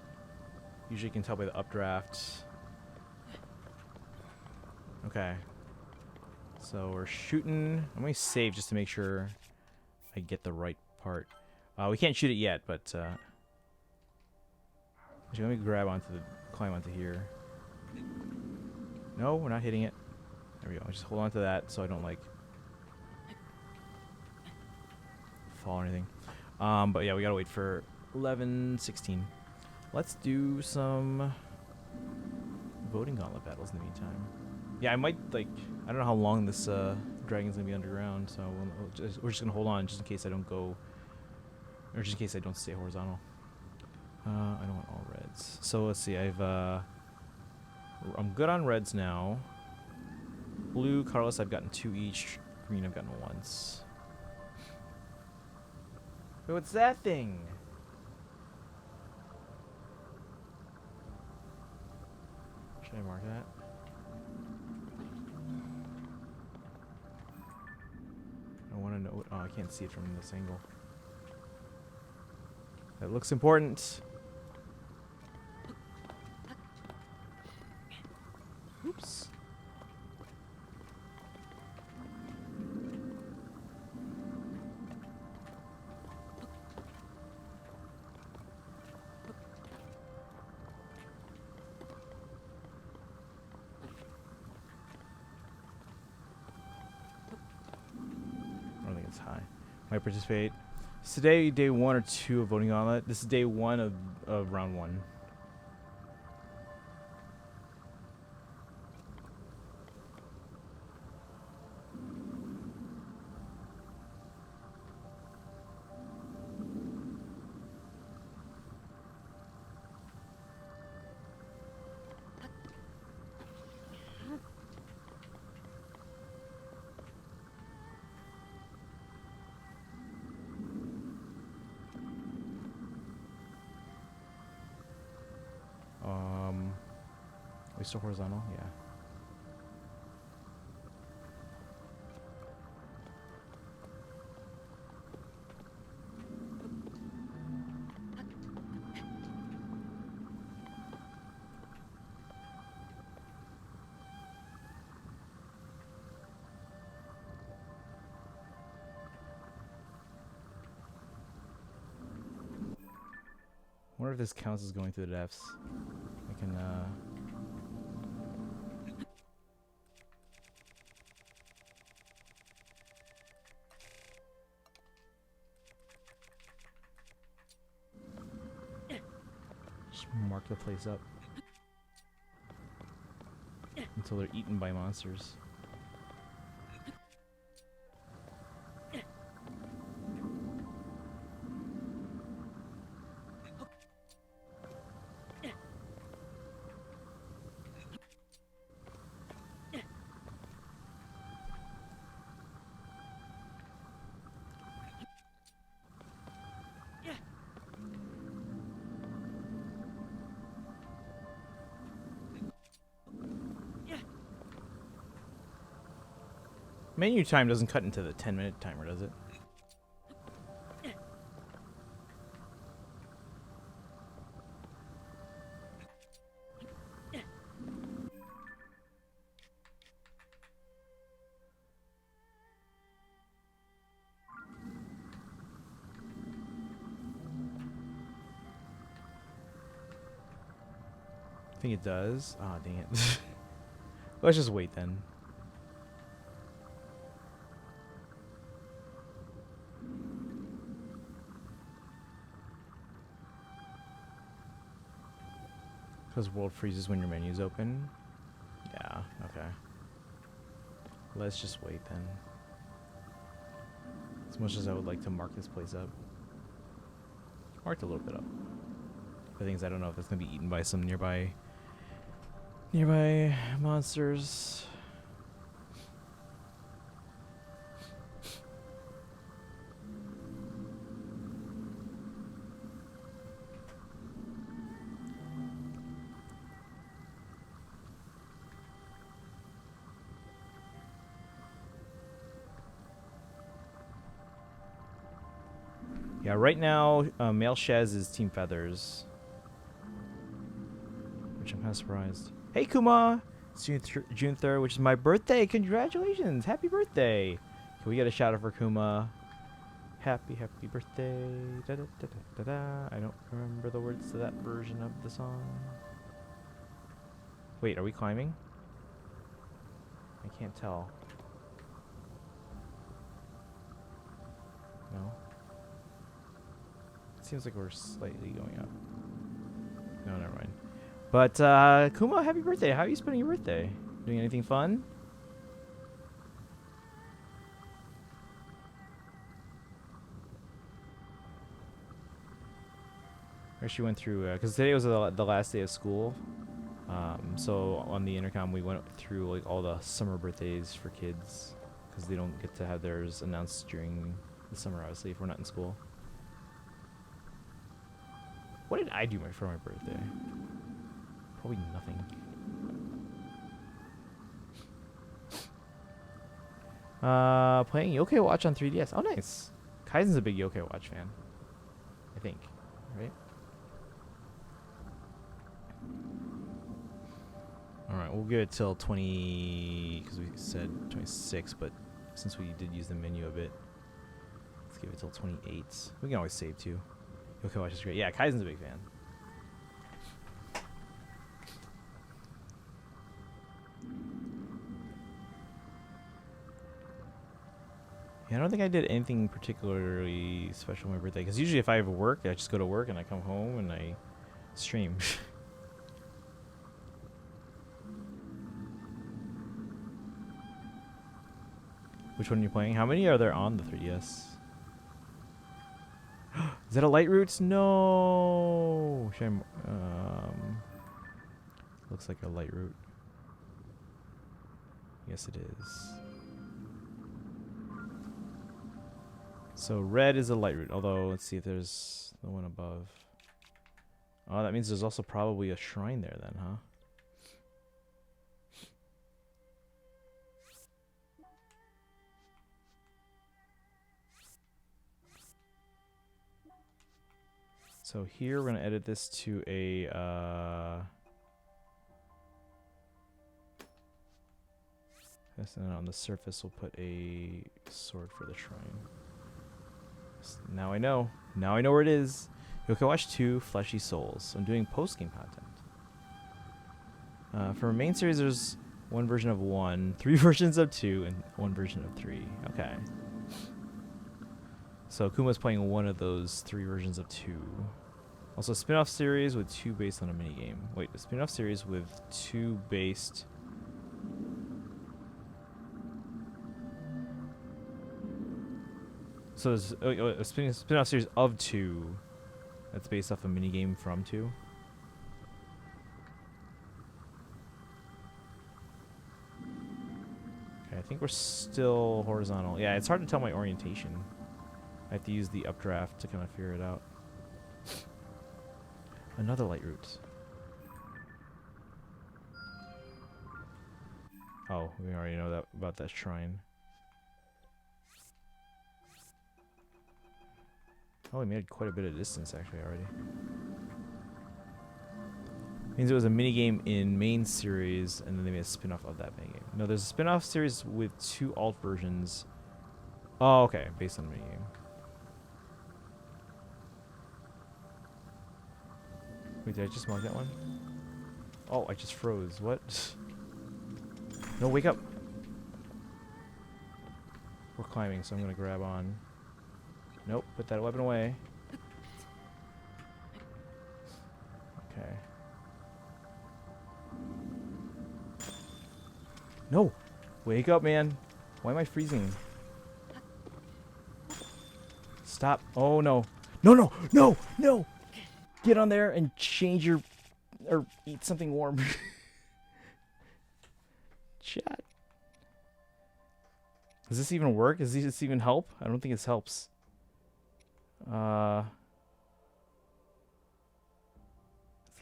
Usually you can tell by the updraft. Okay. So we're shooting. I'm going to save just to make sure I get the right part. We can't shoot it yet, but actually, let me climb onto here. No, we're not hitting it. There we go. Just hold on to that so I don't like fall or anything. But yeah, we gotta wait for 11:16. Let's do some voting gauntlet battles in the meantime. Yeah, I might I don't know how long this dragon's gonna be underground, so we're just gonna hold on just in case I don't go, or just in case I don't stay horizontal. I don't want all reds. So let's see. I'm good on reds now. Blue, colorless, I've gotten 2 each. Green, I've gotten once. Wait, what's that thing? Should I mark that? I want to know. Oh, I can't see it from this angle. That looks important. Oops. I don't think it's high. Might participate. Is today day 1 or 2 of voting on it? This is day 1 of round 1. Are we still horizontal? Yeah. I wonder if this counts as going through the depths. I can, just mark the place up until they're eaten by monsters. Menu time doesn't cut into the 10-minute timer, does it? I think it does. Oh, dang it. Let's just wait then. Because world freezes when your menu's open? Yeah, okay. Let's just wait then. As much as I would like to mark this place up. Marked a little bit up. The thing is, I don't know if that's going to be eaten by some nearby monsters. Yeah, right now, male Shez is Team Feathers. Which I'm kind of surprised. Hey, Kuma! It's June 3rd, which is my birthday. Congratulations. Happy birthday. Can we get a shout out for Kuma? Happy birthday. Da, da, da, da, da, da. I don't remember the words to that version of the song. Wait, are we climbing? I can't tell. No. It seems like we're slightly going up. No, never mind. But, Kuma, happy birthday. How are you spending your birthday? Doing anything fun? Or she went through, because today was the last day of school. So on the intercom, we went through like all the summer birthdays for kids, because they don't get to have theirs announced during the summer, obviously, if we're not in school. What did I do for my birthday? Probably nothing. Playing Yokai Watch on 3DS. Oh, nice. Kaizen's a big Yokai Watch fan, I think, right? Alright, we'll give it till 20, because we said 26, but since we did use the menu a bit, let's give it till 28. We can always save too. Yokai Watch is great. Yeah, Kaizen's a big fan. Yeah, I don't think I did anything particularly special on my birthday, because usually if I have work, I just go to work and I come home and I stream. Which one are you playing? How many are there on the 3DS? Is that a light route? No. Should I, looks like a light route. Yes, it is. So red is a light route. Although, let's see if there's the one above. Oh, that means there's also probably a shrine there then, huh? So here we're gonna edit this to a and on the surface we'll put a sword for the shrine. So now I know. Now I know where it is. Yokai Watch 2 Fleshy Souls. I'm doing post-game content. For main series there's one version of 1, 3 versions of 2, and 1 version of 3. Okay. So Kuma's playing one of those 3 versions of 2. Also, a spin-off series with 2 based on a minigame. Wait, a spin-off series with 2 based... So there's a spin-off series of 2 that's based off a minigame from 2. Okay, I think we're still horizontal. Yeah, it's hard to tell my orientation. I have to use the updraft to kind of figure it out. Another light route. Oh, we already know that about that shrine. Oh, we made quite a bit of distance actually already. Means it was a minigame in main series, and then they made a spin-off of that minigame. No, there's a spin-off series with 2 alt versions. Oh, okay, based on the minigame. Wait, did I just mark that one? Oh, I just froze. What? No, wake up. We're climbing, so I'm gonna grab on. Nope, put that weapon away. Okay. No! Wake up, man. Why am I freezing? Stop. Oh, no. No, no, no, no! Get on there and change your... or eat something warm. Chat. Does this even work? Does this even help? I don't think this helps. It's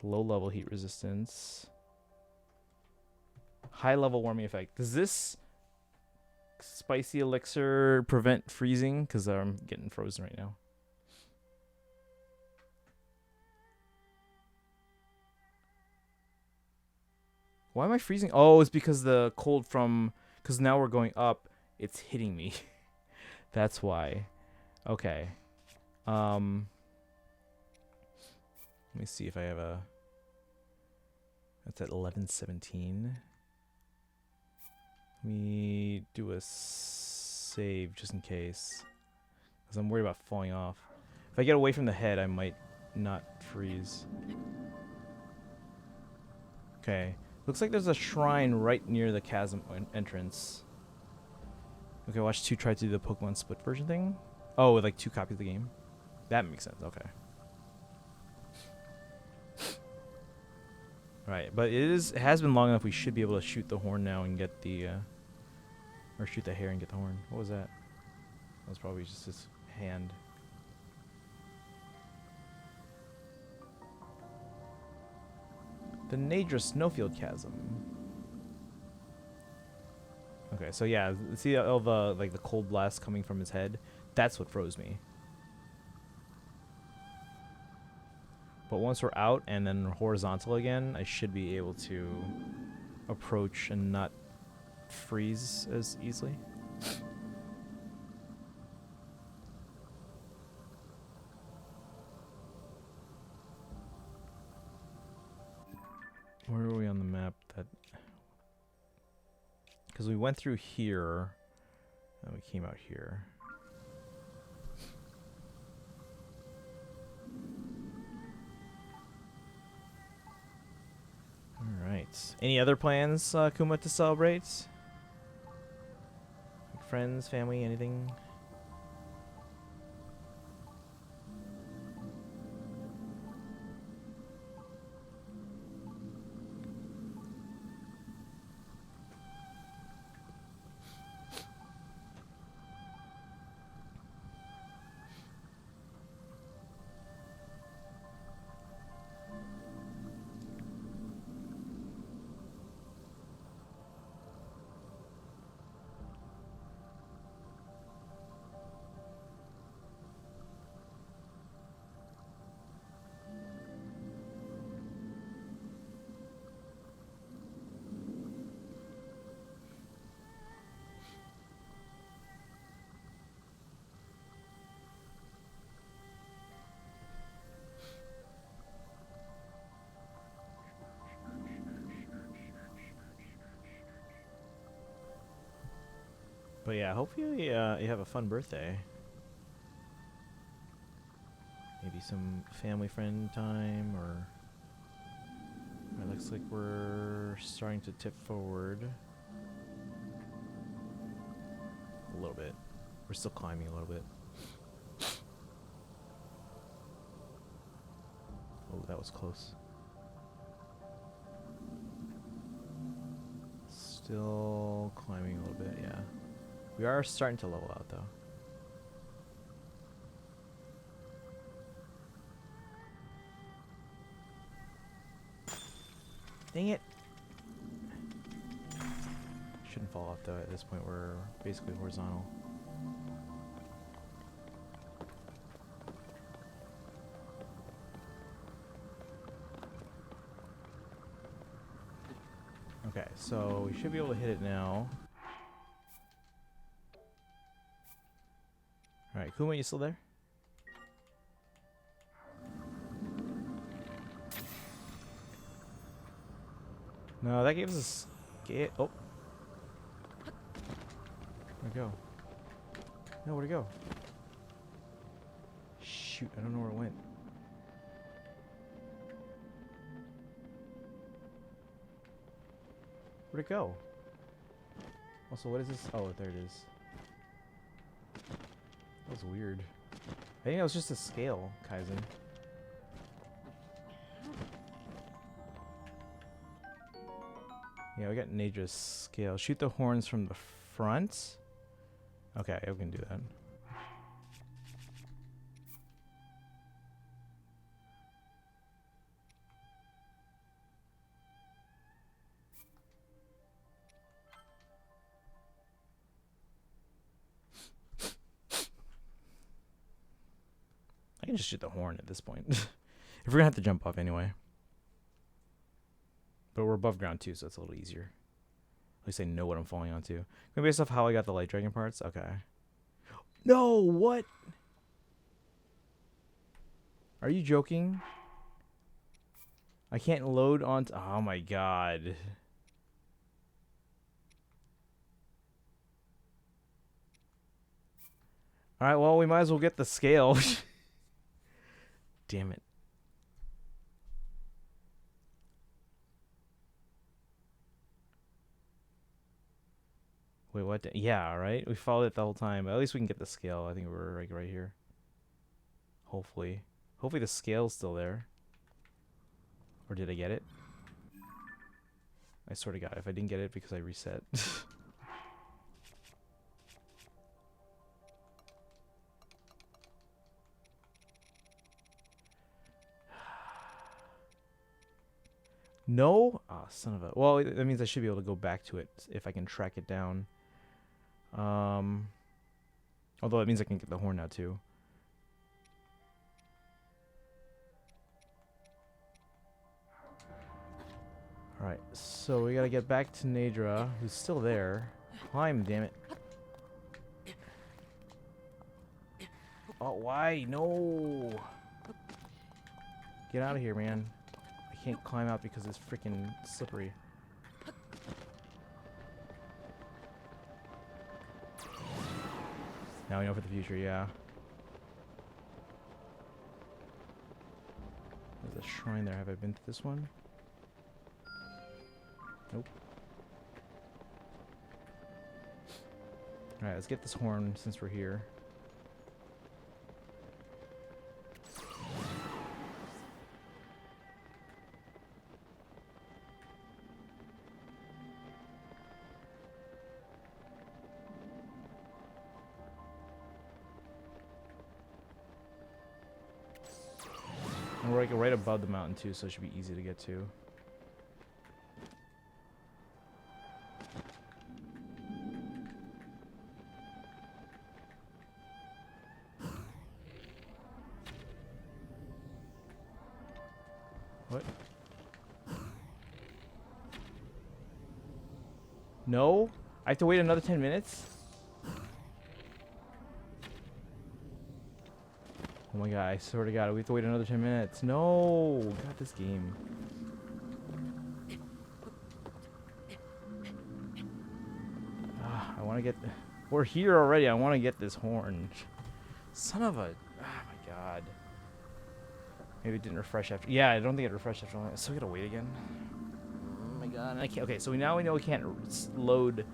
low level heat resistance. High level warming effect. Does this spicy elixir prevent freezing? Because I'm getting frozen right now. Why am I freezing? Oh, it's because the cold from... Because now we're going up. It's hitting me. That's why. Okay. Let me see if I have a... That's at 11:17. Let me do a save just in case. Because I'm worried about falling off. If I get away from the head, I might not freeze. Okay. Looks like there's a shrine right near the chasm entrance. Okay, watch 2 try to do the Pokemon split version thing. Oh, with like 2 copies of the game. That makes sense. Okay. Right, but it has been long enough. We should be able to shoot the horn now and get the or shoot the hair and get the horn. What was that? That was probably just his hand. The Naydra Snowfield Chasm. Okay, so yeah, see all the like the cold blast coming from his head? That's what froze me. But once we're out and then horizontal again, I should be able to approach and not freeze as easily. Where are we on the map? That because we went through here and we came out here. Alright. Any other plans, Kuma, to celebrate? Like friends, family, anything? But yeah, hopefully you have a fun birthday. Maybe some family friend time, or it looks like we're starting to tip forward a little bit. We're still climbing a little bit. Oh, that was close. Still climbing a little bit, yeah. We are starting to level out, though. Dang it! Shouldn't fall off, though. At this point, we're basically horizontal. Okay, so we should be able to hit it now. Alright, Kuma, you still there? No, that gave us a oh. Where'd it go? No, where'd it go? Shoot, I don't know where it went. Where'd it go? Also, what is this? Oh, there it is. That was weird. I think that was just a scale, Kaizen. Yeah, we got Naydra's scale. Shoot the horns from the front. Okay, we can do that. I can just shoot the horn at this point. If we're gonna have to jump off anyway. But we're above ground too, so it's a little easier. At least I know what I'm falling onto. Based off how I got the light dragon parts? Okay. No, what? Are you joking? I can't load onto... Oh my god. Alright, well, we might as well get the scale. Damn it. Wait, what? Yeah, right? We followed it the whole time. But at least we can get the scale. I think we're like right here. Hopefully. Hopefully the scale's still there. Or did I get it? I sort of got it. If I didn't get it because I reset. No? Ah, son of a... Well, that means I should be able to go back to it if I can track it down. Although it means I can get the horn now too. Alright, so we gotta get back to Naydra, who's still there. Climb, damn it. Oh, why? No! Get out of here, man. I can't climb out because it's freaking slippery. Now we know for the future, yeah. There's a shrine there. Have I been to this one? Nope. Alright, let's get this horn since we're here. And we're like right above the mountain too, so it should be easy to get to. What? No? I have to wait another 10 minutes? Oh my god, I swear to god, we have to wait another 10 minutes. No! God, this game. I want to get... We're here already, I want to get this horn. Son of a... Oh my god. Maybe it didn't refresh after... Yeah, I don't think it refreshed after long. I still gotta wait again. Oh my god, I can't... Okay, so now we know we can't load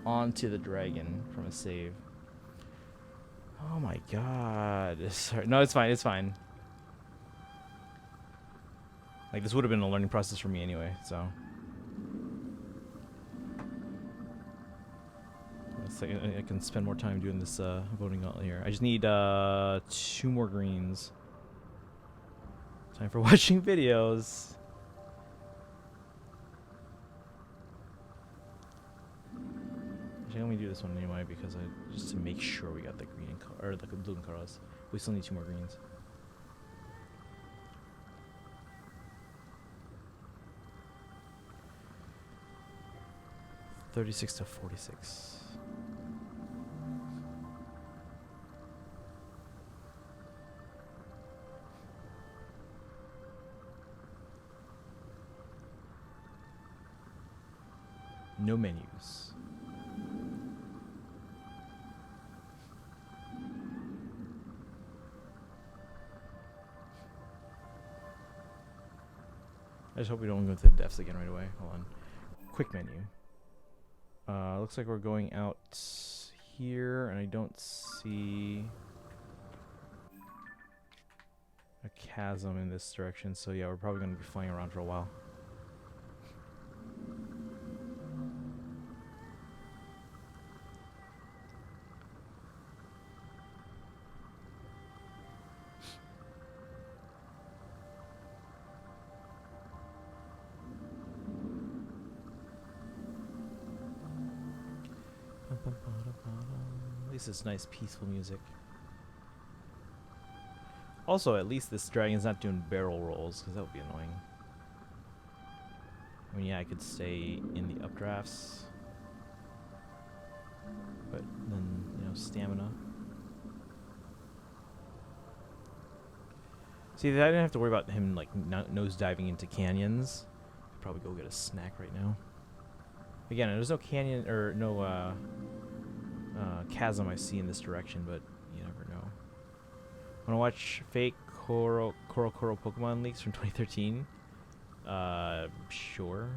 onto the dragon from a save. Oh my god. Sorry. No, it's fine. It's fine. Like, this would have been a learning process for me anyway, so. It's like I can spend more time doing this voting out here. I just need 2 more greens. Time for watching videos. Let me do this one anyway because just to make sure we got the green and or the blue and colors. We still need 2 more greens. $36 to $46. No menus. I just hope we don't go to the depths again right away. Hold on. Quick menu. Looks like we're going out here, and I don't see a chasm in this direction. So yeah, we're probably going to be flying around for a while. At least it's nice, peaceful music. Also, at least this dragon's not doing barrel rolls, because that would be annoying. I mean, yeah, I could stay in the updrafts. But then, you know, stamina. See, I didn't have to worry about him, like, nose diving into canyons. I'd probably go get a snack right now. Again, there's no canyon, or no, chasm I see in this direction, but you never know. Wanna watch fake Coral Pokemon leaks from 2013? Sure.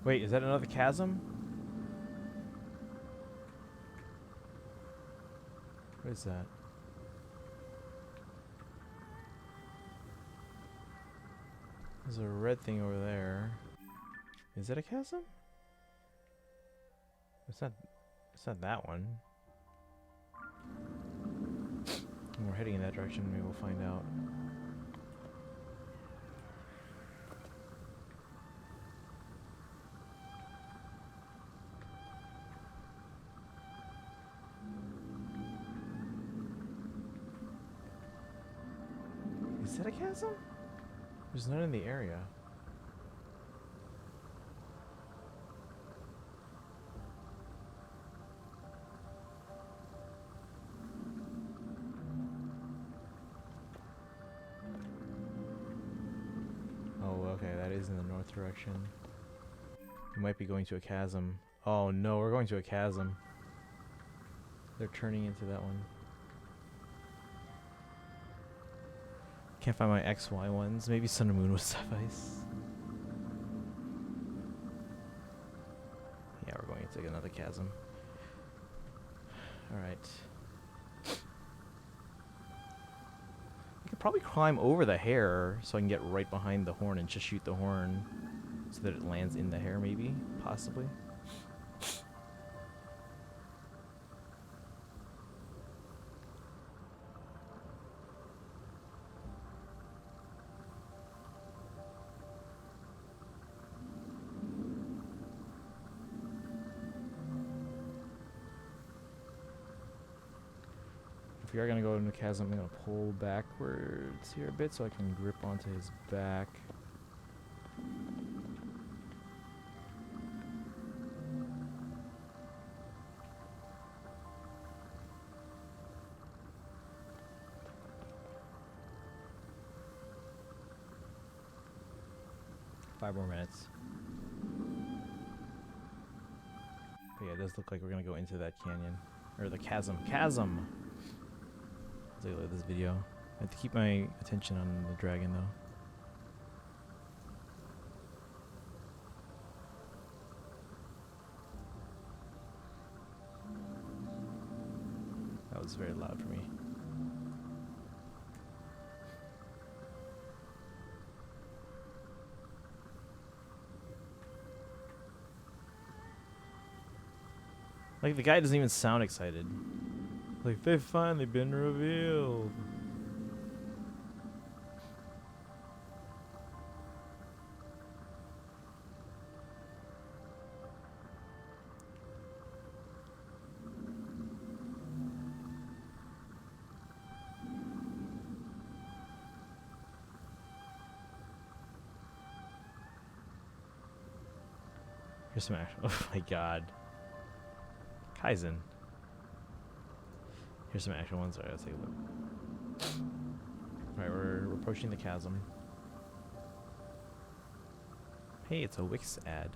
Wait, is that another chasm? What is that? There's a red thing over there. Is it a chasm? It's not that one. When we're heading in that direction, maybe we'll find out. Is that a chasm? There's none in the area. Oh, okay, that is in the north direction. We might be going to a chasm. Oh no, we're going to a chasm. They're turning into that one. Can't find my XY ones. Maybe Sun and Moon would suffice. Yeah, we're going into another chasm. Alright. I could probably climb over the hair so I can get right behind the horn and just shoot the horn so that it lands in the hair, maybe? Possibly. If we are going to go into the chasm, I'm going to pull backwards here a bit so I can grip onto his back. Five more minutes. But yeah, it does look like we're going to go into that canyon. Or the chasm. Chasm! Let's take a look at this video. I have to keep my attention on the dragon, though. That was very loud for me. Like, the guy doesn't even sound excited. Like, they've finally been revealed. Here's some action. Oh my god. Kaizen. Here's some actual ones. Alright, let's take a look. Alright, we're approaching the chasm. Hey, it's a Wix ad.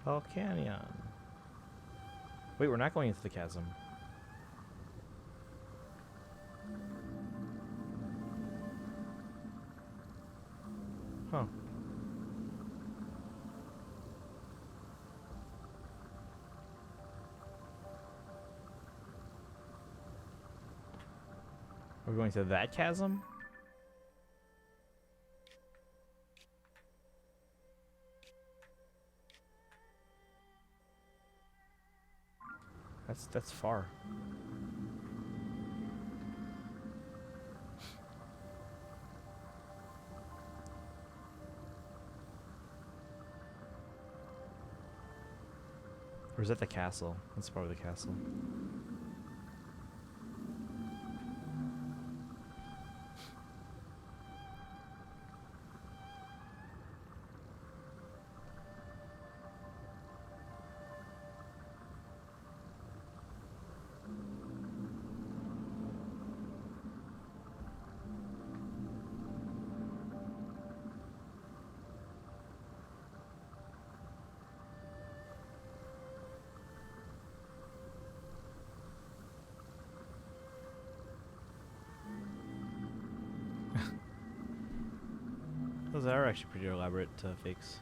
Hell Canyon. Wait, we're not going into the chasm. Huh. We're going to that chasm? That's far. Or is that the castle? That's probably the castle. Those are actually pretty elaborate fakes.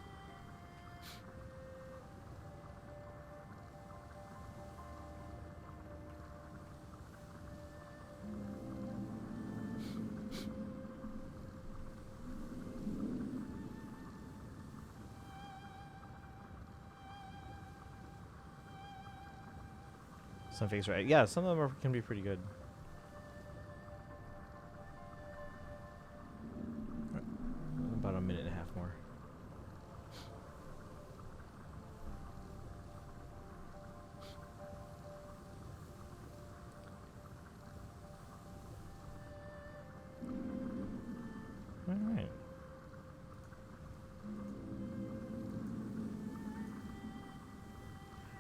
Some fakes, right? Yeah, some of them can be pretty good. About a minute and a half more. Alright.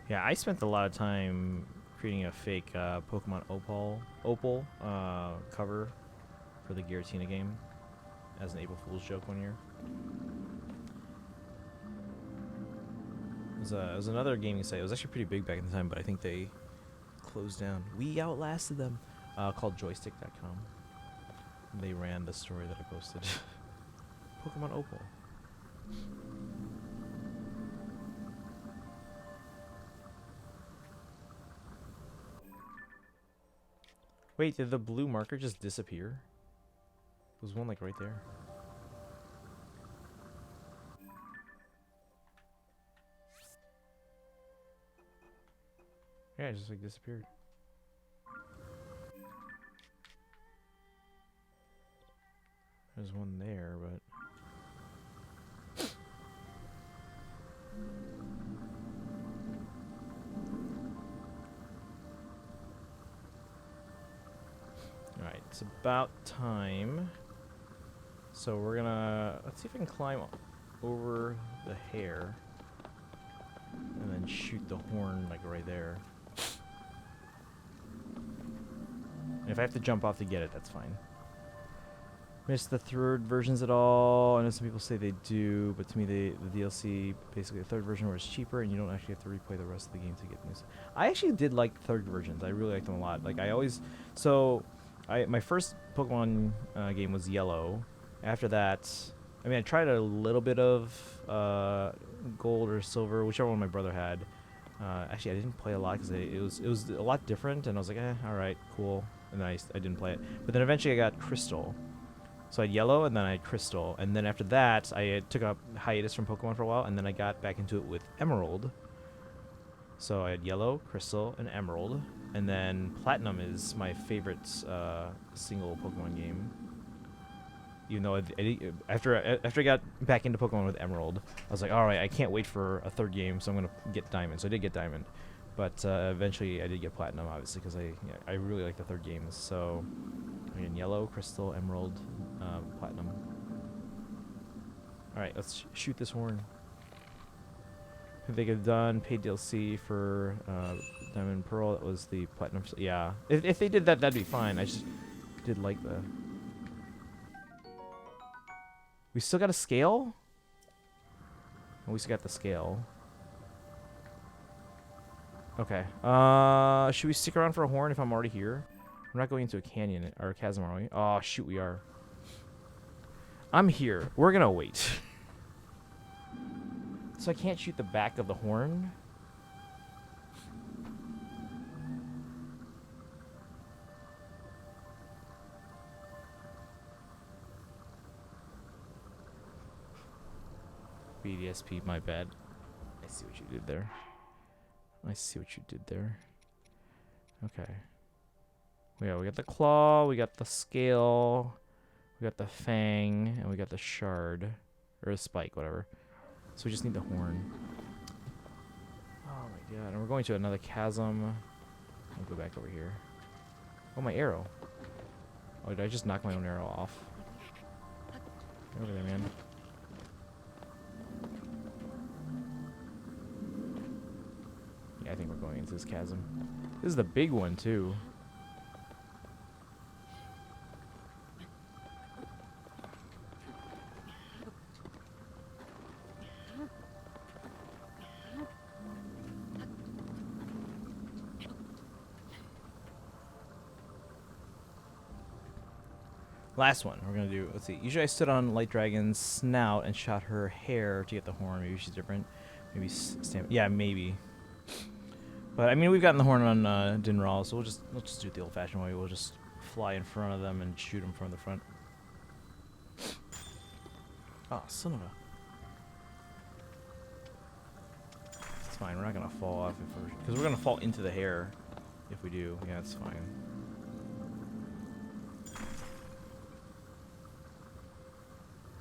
Yeah, I spent a lot of time creating a fake Pokemon Opal cover for the Giratina game as an April Fool's joke one year. It was another gaming site. It was actually pretty big back in the time, but I think they closed down. We outlasted them. Called joystick.com. They ran the story that I posted. Pokemon Opal. Wait, did the blue marker just disappear? There was one like right there. Yeah, it just like disappeared. There's one there, but... Alright, it's about time. So we're gonna... Let's see if I can climb over the hair. And then shoot the horn, like, right there. And if I have to jump off to get it, that's fine. Miss the third versions at all? I know some people say they do, but to me, the DLC, basically the third version was cheaper, and you don't actually have to replay the rest of the game to get new stuff. I actually did like the third versions. I really liked them a lot. Like, I always... So, my first Pokemon game was Yellow. After that... I mean, I tried a little bit of Gold or Silver, whichever one my brother had. Actually, I didn't play a lot because it was a lot different, and I was like, alright, cool. And then I didn't play it. But then eventually I got Crystal. So I had Yellow, and then I had Crystal. And then after that, I took a hiatus from Pokemon for a while, and then I got back into it with Emerald. So I had Yellow, Crystal, and Emerald. And then Platinum is my favorite single Pokemon game. Even though after I got back into Pokemon with Emerald, I was like, alright, I can't wait for a third game, so I'm going to get Diamond. So I did get Diamond. But eventually I did get Platinum, obviously, because I really like the third games. So, again, Yellow, Crystal, Emerald, Platinum. Alright, let's shoot this horn. If they could have done paid DLC for Diamond and Pearl, that was the Platinum. Yeah, if they did that, that'd be fine. I just did like the... We still got a scale? Oh, we still got the scale. Okay. Should we stick around for a horn if I'm already here? We're not going into a canyon or a chasm, are we? Oh, shoot, we are. I'm here. We're gonna wait. So I can't shoot the back of the horn? BDSP, my bad. I see what you did there. I see what you did there. Okay. Yeah, we got the claw, we got the scale, we got the fang, and we got the shard. Or a spike, whatever. So we just need the horn. Oh my god, and we're going to another chasm. I'll go back over here. Oh, my arrow. Oh, did I just knock my own arrow off? Get over there, man. Yeah, I think we're going into this chasm. This is the big one, too. Last one we're gonna do. Let's see. Usually I stood on Light Dragon's snout and shot her hair to get the horn. Maybe she's different. Maybe yeah, maybe. But I mean, we've gotten the horn on Dinral, so we'll just do it the old-fashioned way. We'll just fly in front of them and shoot them from the front. Oh, son of a. It's fine. We're not gonna fall off because we're gonna fall into the hair if we do. Yeah, it's fine.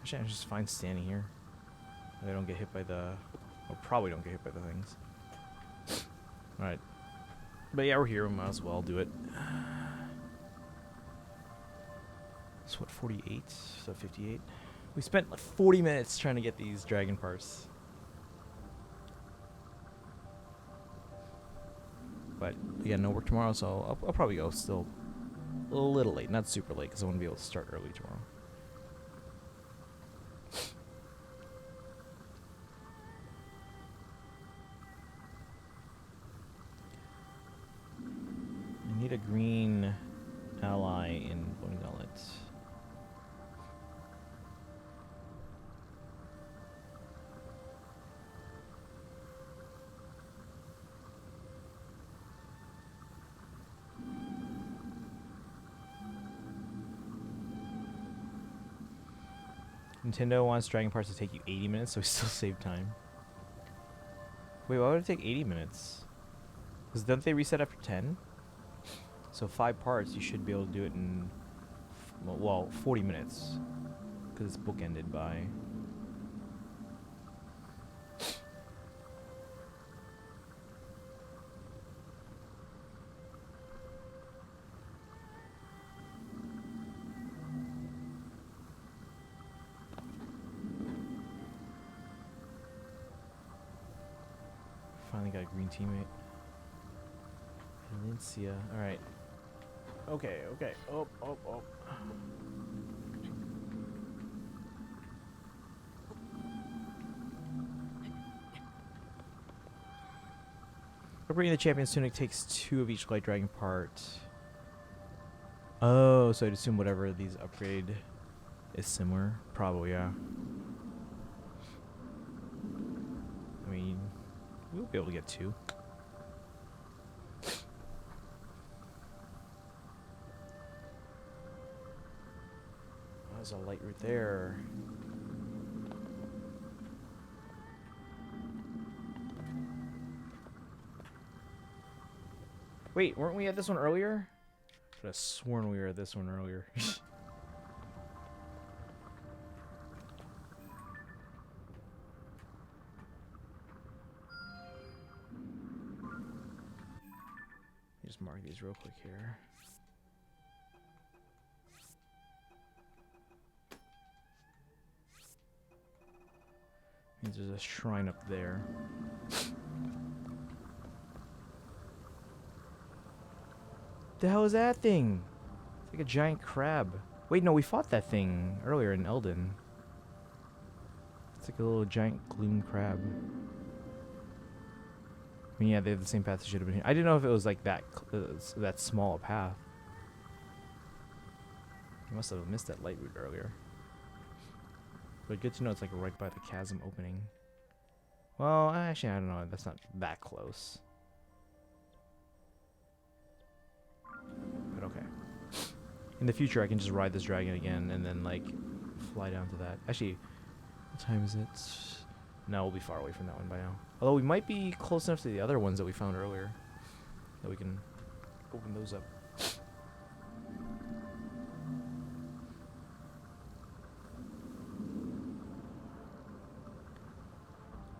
Actually, I'm just fine standing here. They don't get hit by the... Well, probably don't get hit by the things. Alright. But yeah, we're here. We might as well do it. So what, 48? So 58? We spent like 40 minutes trying to get these dragon parts. But yeah, no work tomorrow, so I'll probably go still a little late. Not super late, because I want to be able to start early tomorrow. I need a green ally in Bone Gullet. Nintendo wants Dragon Parts to take you 80 minutes, so we still save time. Wait, why would it take 80 minutes? Because don't they reset after 10? So 5 parts, you should be able to do it in, well, 40 minutes. Because it's bookended by... Finally got a green teammate. Valencia. Alright. Okay, okay. Oh. Upgrading the champion's tunic takes 2 of each light dragon part. Oh, so I'd assume whatever these upgrade is similar. Probably, yeah. I mean, we'll be able to get 2. There's a light right there. Wait, weren't we at this one earlier? I could have sworn we were at this one earlier. Just mark these real quick here. Means there's a shrine up there. The hell is that thing? It's like a giant crab. Wait, no, we fought that thing earlier in Eldin. It's like a little giant gloom crab. I mean, yeah, they have the same path they should have been here. I didn't know if it was like that that small a path. I must have missed that light route earlier. But good to know it's like right by the chasm opening. Well, actually, I don't know. That's not that close. But okay. In the future, I can just ride this dragon again and then like fly down to that. Actually, what time is it? No, we'll be far away from that one by now. Although we might be close enough to the other ones that we found earlier that we can open those up.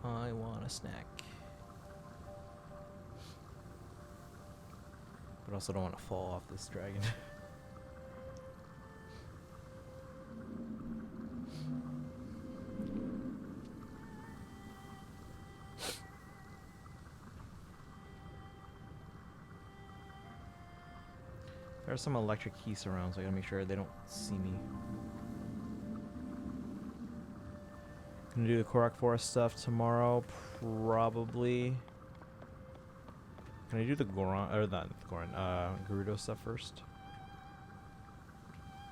I want a snack. But also don't want to fall off this dragon. There are some electric keys around, so I gotta make sure they don't see me. Gonna do the Korok Forest stuff tomorrow, probably. Can I do the Goron, or not the Goron, Gerudo stuff first?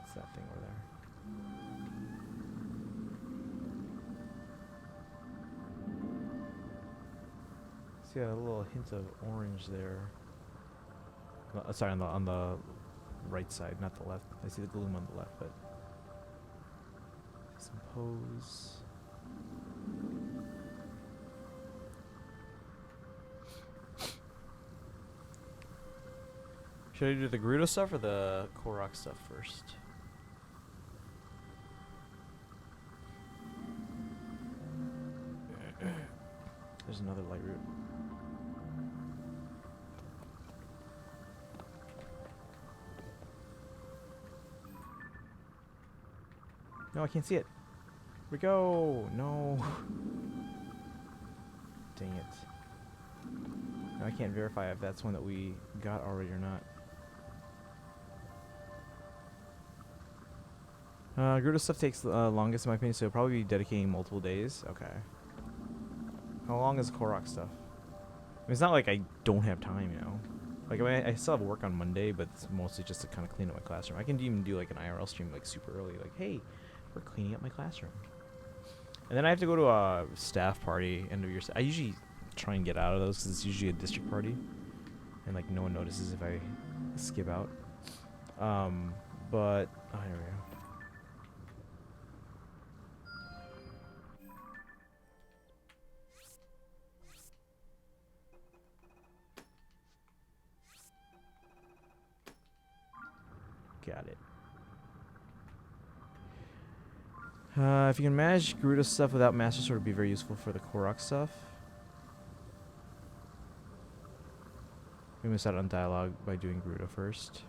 What's that thing over there? See a little hint of orange there. Sorry, on the right side, not the left. I see the gloom on the left, but some pose. Should I do the Gerudo stuff or the Korok stuff first? There's another light route. No, I can't see it. Here we go. No. Dang it. Now I can't verify if that's one that we got already or not. Gerudo stuff takes the longest in my opinion, so probably be dedicating multiple days. Okay. How long is Korok stuff? I mean, it's not like I don't have time, you know. Like, I mean, I still have work on Monday, but it's mostly just to kind of clean up my classroom. I can even do like an IRL stream like super early, like, hey, we're cleaning up my classroom. And then I have to go to a staff party end of year. I usually try and get out of those because it's usually a district party, and like no one notices if I skip out. But oh, here we go. Got it. If you can manage Gerudo stuff without Master Sword, would be very useful for the Korok stuff. We miss out on dialogue by doing Gerudo first.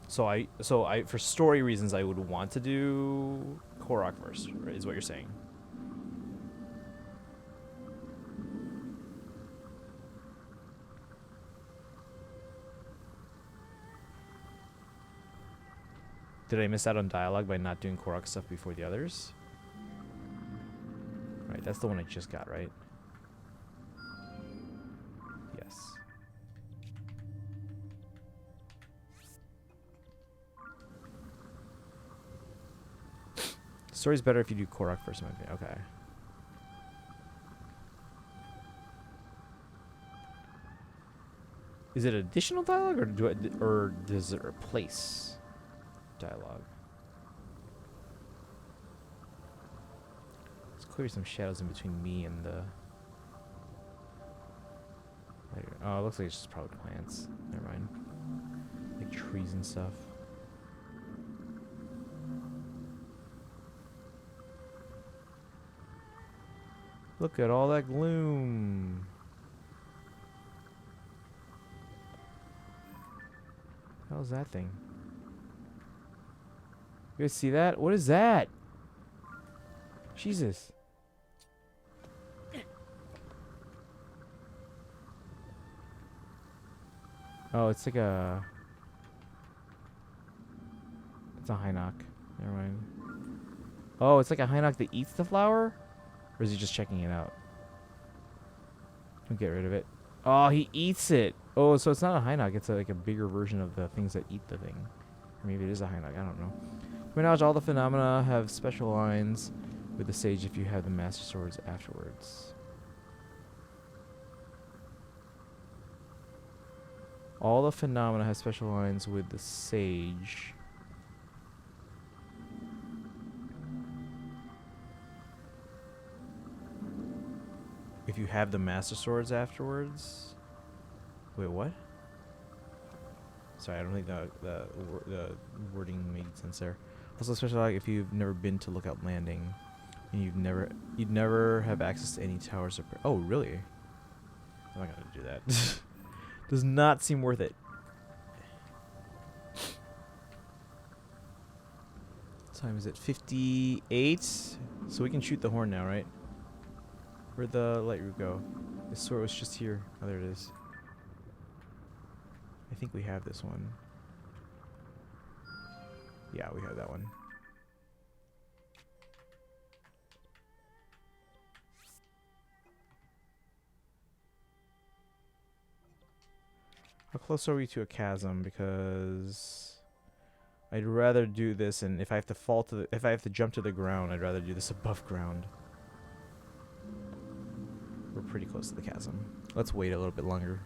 So I, for story reasons, I would want to do Korok first, right, is what you're saying. Did I miss out on dialogue by not doing Korok stuff before the others? Right, that's the one I just got, right? Yes. Story's better if you do Korok first, in my opinion. Okay. Is it additional dialogue, or does it replace dialogue? There's clearly some shadows in between me and the... Oh, it looks like it's just probably plants. Never mind. Like trees and stuff. Look at all that gloom. How's that thing? You guys see that? What is that? Jesus. Oh, it's like a... It's a Hynoc. Never mind. Oh, it's like a Hynoc that eats the flower? Or is he just checking it out? Don't get rid of it. Oh, he eats it. Oh, so it's not a Hinox. It's like a bigger version of the things that eat the thing. Or maybe it is a Hinox. I don't know. To my knowledge, all the phenomena have special lines with the sage if you have the Master Swords afterwards. All the phenomena have special lines with the sage. If you have the Master Swords afterwards. Wait, what? Sorry, I don't think the wording made sense there. Also, especially like if you've never been to Lookout Landing, and you'd never have access to any towers. Oh, really? I'm not gonna do that. Does not seem worth it. What time is it? 58. So we can shoot the horn now, right? Where'd the light root go? This sword was just here. Oh, there it is. I think we have this one. Yeah, we have that one. How close are we to a chasm? Because I'd rather do this, and if I have to fall to if I have to jump to the ground, I'd rather do this above ground. We're pretty close to the chasm. Let's wait a little bit longer.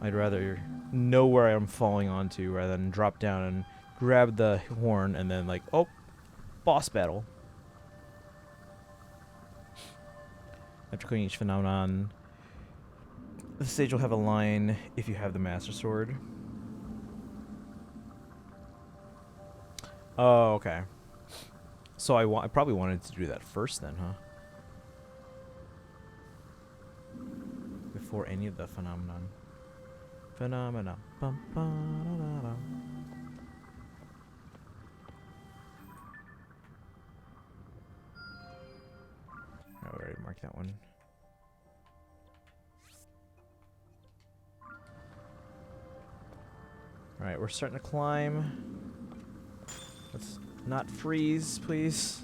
I'd rather know where I'm falling onto rather than drop down and grab the horn and then like, oh, boss battle. After clearing each phenomenon, the stage will have a line if you have the Master Sword. Oh, okay. So I probably wanted to do that first then, huh? Before any of the phenomenon. Phenomena. Bum, ba, da, da, da. Oh, I already marked that one. Alright, we're starting to climb. Let's not freeze, please.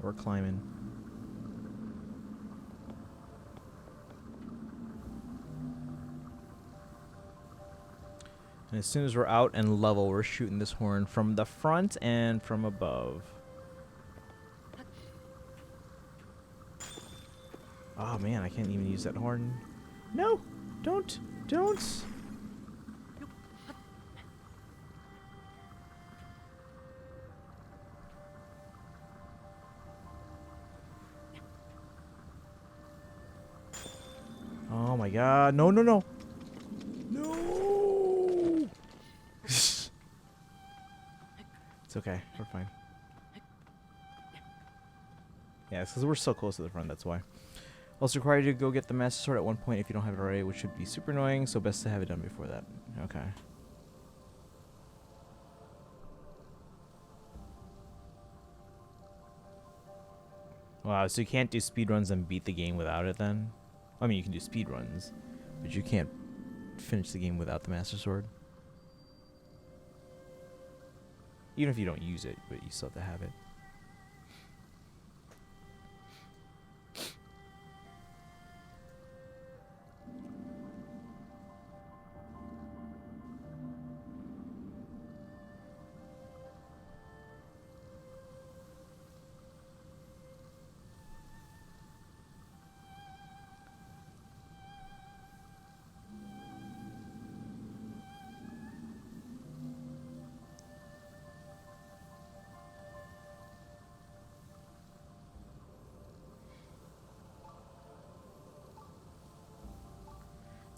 We're climbing. And as soon as we're out and level, we're shooting this horn from the front and from above. Oh man, I can't even use that horn. No! Don't! Don't! Oh my god. No, no, no! No! It's okay. We're fine. Yeah, it's because we're so close to the front, that's why. Also require you to go get the Master Sword at one point if you don't have it already, which should be super annoying, so best to have it done before that. Okay. Wow, so you can't do speedruns and beat the game without it then? I mean, you can do speedruns, but you can't finish the game without the Master Sword. Even if you don't use it, but you still have to have it.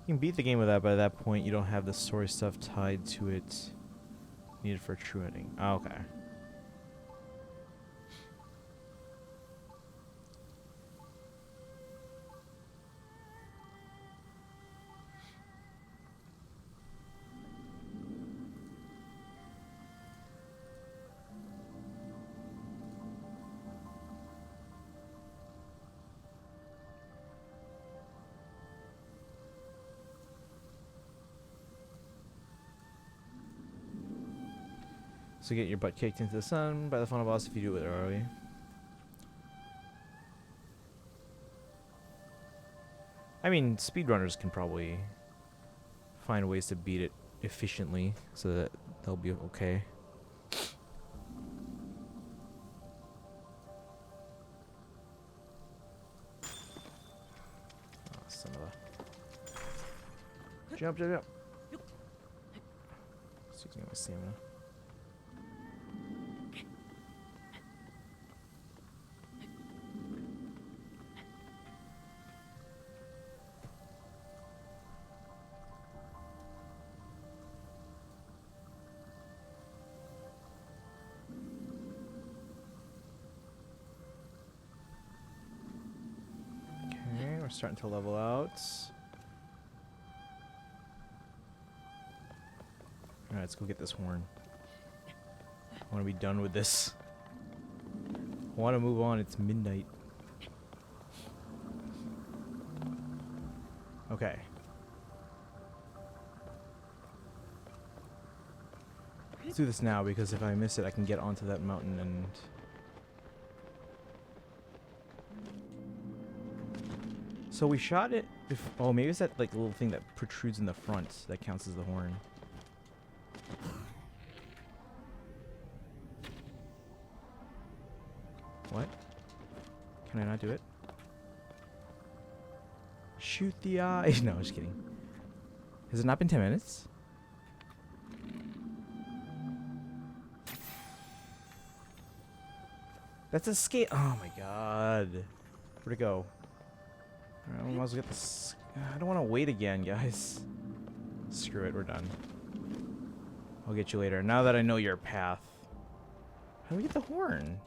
You can beat the game with that, but at that point you don't have the story stuff tied to it needed for a true ending. Oh, okay. So get your butt kicked into the sun by the final boss if you do it early. I mean, speedrunners can probably find ways to beat it efficiently so that they'll be okay. Oh, son of a... Jump, jump, jump. Just using my stamina. Okay, we're starting to level out. Alright, let's go get this horn. I want to be done with this. I want to move on. It's midnight. Okay. Let's do this now because if I miss it, I can get onto that mountain and... So we shot it. Oh, maybe it's that like little thing that protrudes in the front that counts as the horn. What? Can I not do it? Shoot the eye. No, just kidding. Has it not been 10 minutes? That's a skate. Oh my god. Where'd it go? Alright, we might as well get this. I don't want to wait again, guys. Screw it, we're done. I'll get you later. Now that I know your path. How do we get the horn?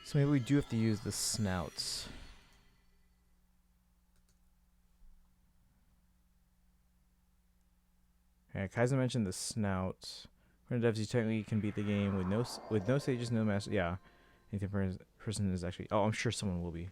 So maybe we do have to use the snouts. Yeah, Kaizen mentioned the snout. When devs, you technically can beat the game with no stages, no master. Yeah, anything person is actually. Oh, I'm sure someone will be.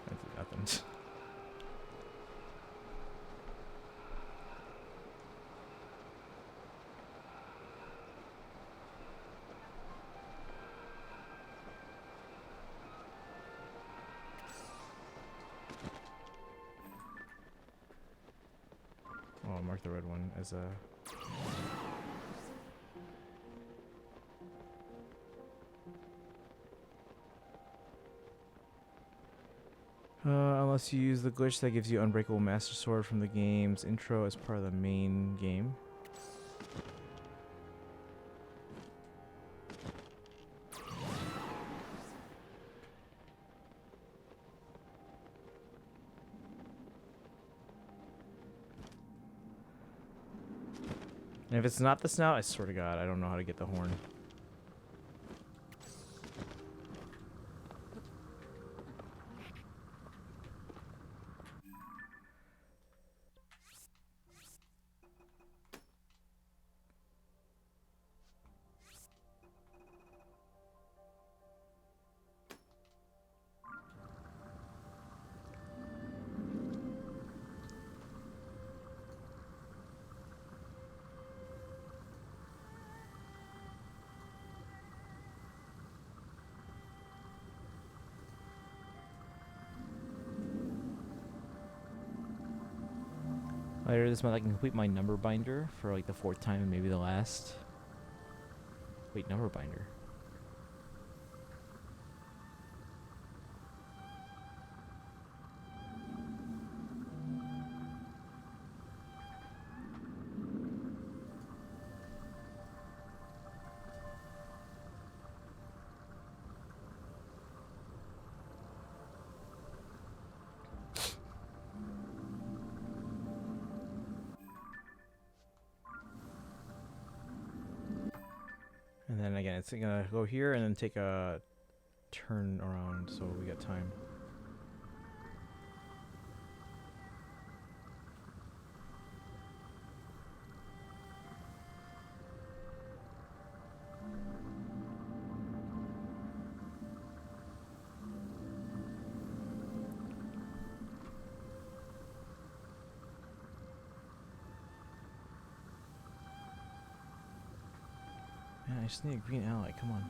That happened. Oh, I'll mark the red one as a... unless you use the glitch that gives you Unbreakable Master Sword from the game's intro as part of the main game. And if it's not the snout, I swear to God, I don't know how to get the horn. Later this month I can complete my number binder for like the 4th time and maybe the last. Wait, number binder. And then again, it's gonna go here and then take a turn around, so we got time. Man, I just need a green ally, come on.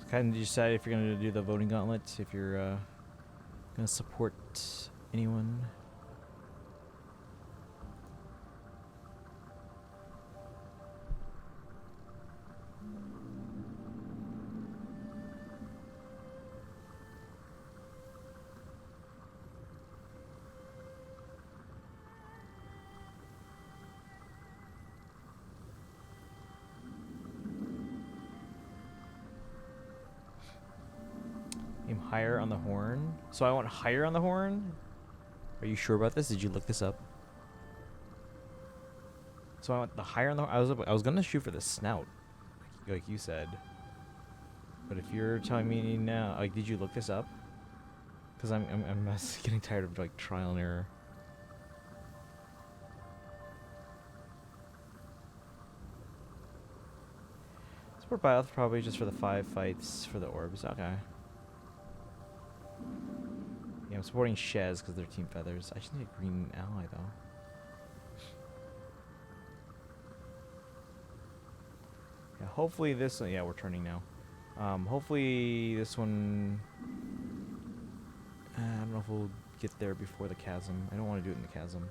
Kind of decide if you're gonna do the voting gauntlet, if you're gonna support anyone. Aim higher on the horn. So I want higher on the horn? Are you sure about this? Did you look this up? So I want the higher on the horn. I was gonna shoot for the snout, like you said. But if you're telling me now, like, did you look this up? Because I'm getting tired of like trial and error. Support bioth probably just for the 5 fights for the orbs. Okay. Yeah, I'm supporting Shez because they're team feathers. I just need a green ally though. Yeah, hopefully this one. Yeah, we're turning now. Hopefully this one. I don't know if we'll get there before the chasm. I don't want to do it in the chasm.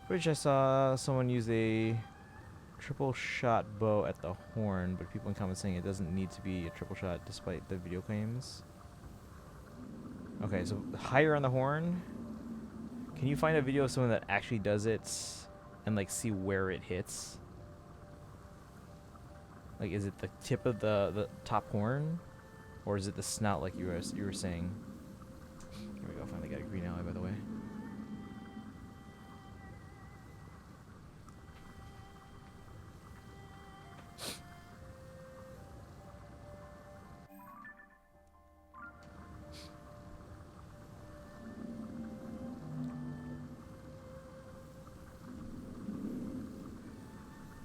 Which I saw someone use a triple shot bow at the horn, but people in comments saying it doesn't need to be a triple shot despite the video claims. Okay, so higher on the horn. Can you find a video of someone that actually does it and like see where it hits? Like, is it the tip of the top horn, or is it the snout like you were saying? Here we go. Finally got a green ally, by the way.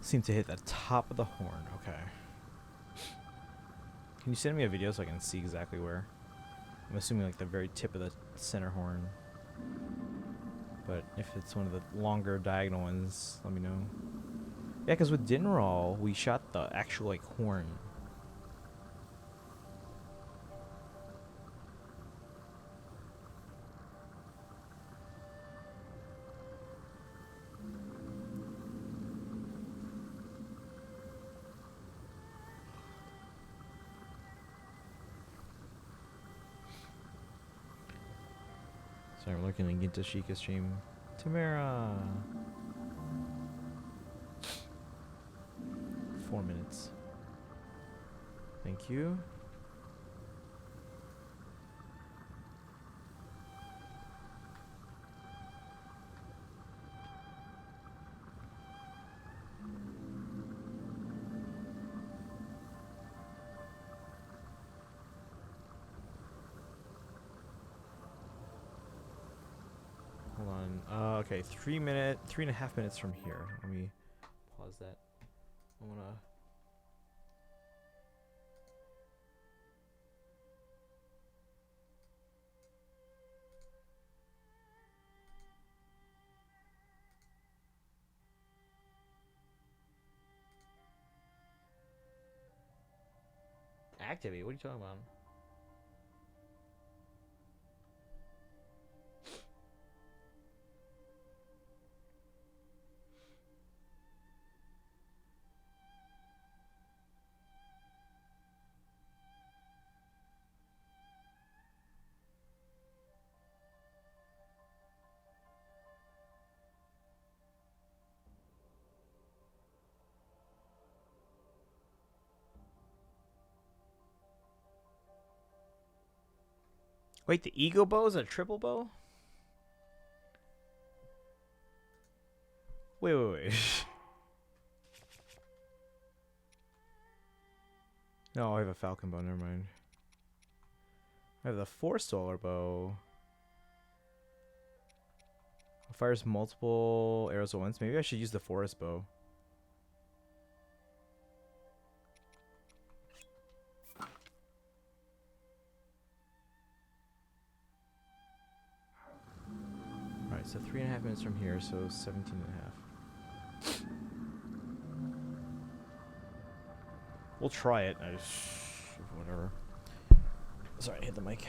Seem to hit the top of the horn. Okay. Can you send me a video so I can see exactly where? I'm assuming like the very tip of the center horn. But if it's one of the longer diagonal ones, let me know. Yeah, because with Dinral, we shot the actual like horn. Sorry, we're looking at Ginta Sheikah stream. Tamara! 4 minutes. Thank you. Hold on. Okay, 3.5 minutes from here. Let me pause that. I wanna. activate. What are you talking about? Wait, the ego bow is a triple bow? Wait. No, I have a falcon bow. Never mind. I have the 4-solar bow. It fires multiple arrows at once. Maybe I should use the forest bow. Alright, so 3.5 minutes from here, so 17.5. We'll try it. Whatever. Sorry, I hit the mic.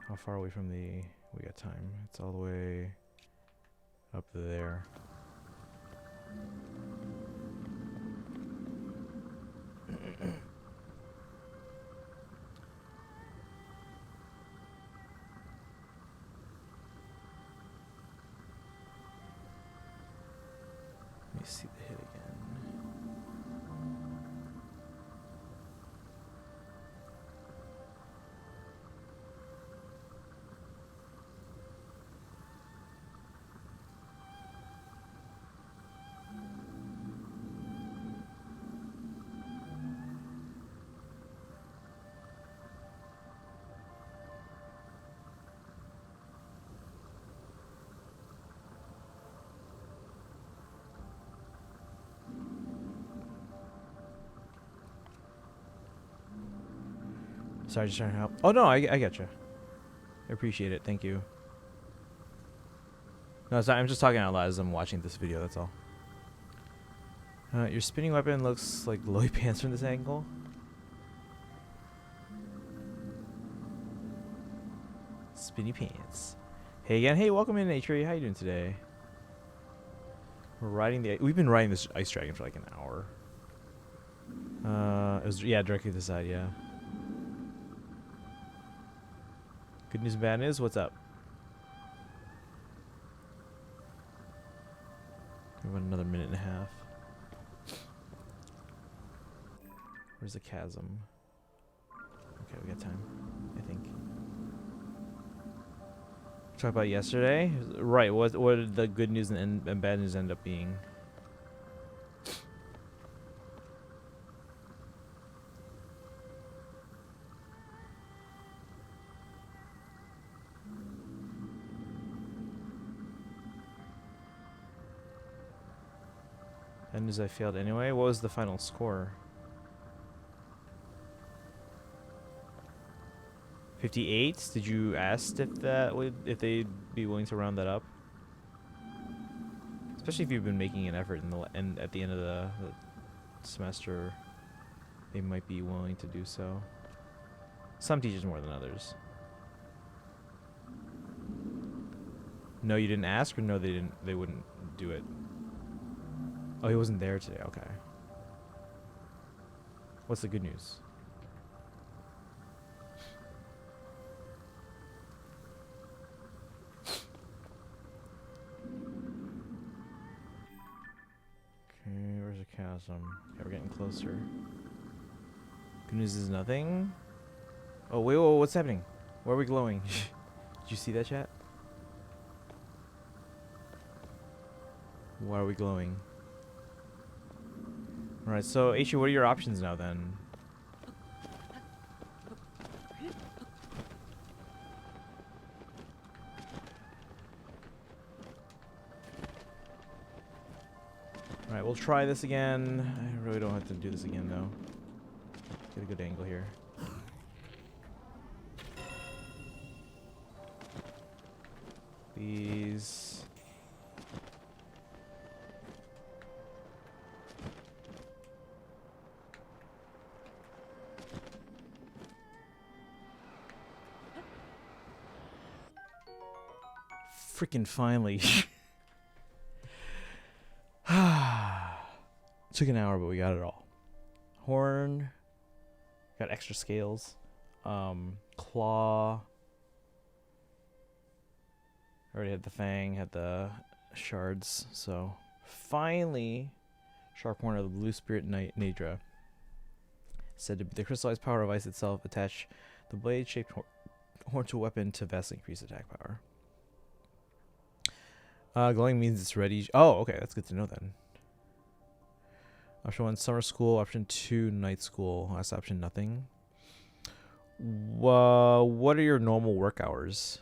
How far away from the... We got time. It's all the way up there. Let me see the hit again. Sorry, just trying to help. Oh, no, I get you. I appreciate it. Thank you. No, sorry, I'm just talking out loud as I'm watching this video, that's all. Your spinning weapon looks like glowy pants from this angle. Spinny pants. Hey again. Hey, welcome in, Naydra. How you doing today? We're riding the... We've been riding this ice dragon for like an hour. It was, yeah, directly to the side, yeah. Good news and bad news? What's up? We have another minute and a half. Where's the chasm? Okay, we got time, I think. Talk about yesterday? Right, what did the good news and bad news end up being? Bad news, I failed anyway. What was the final score? 58? Did you ask if they'd be willing to round that up? Especially if you've been making an effort and at the end of the semester, they might be willing to do so. Some teachers more than others. No, you didn't ask, or no, they didn't. They wouldn't do it. Oh, he wasn't there today. Okay. What's the good news? Okay, where's the chasm? Okay, we're getting closer. Good news is nothing. Oh, wait, what's happening? Why are we glowing? Did you see that, chat? Why are we glowing? Alright, so Aichi, what are your options now then? Alright, we'll try this again. I really don't have to do this again though. Get a good angle here. Please. freaking finally. Took an hour, but we got it all. Horn. Got extra scales. Claw. Already had the fang, had the shards. So finally, sharp horn of the blue spirit Naydra. Said to be the crystallized power of ice itself. Attach the blade-shaped horn to a weapon to vastly increase attack power. Glowing means it's ready. Oh, okay, that's good to know then. Option 1, summer school. Option 2, night school. Last option, nothing. What are your normal work hours?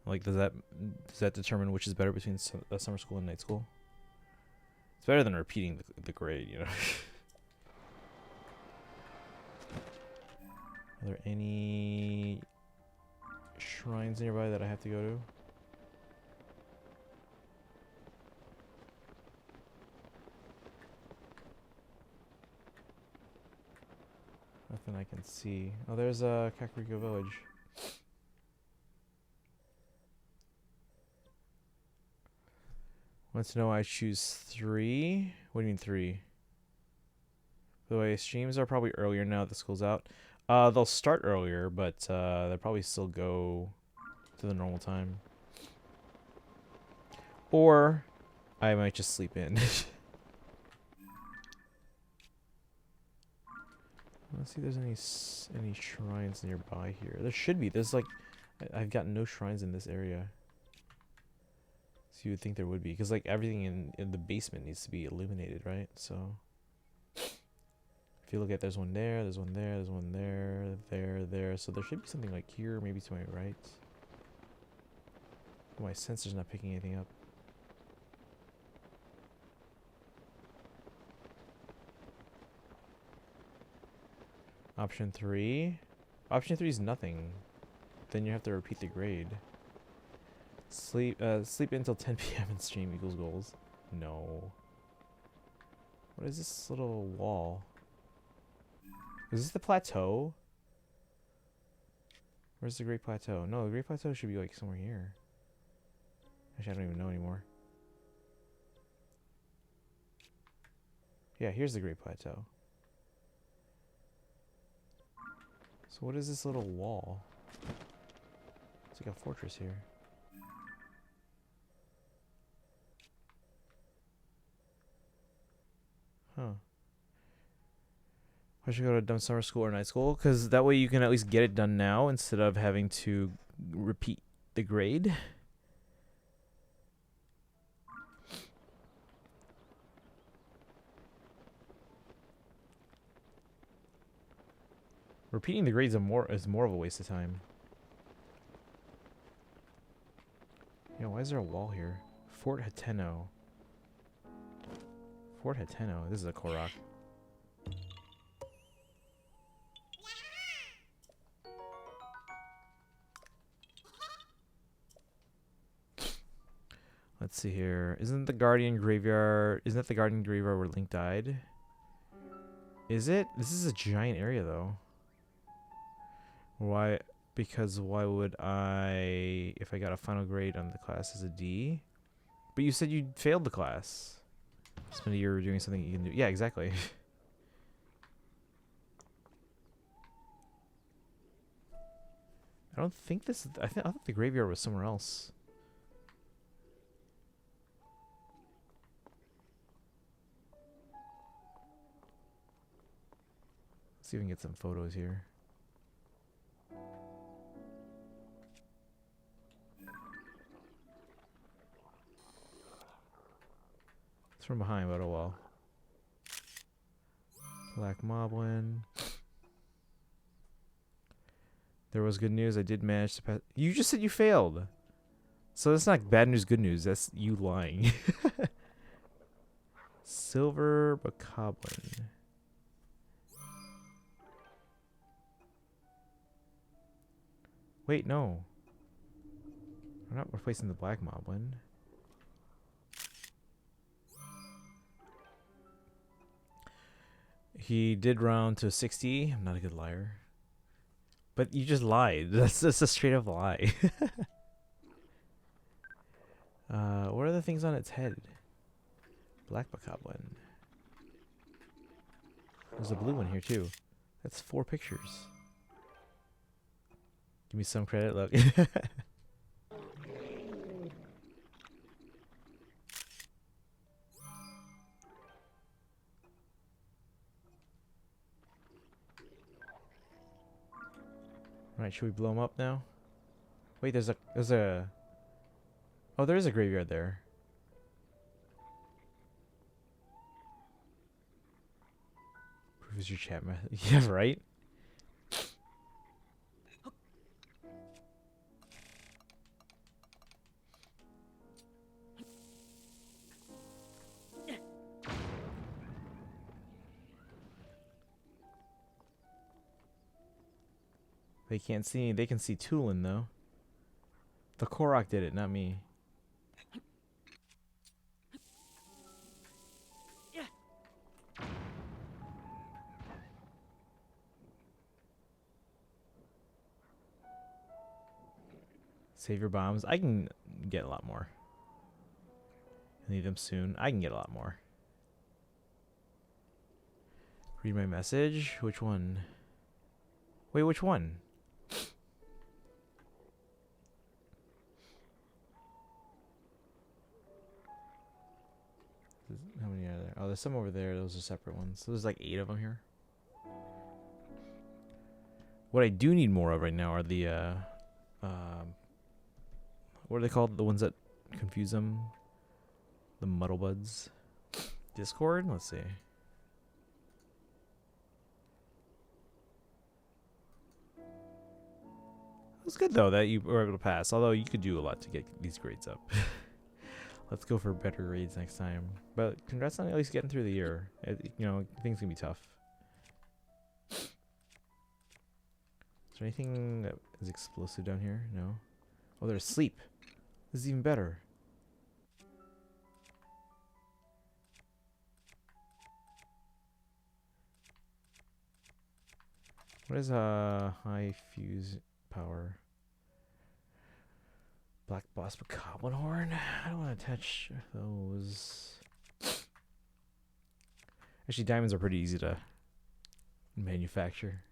Like, does that determine which is better between summer school and night school? It's better than repeating the grade, you know. Are there any shrines nearby that I have to go to? Nothing I can see. Oh, there's a Kakariko village. Wants to know why I choose 3. What do you mean 3? By the way, streams are probably earlier now that the school's out. They'll start earlier, but they'll probably still go to the normal time. Or I might just sleep in. Let's see if there's any shrines nearby here. There should be. There's like, I've got no shrines in this area. So you would think there would be, because like everything in the basement needs to be illuminated, right? So if you look at, there's one there, there's one there, there's one there, there. So there should be something like here, maybe to my right. My sensor's not picking anything up. Option 3. Option 3 is nothing. Then you have to repeat the grade. Sleep until 10 p.m. and stream equals goals. No. What is this little wall? Is this the plateau? Where's the Great Plateau? No, the Great Plateau should be like somewhere here. Actually, I don't even know anymore. Yeah, here's the Great Plateau. So what is this little wall? It's like a fortress here. Huh. I should go to dumb summer school or night school, because that way you can at least get it done now instead of having to repeat the grade. Repeating the grades is more of a waste of time. Yeah, why is there a wall here? Fort Hateno. Fort Hateno. This is a Korok. Let's see here. Isn't the Guardian Graveyard... Isn't that the Guardian Graveyard where Link died? Is it? This is a giant area, though. Why? Because why would I... If I got a final grade on the class as a D? But you said you failed the class. Spend a year doing something you can do. Yeah, exactly. I don't think this... I thought the graveyard was somewhere else. Let's see if we can get some photos here. It's from behind, but oh well. Black Moblin. There was good news. I did manage to pass. You just said you failed. So that's not bad news, good news. That's you lying. Silver Bokoblin. Wait, no. We're not replacing the Black Moblin. He did round to 60. I'm not a good liar. But you just lied. That's a straight up lie. What are the things on its head? Black bokoblin. There's a blue one here too. That's 4 pictures. Give me some credit, look. Alright, should we blow them up now? Wait, there's a oh, there is a graveyard there. Proves your chat method. Yeah, right? They can't see. They can see Tulin though. The Korok did it, not me. Save your bombs. I can get a lot more. I need them soon. I can get a lot more. Read my message. Which one? Wait, which one? How many are there? Oh, there's some over there. Those are separate ones. So there's like 8 of them here. What I do need more of right now are the what are they called? The ones that confuse them? The muddle buds. Discord? Let's see. It was good though that you were able to pass. Although you could do a lot to get these grades up. Let's go for better grades next time. But congrats on at least getting through the year. You know, things can be tough. Is there anything that is explosive down here? No. Oh, there's sleep. This is even better. What is high fuse power? Black boss bokoblin horn? I don't want to touch those. Actually, diamonds are pretty easy to manufacture.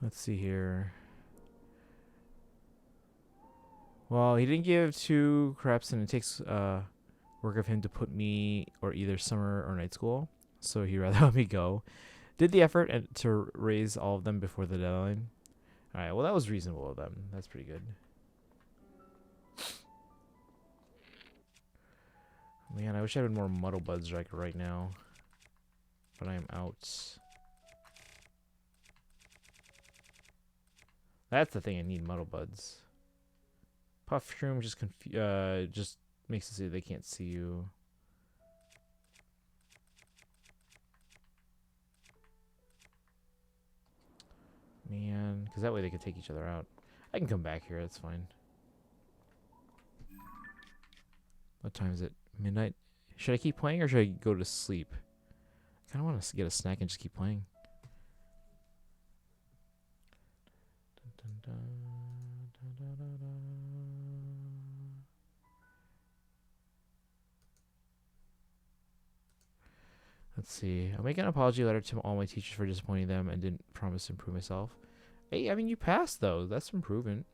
Let's see here. Well, he didn't give 2 craps, and it takes work of him to put me or either summer or night school. So he'd rather let me go. Did the effort and to raise all of them before the deadline. All right. Well, that was reasonable of them. That's pretty good. Man, I wish I had more muddle buds like right now, but I am out. That's the thing. I need muddle buds. Puff shroom just makes it so they can't see you. Man, because that way they could take each other out. I can come back here. That's fine. What time is it? Midnight? Should I keep playing or should I go to sleep? I kind of want to get a snack and just keep playing. Dun, dun, dun, dun, dun, dun. Let's see. I'll make an apology letter to all my teachers for disappointing them and didn't promise to improve myself. Hey, I mean, you passed, though. That's improvement.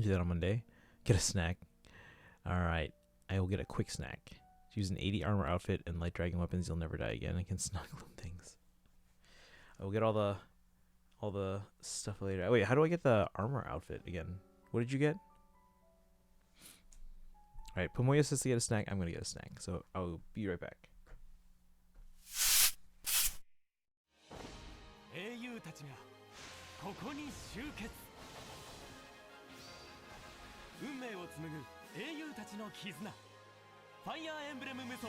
Do that on Monday. Get a snack. All right. I will get a quick snack. Use an 80 armor outfit and light dragon weapons. You'll never die again. I can snuggle things. I will get all the stuff later. Oh, wait, how do I get the armor outfit again? What did you get? All right, Pomoya says to get a snack. I'm going to get a snack. So I'll be right back. 英雄たちがここに集結運命を紡ぐ英雄たちの絆、ファイヤーエンブレム無双。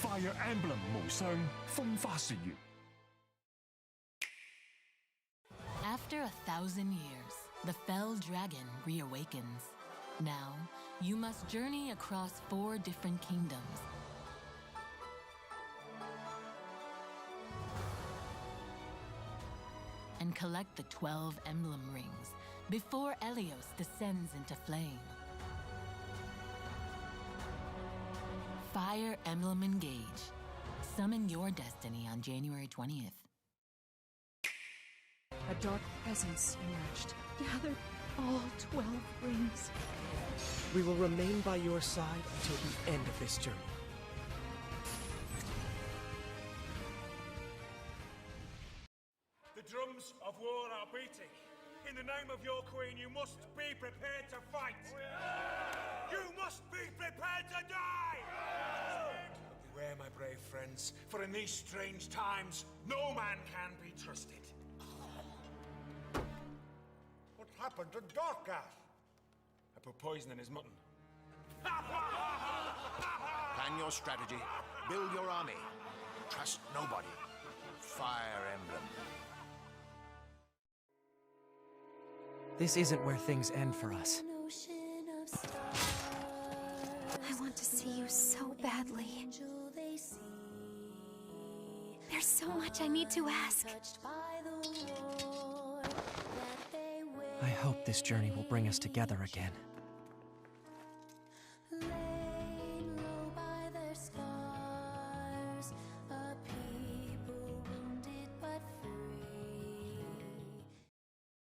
Fire Emblem 無雙風花雪月。 After 1,000 years, the fell dragon reawakens. Now, you must journey across 4 different kingdoms. And collect the 12 emblem rings before Elios descends into flame. Fire Emblem Engage. Summon your destiny on January 20th. A dark presence emerged. Gathered all 12 rings. We will remain by your side until the end of this journey. The drums of war are beating. In the name of your queen, you must be prepared to fight. You must be prepared to die! But beware, my brave friends, for in these strange times, no man can be trusted. What happened to Darkath? I put poison in his mutton. Plan your strategy. Build your army. Trust nobody. Fire Emblem. This isn't where things end for us. I want to see you so badly. There's so much I need to ask. I hope this journey will bring us together again.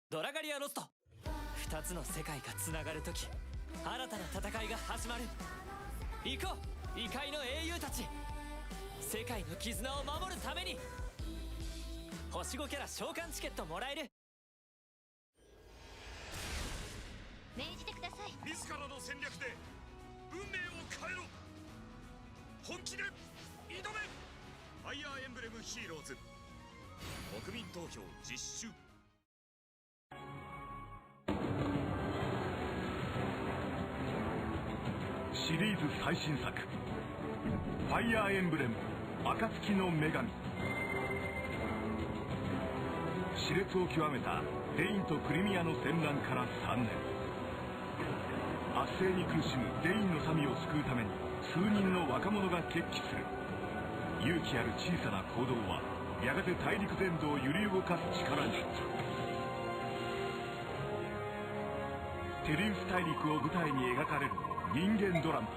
ドラガリアロスト。2つの世界がつながるとき、新たな戦いが始まる。行こう、異界の英雄たち。世界の絆を守るために。星5キャラ召喚チケットもらえる。命じてください。自らの戦略で運命を変えろ。本気で挑め。ファイヤーエンブレムヒーローズ国民投票実施中。シリーズ最新作「ファイヤーエンブレム暁の女神」。熾烈を極めたデインとクリミアの戦乱から3年。圧政に苦しむデインの民を救うために数人の若者が決起する。勇気ある小さな行動はやがて大陸全土を揺り動かす力に。テリウス大陸を舞台に描かれる人間ドラマ。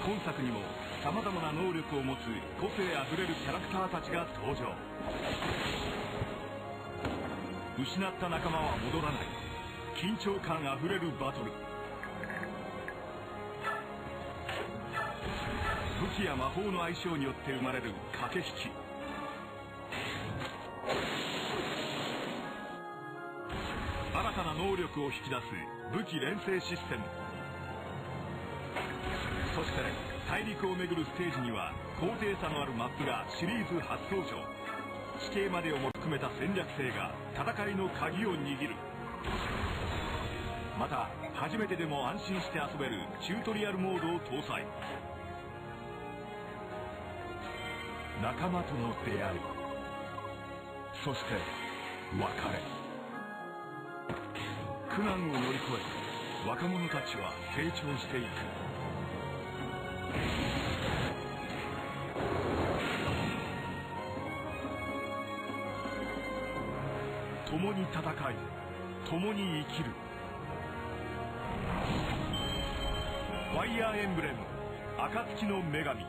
今作にもさまざまな能力を持つ個性あふれるキャラクターたちが登場。失った仲間は戻らない。緊張感あふれるバトル。武器や魔法の相性によって生まれる駆け引き。新たな能力を引き出す武器連成システム。そして大陸を巡るステージには高低差のあるマップがシリーズ初登場。地形までをも含めた戦略性が戦いの鍵を握る。また初めてでも安心して遊べるチュートリアルモードを搭載。仲間との出会い、そして別れ。苦難を乗り越え若者たちは成長していく。共に戦い、共に生きる。ファイヤーエンブレム暁の女神。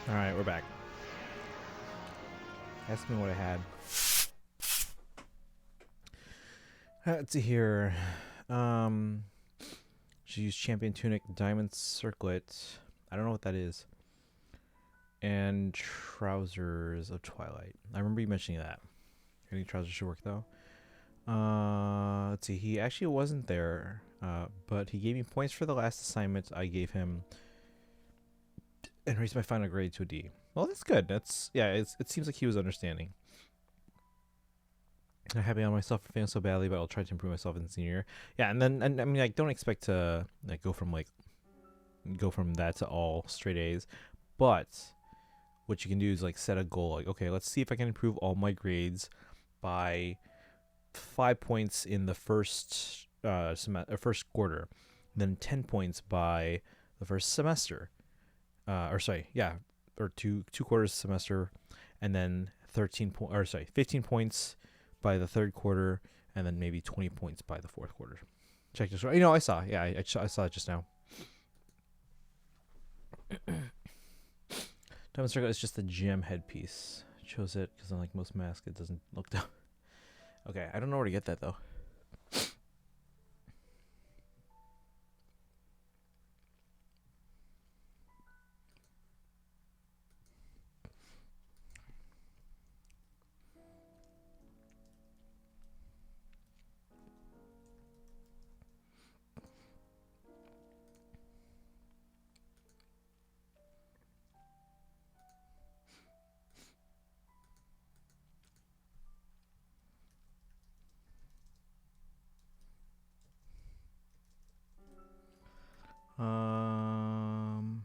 All right, we're back. Ask me what I had. Let's see here. She used Champion Tunic, Diamond Circlet. I don't know what that is. And Trousers of Twilight. I remember you mentioning that. I think trousers should work though. Let's see. He actually wasn't there, but he gave me points for the last assignment I gave him, and raised my final grade to a D. Well, that's good. That's it seems like he was understanding. I'm happy on myself for failing so badly, but I'll try to improve myself in senior year. Yeah, and I mean, like, don't expect to go from that to all straight A's, but what you can do is like set a goal. Like, okay, let's see if I can improve all my grades by 5 points in the first first quarter, then 10 points by the first semester, or 2 quarters semester, and then 15 points by the third quarter, and then maybe 20 points by the fourth quarter. Check this. I saw. Yeah, I saw it just now. Diamond Circle is just a gem headpiece. I chose it because unlike most masks, it doesn't look down. Okay, I don't know where to get that though. Um.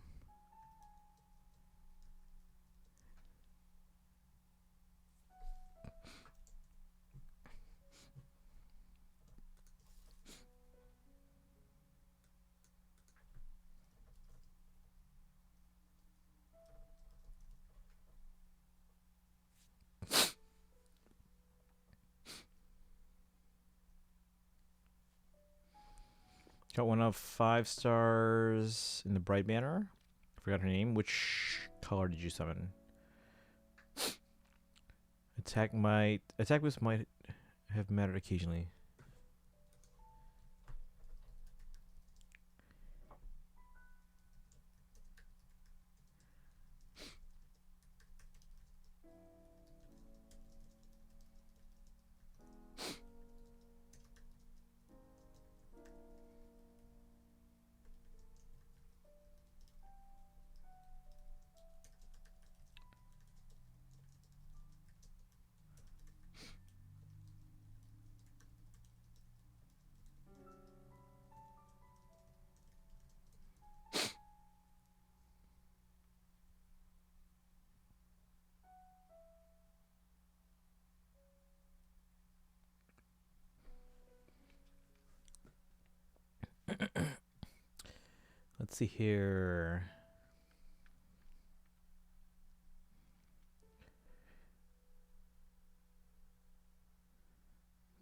Got one of 5 stars in the Bright Banner. Forgot her name. Which color did you summon? Attack boost might have mattered occasionally. Let's see here.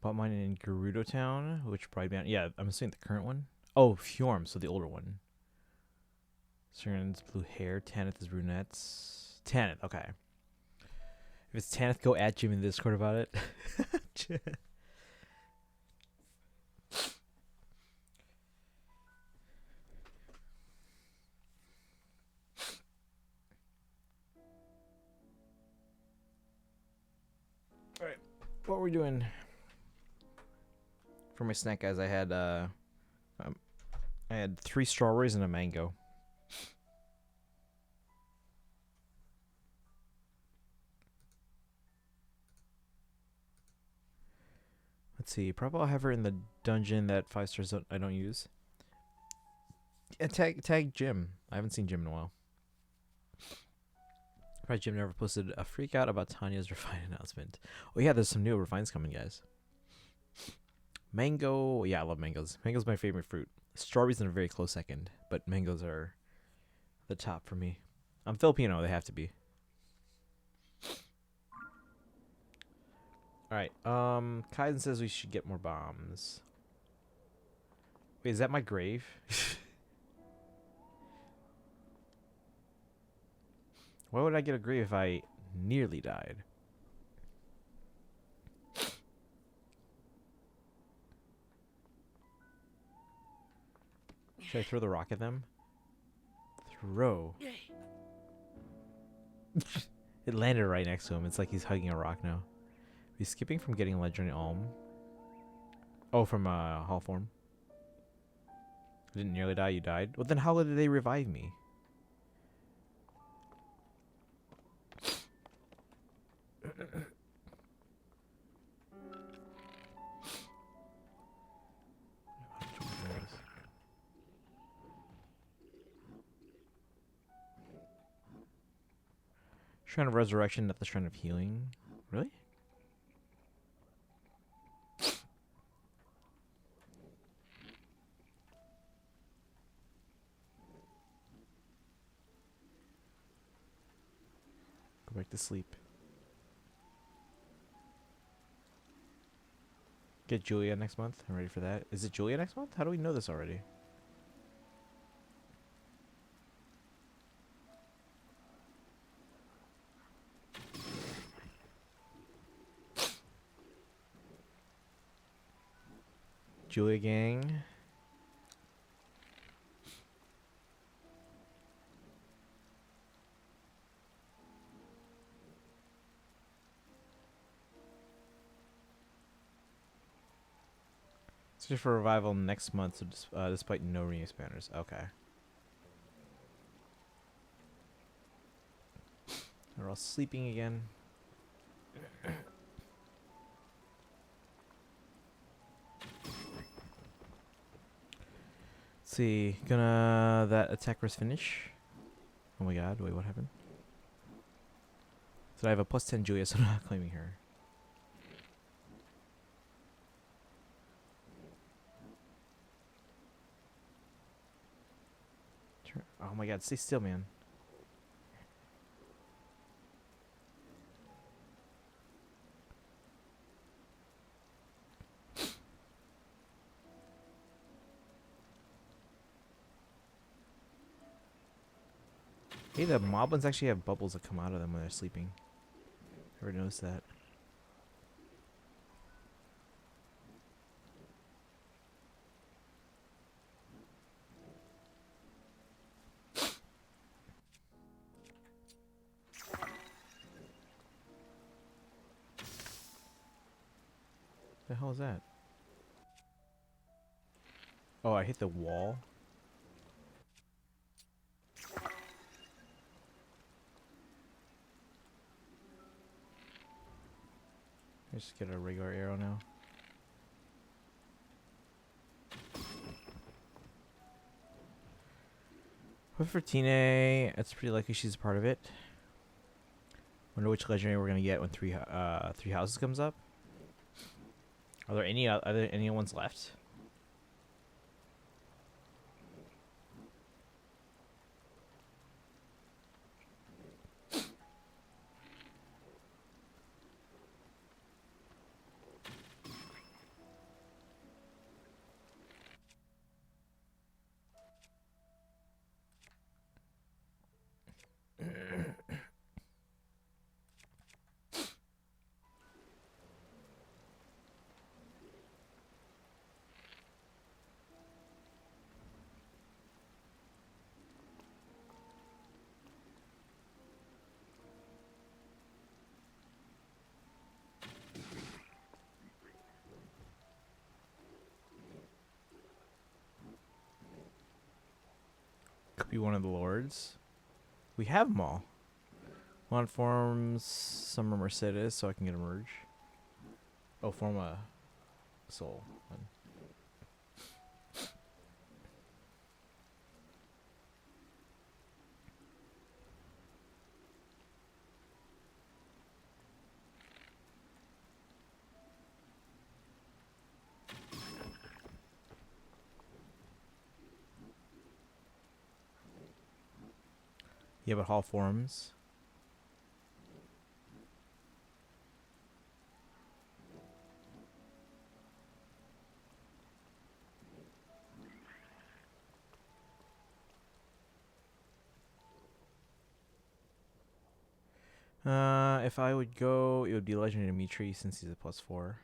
Bought mine in Gerudo Town. Which Bright Banner? Yeah, I'm assuming the current one. Oh, Fjorm, so the older one. Seren's blue hair. Tanith is brunettes. Tanith, okay. If it's Tanith, go at Jim in the Discord about it. Alright, what were we doing? For my snack, guys, I had 3 strawberries and a mango. Let's see. Probably I'll have her in the dungeon that 5 stars I don't use. Yeah, tag Jim. I haven't seen Jim in a while. Probably Jim never posted a freak out about Tanya's Refine announcement. Oh yeah, there's some new refines coming, guys. Mango. Yeah, I love mangoes. Mango's my favorite fruit. Strawberries in a very close second, but mangoes are the top for me. I'm Filipino. They have to be. Alright, Kaiden says we should get more bombs. Wait, is that my grave? Why would I get a grave if I nearly died? Should I throw the rock at them? Throw. It landed right next to him. It's like he's hugging a rock now. He's skipping from getting legendary alm. Oh, from hall form. I didn't nearly die. You died. Well, then how did they revive me? Shrine of Resurrection, not the Shrine of Healing. Really? Go back to sleep. Get Julia next month. I'm ready for that. Is it Julia next month? How do we know this already? Julia gang. It's just for revival next month, so despite no re-expanders. Okay. They're all sleeping again. Let's see. Gonna that attack was finish. Oh my god, wait, what happened? So I have a plus 10 Julia, so I'm not claiming her. Oh my god, stay still, man. Hey, the moblins actually have bubbles that come out of them when they're sleeping. Ever noticed that? The hell is that? Oh, I hit the wall. Let's just get a regular arrow now. But for Tine, it's pretty likely she's a part of it. Wonder which legendary we're gonna get when three houses comes up. Are there any ones left? Could be one of the lords. We have them all. One forms Summer Mercedes, so I can get a merge. Oh, form a soul. One. Yeah, but hall forms. If I would go, it would be Legendary Dimitri since he's a +4.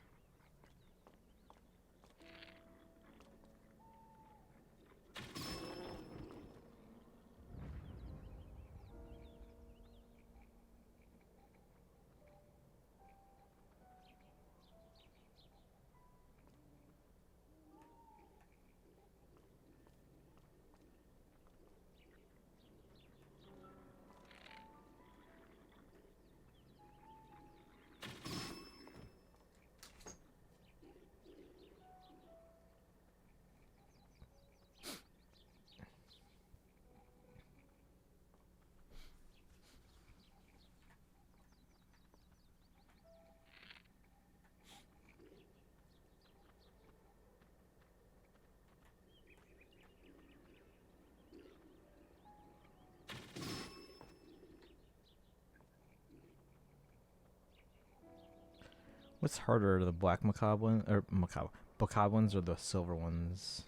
What's harder, the black macabre one or macabre ones or the silver ones?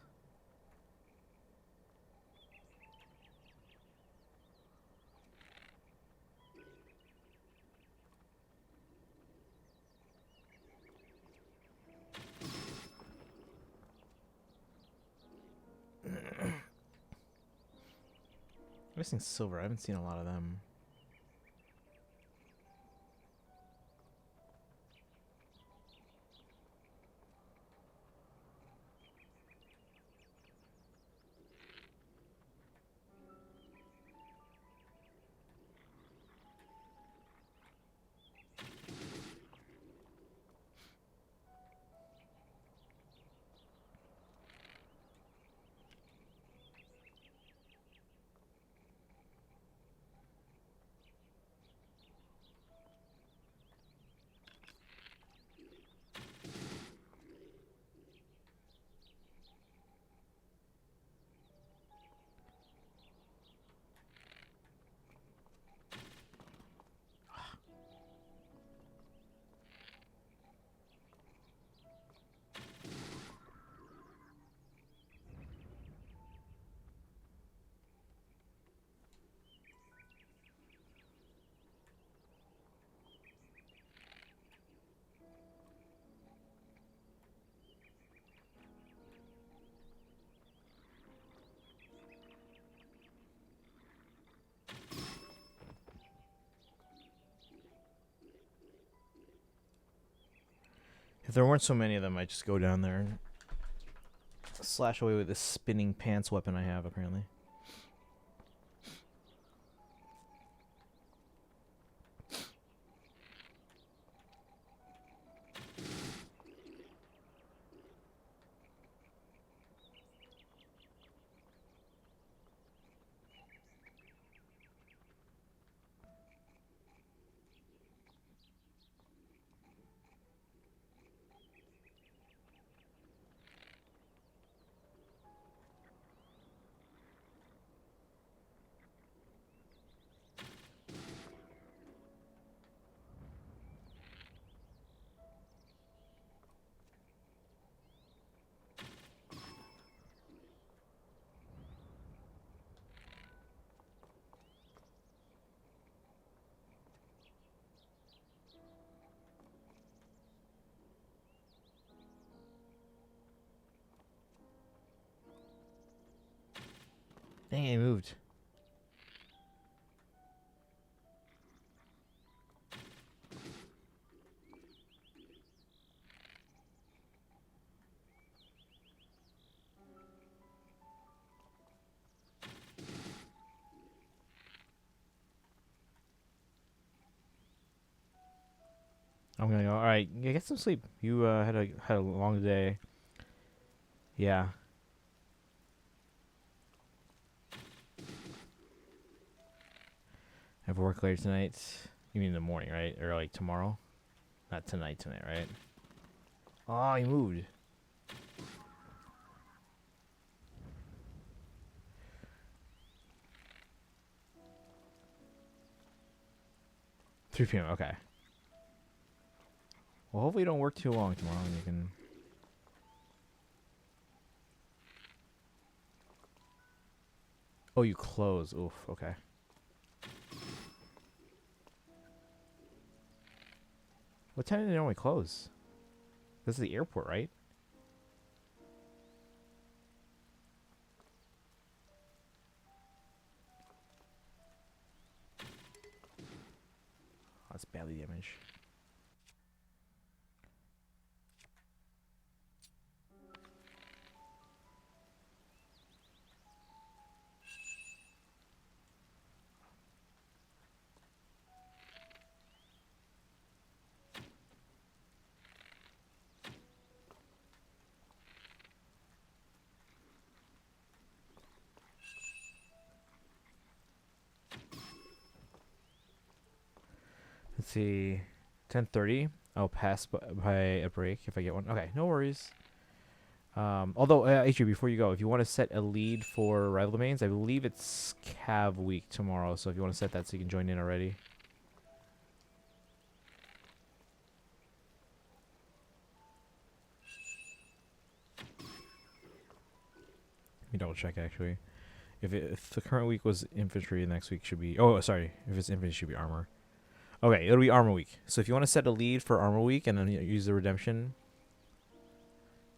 I'm missing silver. I haven't seen a lot of them. If there weren't so many of them, I'd just go down there and slash away with this spinning pants weapon I have, apparently. Dang, I moved. I'm gonna go. All right, yeah, get some sleep. You had a long day. Yeah. I have work later tonight. You mean in the morning, right? Or like tomorrow? Not tonight, right? Oh, you moved. (3 p.m.) Okay. Well, hopefully you don't work too long tomorrow and you can... Oh, you close. Oof, okay. What time do they normally close? This is the airport, right? Oh, that's badly damaged. Let's see, 10:30. I'll pass by a break if I get one. Okay, no worries. Although, HG, before you go, if you want to set a lead for rival domains, I believe it's Cav week tomorrow. So if you want to set that so you can join in already. Let me double check actually. If the current week was infantry, the next week should be. Oh, sorry. If it's infantry, it should be armor. Okay, it'll be armor week. So if you want to set a lead for armor week and then use the redemption,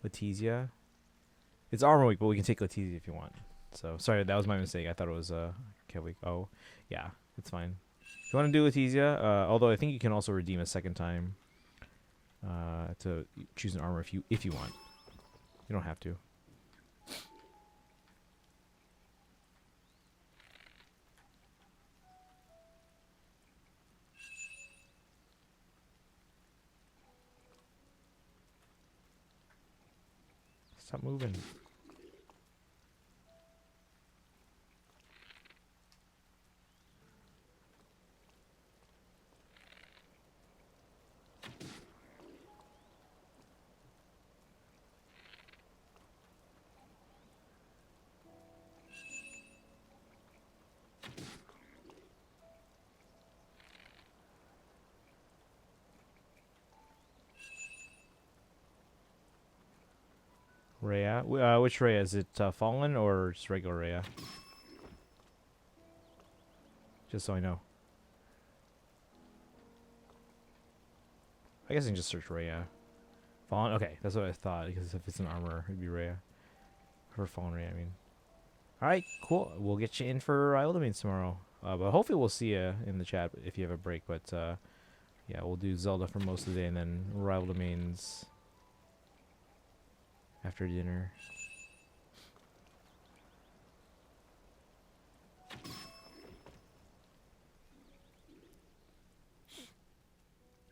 Letizia. It's armor week, but we can take Letizia if you want. So sorry, that was my mistake. I thought it was Cav week. Oh, yeah, it's fine. If you want to do Letizia, although I think you can also redeem a second time to choose an armor if you want. You don't have to. Stop moving. Rhea? Which Rhea? Is it Fallen or just regular Rhea? Just so I know. I guess I can just search Rhea. Fallen? Okay, that's what I thought, because if it's an armor, it'd be Rhea. For Fallen Rhea, I mean. Alright, cool. We'll get you in for Rival Domains tomorrow. But hopefully we'll see you in the chat if you have a break. But yeah, we'll do Zelda for most of the day and then Rival Domains after dinner.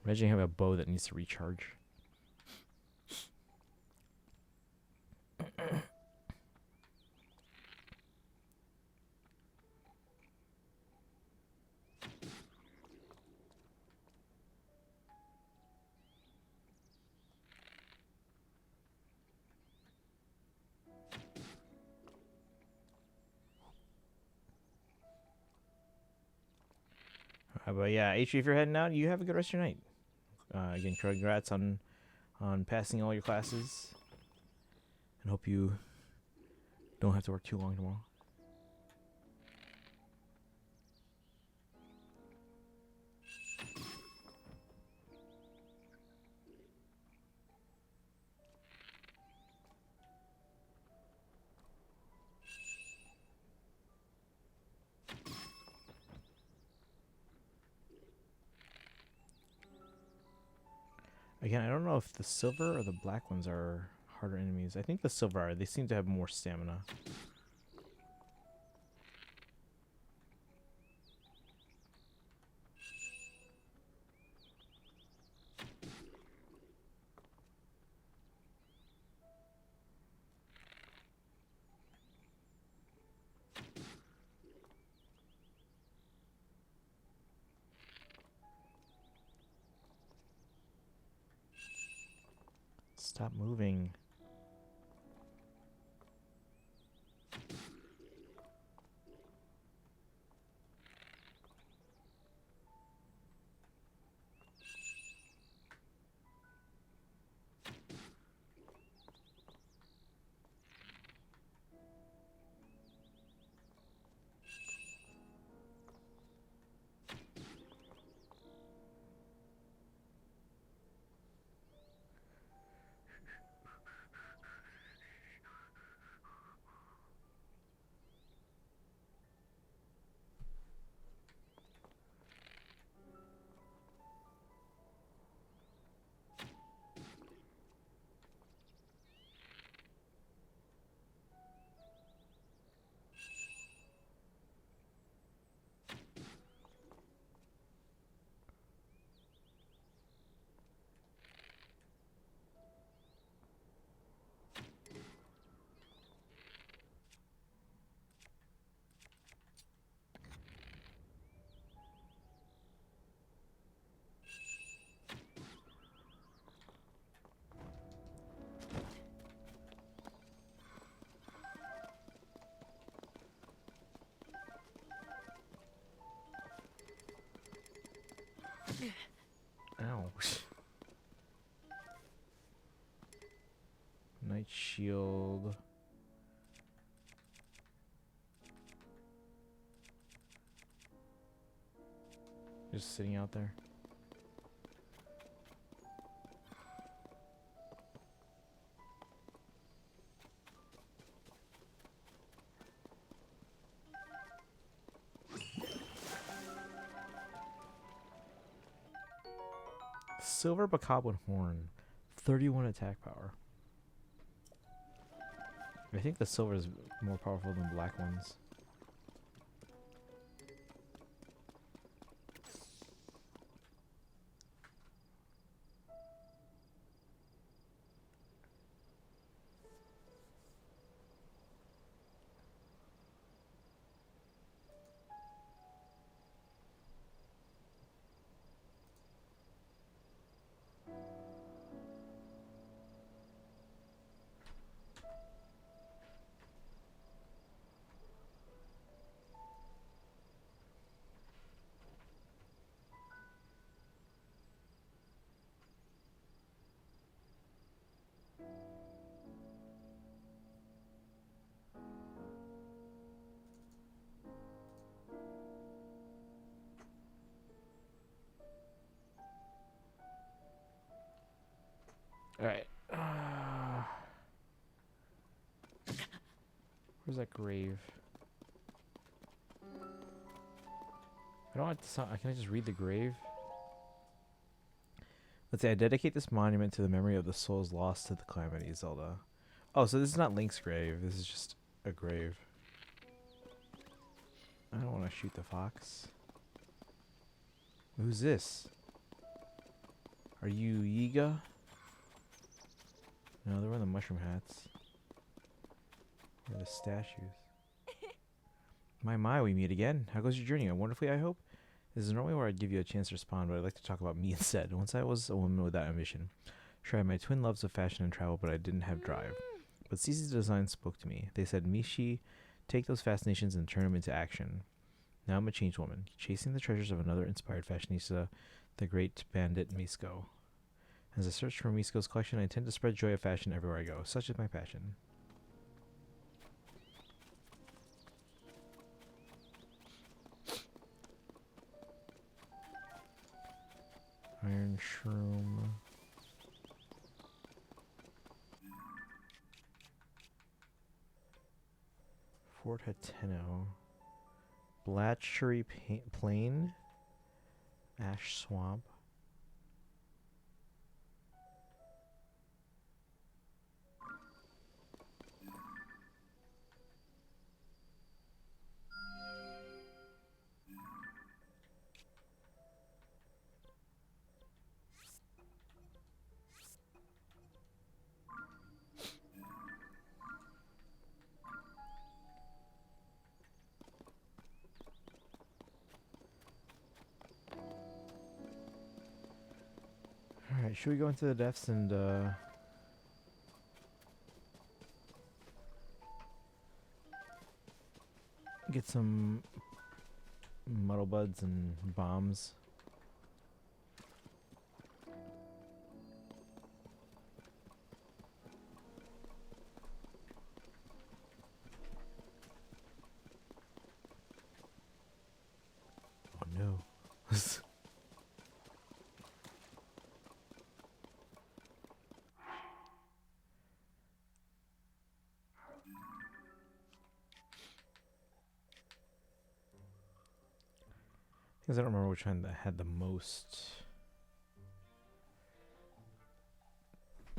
Imagine you have a bow that needs to recharge. But yeah, HG, if you're heading out, you have a good rest of your night. Again, congrats on passing all your classes, and hope you don't have to work too long tomorrow. Again, I don't know if the silver or the black ones are harder enemies. I think the silver are. They seem to have more stamina. Stop moving. shield. Just sitting out there. Silver Bokoblin Horn, 31 attack power. I think the silver is more powerful than black ones. Alright. Where's that grave? I don't want to sound. Can I just read the grave? Let's say I dedicate this monument to the memory of the souls lost to the calamity, Zelda. Oh, so this is not Link's grave. This is just a grave. I don't want to shoot the fox. Who's this? Are you Yiga? No, they're wearing the mushroom hats. They're the statues. My, we meet again. How goes your journey? Wonderfully, I hope? This is normally where I'd give you a chance to respond, but I'd like to talk about me instead. Once I was a woman without ambition. Sure, I had my twin loves of fashion and travel, but I didn't have drive. But Cece's design spoke to me. They said, Mishi, take those fascinations and turn them into action. Now I'm a changed woman, chasing the treasures of another inspired fashionista, the great bandit Misko. As I search for Misko's collection, I intend to spread joy of fashion everywhere I go. Such is my passion. Iron Shroom. Fort Hateno. Blatchery Plain. Ash Swamp. Alright, should we go into the depths and get some muddle buds and bombs? Oh no. Because I don't remember which one that had the most.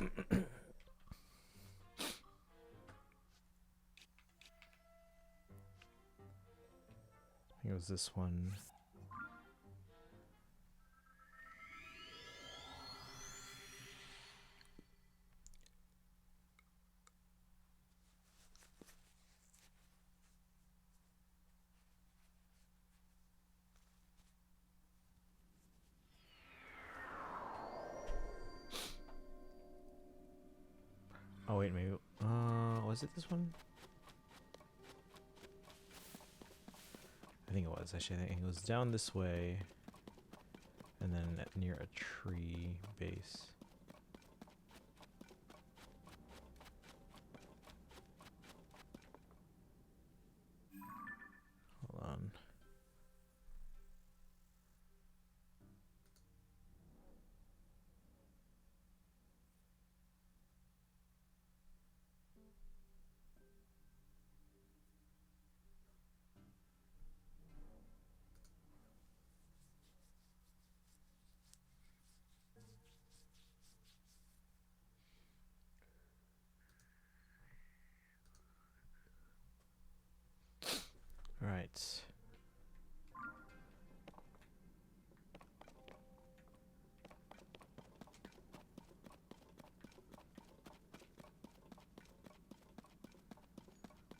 I think it was this one. Oh wait, maybe. Was it this one? I think it was. Actually, I think it was down this way, and then near a tree base. All right.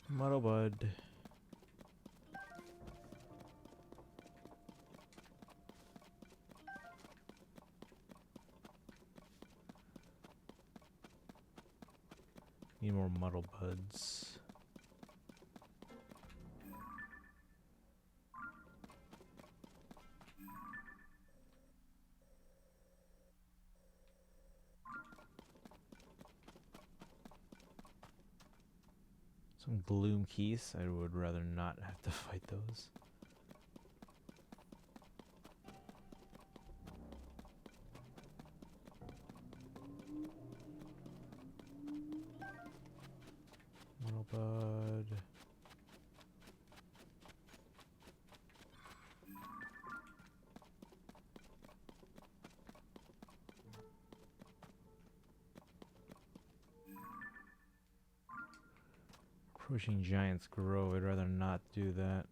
Muddle Bud. Need more Muddle Buds. Some Gloom Keys. I would rather not have to fight those. Muddle Bud. Approaching Giant's Grove. I'd rather not do that.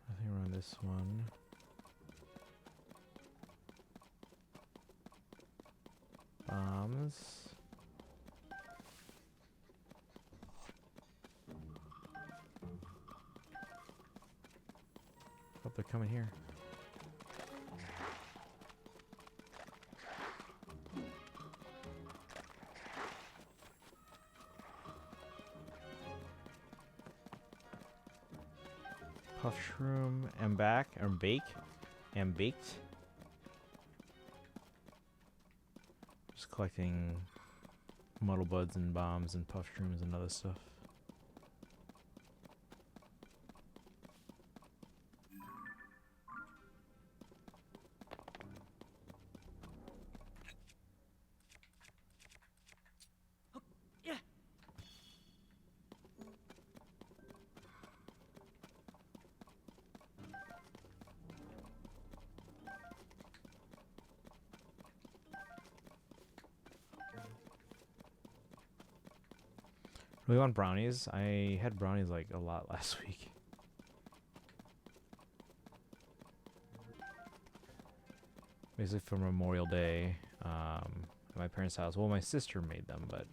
Nothing around this one. Bombs. Oh, they're coming here. Puff shroom and back and bake and baked. Just collecting muddle buds and bombs and puff shrooms and other stuff. Really want brownies? I had brownies like a lot last week. Basically for Memorial Day, at my parents' house. Well, my sister made them, but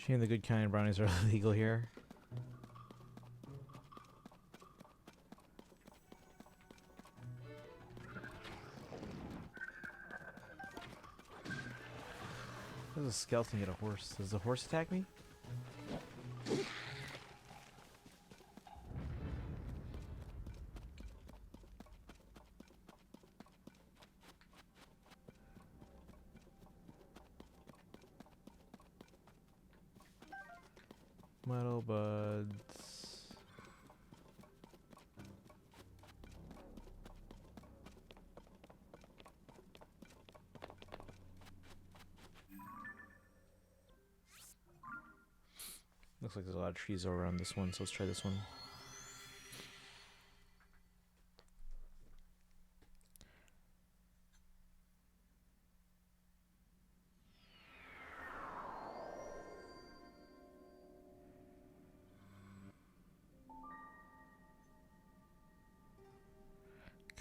shame the good kind brownies are illegal here. There's a skeleton get a horse. Does the horse attack me? Muddle buds. Looks like there's a lot of trees around this one, so let's try this one.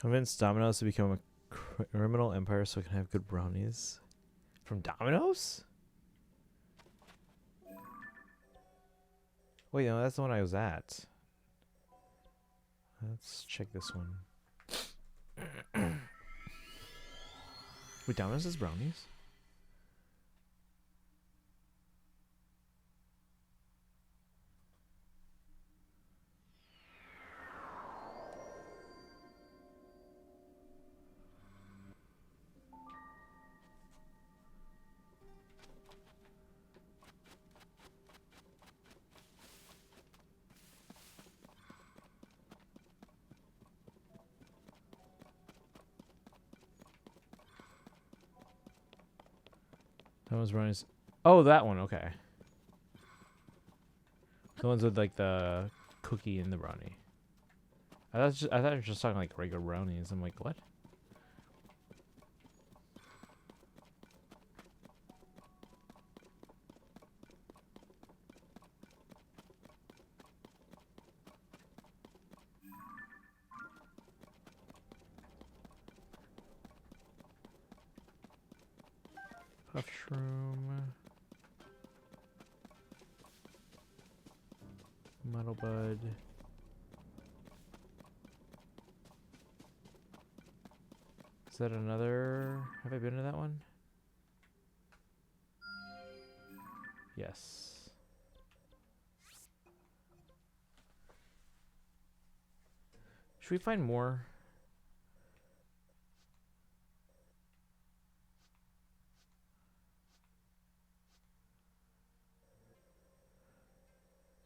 Convince Domino's to become a criminal empire so I can have good brownies. From Domino's? Wait, no, that's the one I was at. Let's check this one. Wait, Domino's has brownies? That one's running. Oh, that one. Okay. The ones with like the cookie and the brownie. I thought you were just talking like regular brownies. I'm like, what? Puff shroom. Muddle bud. Is that another? Have I been to that one? Yes. Should we find more?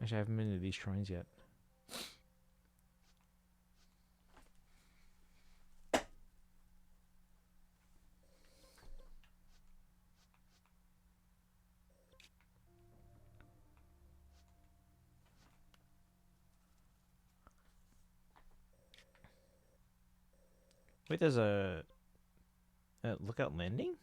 Actually, I haven't been to these shrines yet. Wait, there's a lookout landing?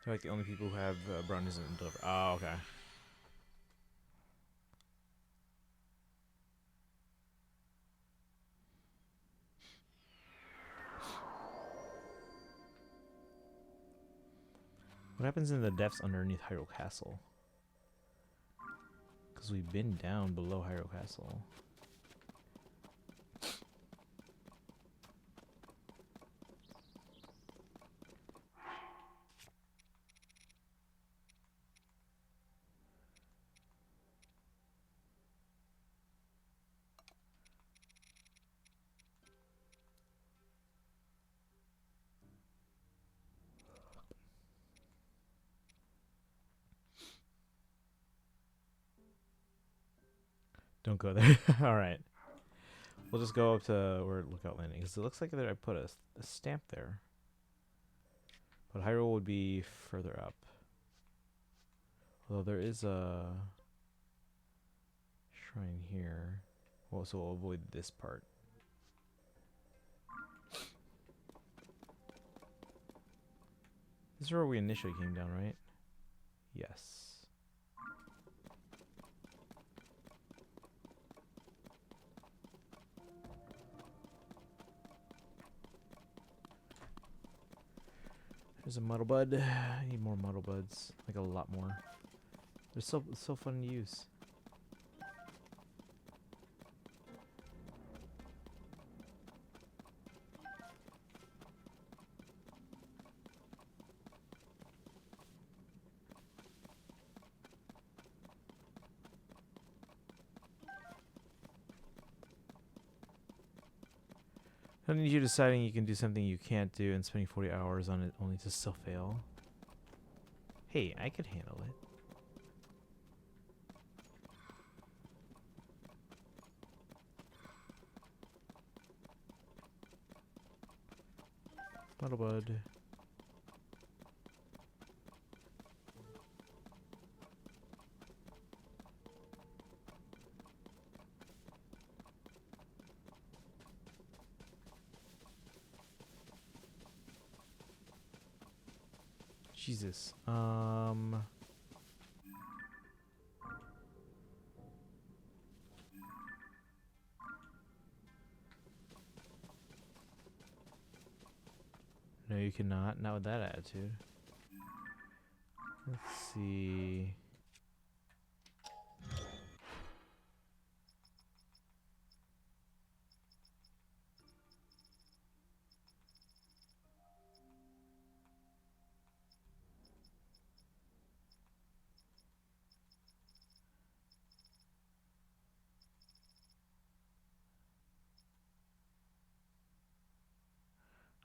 They're like the only people who have brownies and deliver. Oh, okay. What happens in the depths underneath Hyrule Castle? Because we've been down below Hyrule Castle. Don't go there. All right. We'll just go up to where Lookout Landing. Because it looks like I put a stamp there. But Hyrule would be further up. Although there is a shrine here. Well, so we'll avoid this part. This is where we initially came down, right? Yes. There's a muddle bud. I need more muddle buds. Like a lot more. They're so fun to use. I need you deciding you can do something you can't do and spending 40 hours on it only to still fail. Hey, I could handle it. Muddle bud. Jesus. No, you cannot. Not with that attitude. Let's see.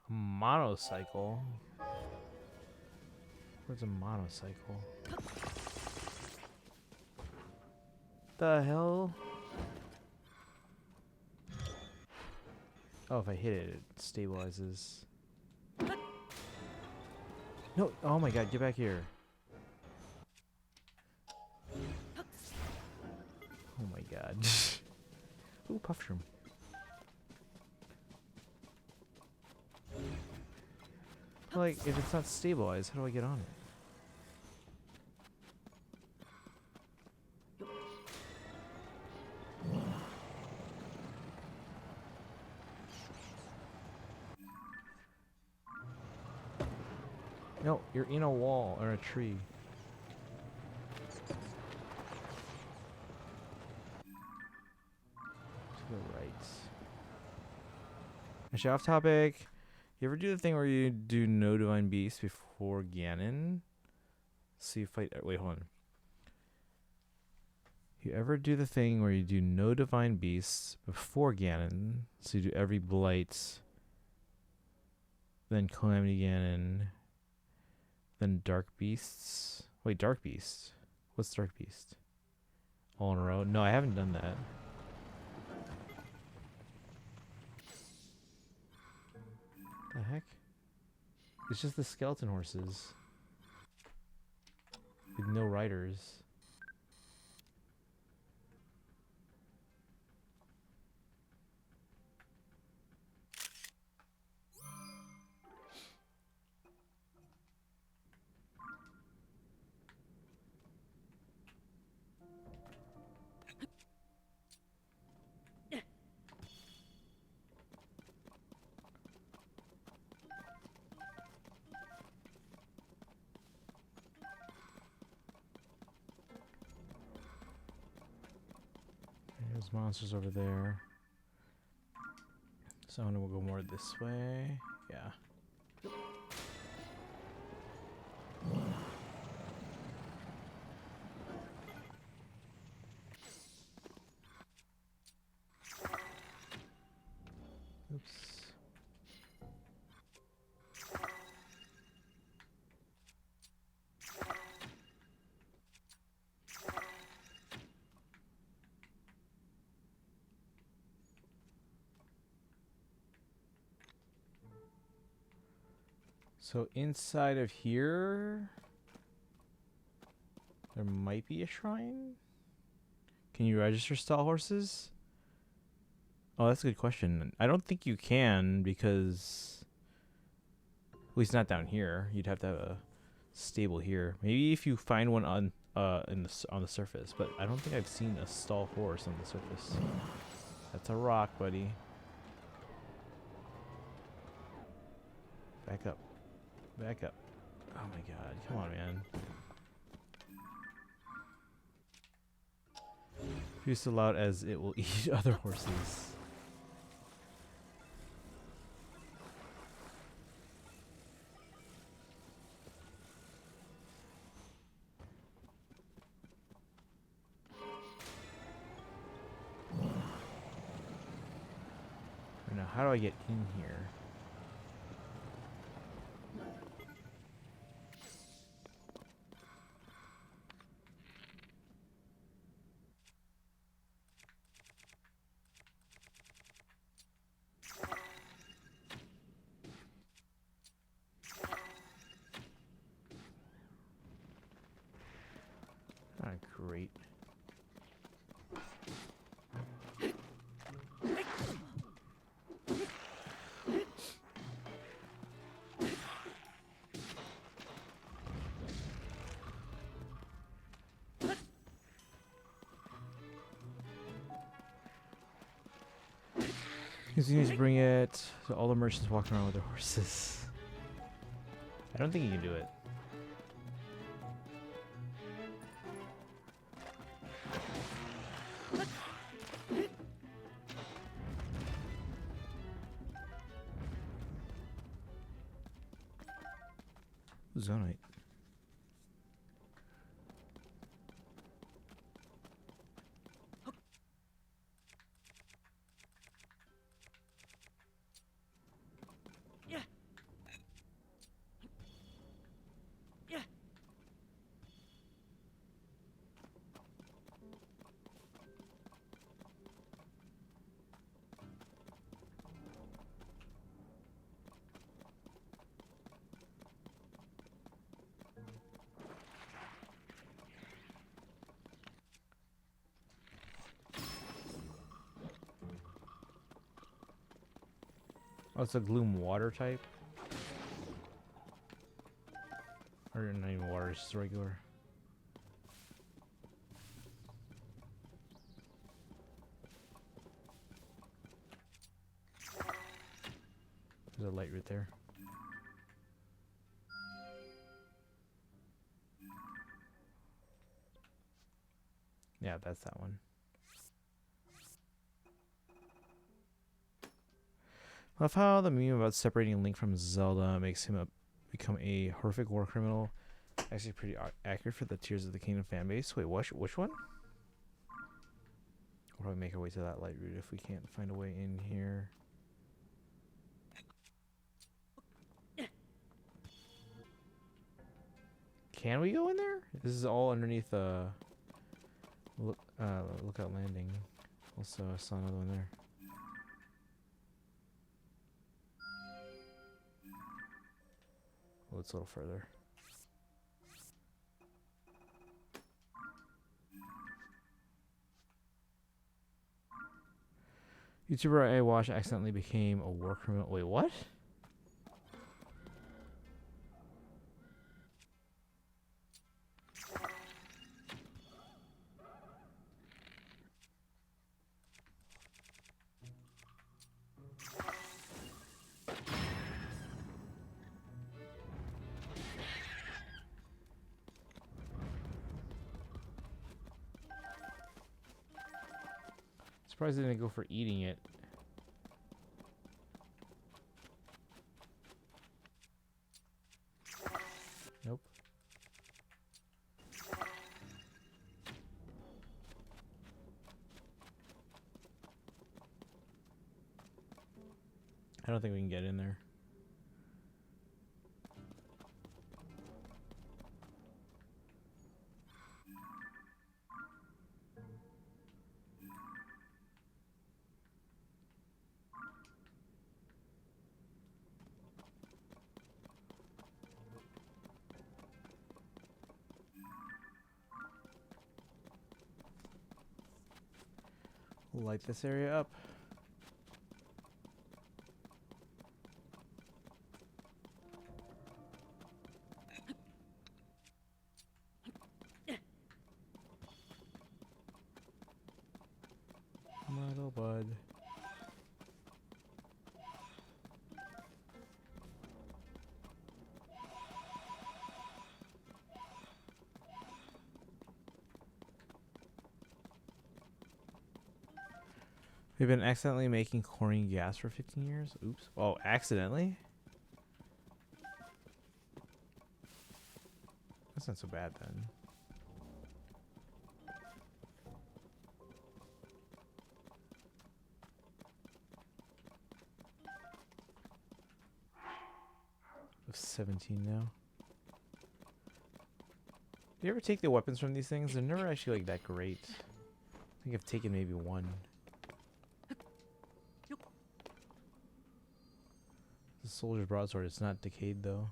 A monocycle? Where's a monocycle? The hell? Oh, if I hit it, it stabilizes. No! Oh my god, get back here. Oh my god. Ooh, puff shroom. Like, if it's not stabilized, how do I get on it? No, you're in a wall or a tree. To the right. Actually, off topic. You ever do the thing where you do no divine beast before Ganon? So you fight. Wait, hold on. You ever do the thing where you do no divine beasts before Ganon? So you do every blight, then Calamity Ganon, then Dark Beasts. Wait, Dark Beast? What's Dark Beast? All in a row? No, I haven't done that. The heck? It's just the skeleton horses. With no riders. There's monsters over there. So I'm gonna go more this way. Yeah. Oops. So inside of here, there might be a shrine. Can you register stall horses? Oh, that's a good question. I don't think you can because, at least not down here. You'd have to have a stable here. Maybe if you find one on on the surface, but I don't think I've seen a stall horse on the surface. That's a rock, buddy. Back up. Back up. Oh my god, come on, man. If used so loud as it will eat other horses. Now, how do I get in here? Ah, great. You need to bring it to all the merchants walking around with their horses. I don't think you can do it. Zonite. Oh, it's a gloom water type. Or not even water, it's just regular. There's a light right there. Yeah, that's that one. Love how the meme about separating Link from Zelda makes him become a horrific war criminal. Actually, pretty accurate for the Tears of the Kingdom fan base. Wait, which one? We'll probably make our way to that light route if we can't find a way in here. Can we go in there? This is all underneath Lookout Landing. Also, I saw another one there. Well, it's a little further. YouTuber I watched accidentally became a war criminal. Wait, what? Surprised they didn't go for eating it. Nope. I don't think we can get in there. Light this area up. Little bud. We've been accidentally making chlorine gas for 15 years. Oops. Oh, accidentally? That's not so bad then. Of 17 now. Do you ever take the weapons from these things? They're never actually like that great. I think I've taken maybe one. The soldier's broadsword, it's not decayed though.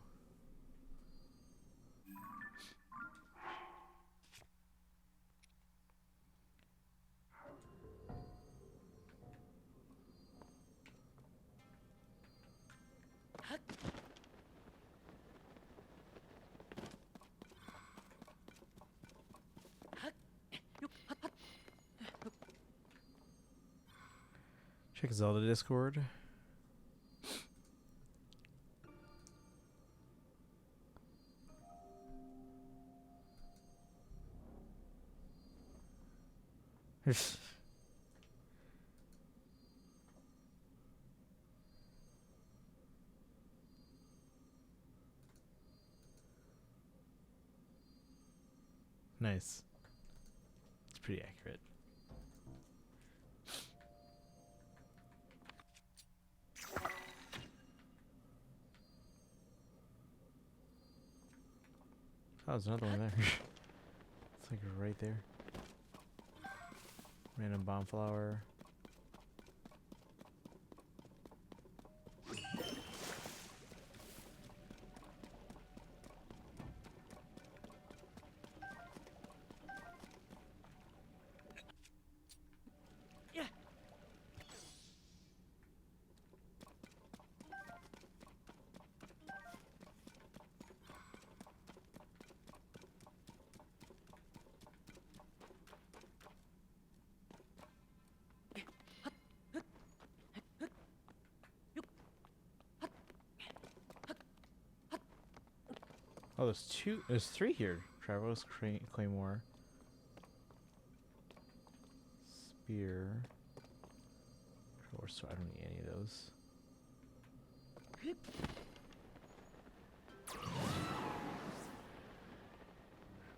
Check Zelda Discord. Nice. It's pretty accurate. Oh, there's another one there. It's like right there. Random bomb flower. Oh, there's two. There's three here. Traveler's Claymore. Spear. Or so I don't need any of those.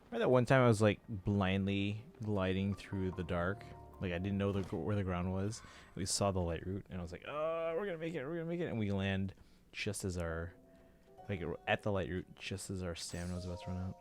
Remember that one time I was like blindly gliding through the dark? Like I didn't know where the ground was. We saw the light route and I was like, oh, we're gonna make it, and we land just as our, like at the light route, just as our stamina was about to run out.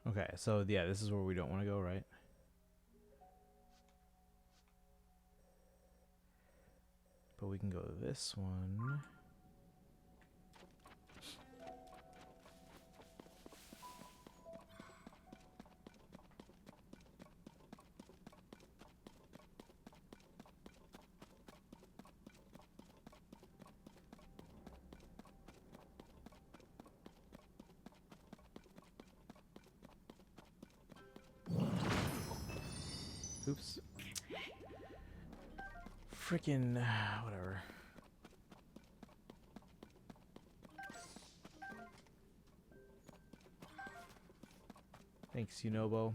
Okay, so yeah, this is where we don't want to go, right? But we can go to this one. Oops. Freaking whatever. Thanks, Unobo.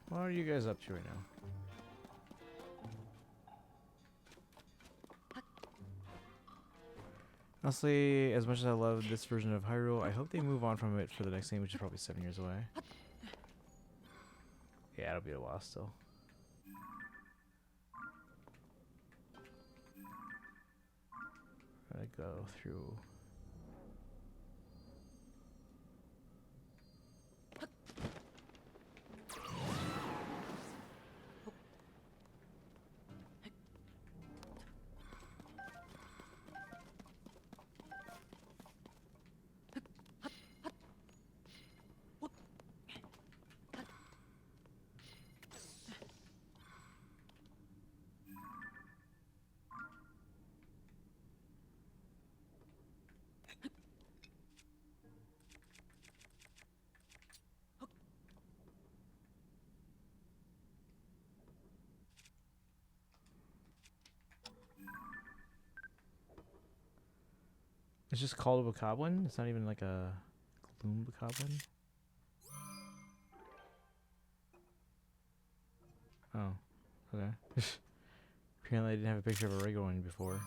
What are you guys up to right now? Honestly, as much as I love this version of Hyrule, I hope they move on from it for the next game, which is probably 7 years away. Yeah, it'll be a while still. Gotta go through. It's just called a Bokoblin? It's not even like a Gloom Bokoblin? Oh, okay. Apparently I didn't have a picture of a regular one before.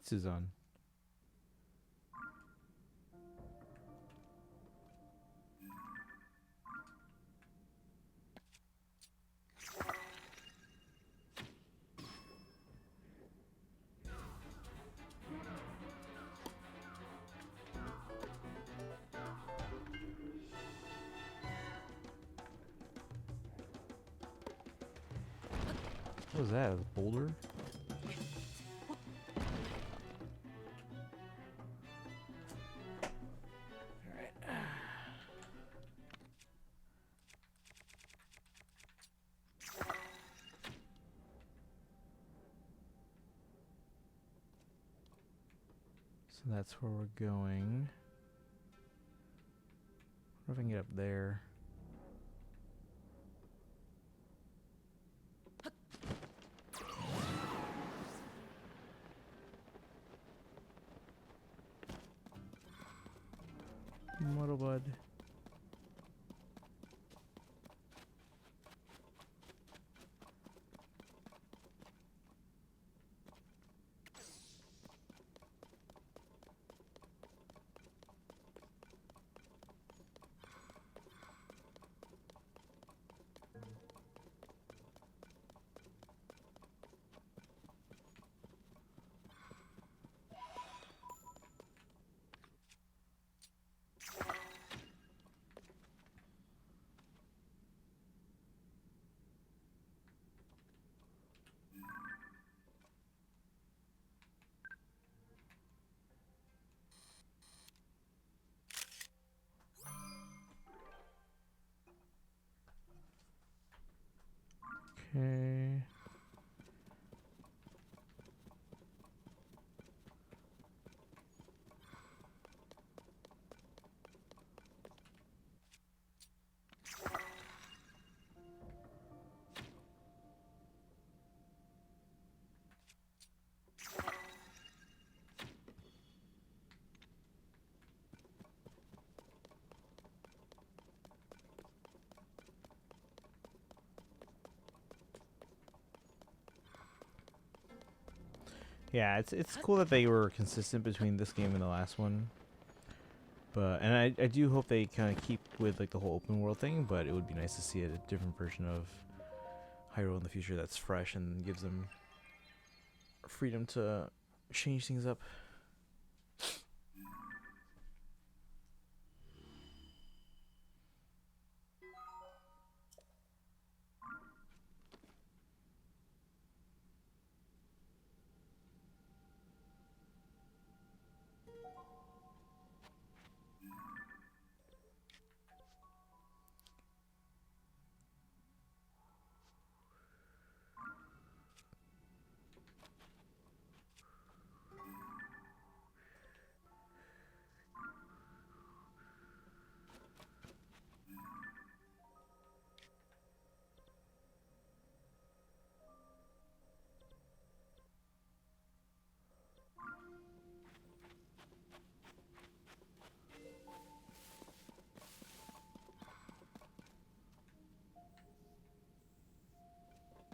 Zenitsu's on. What was that? A boulder? So that's where we're going. I wonder if I can get up there. Muddlebud. Okay. Yeah, it's cool that they were consistent between this game and the last one. But and I do hope they kind of keep with like the whole open world thing, but it would be nice to see a different version of Hyrule in the future that's fresh and gives them freedom to change things up.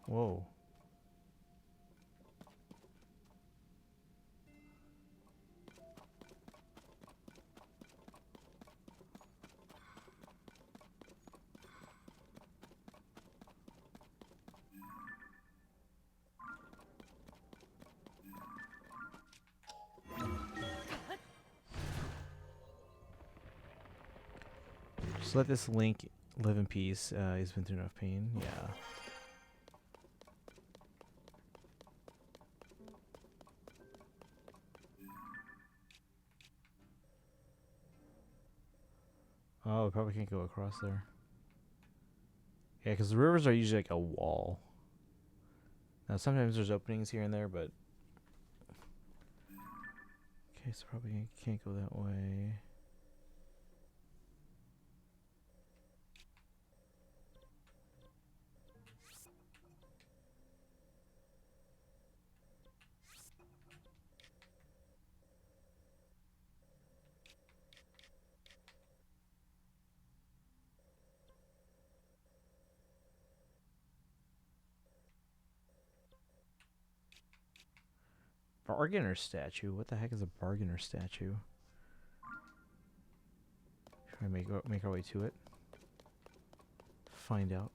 Whoa. Just let this Link live in peace. He's been through enough pain. Yeah. Oh, we probably can't go across there. Yeah, because the rivers are usually like a wall. Now, sometimes there's openings here and there, but... Okay, so probably can't go that way. Bargainer statue? What the heck is a bargainer statue? Should we make our way to it? Find out.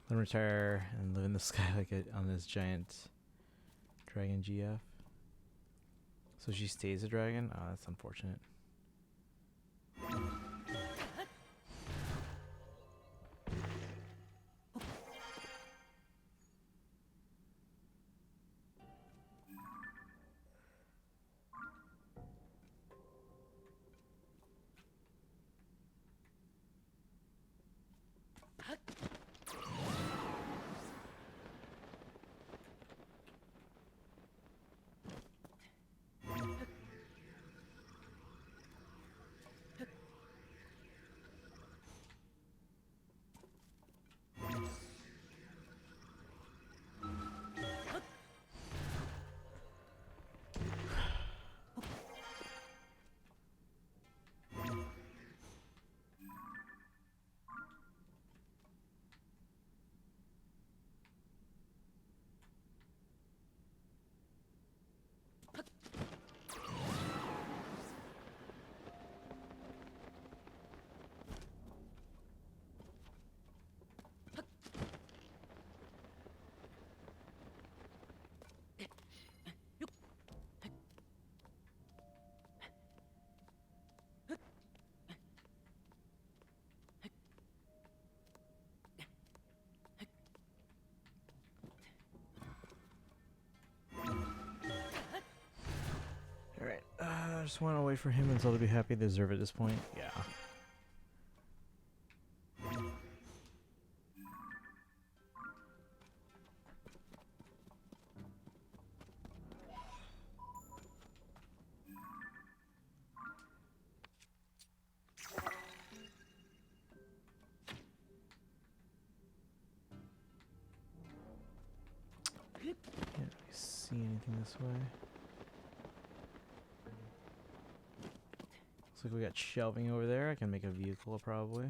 Then retire and live in the sky like on this giant dragon GF. So she stays a dragon? Oh, that's unfortunate. Alright, I just want to wait for him and Zelda to be happy. They deserve it at this point. Yeah. Can't really see anything this way. Looks like we got shelving over there. I can make a vehicle probably.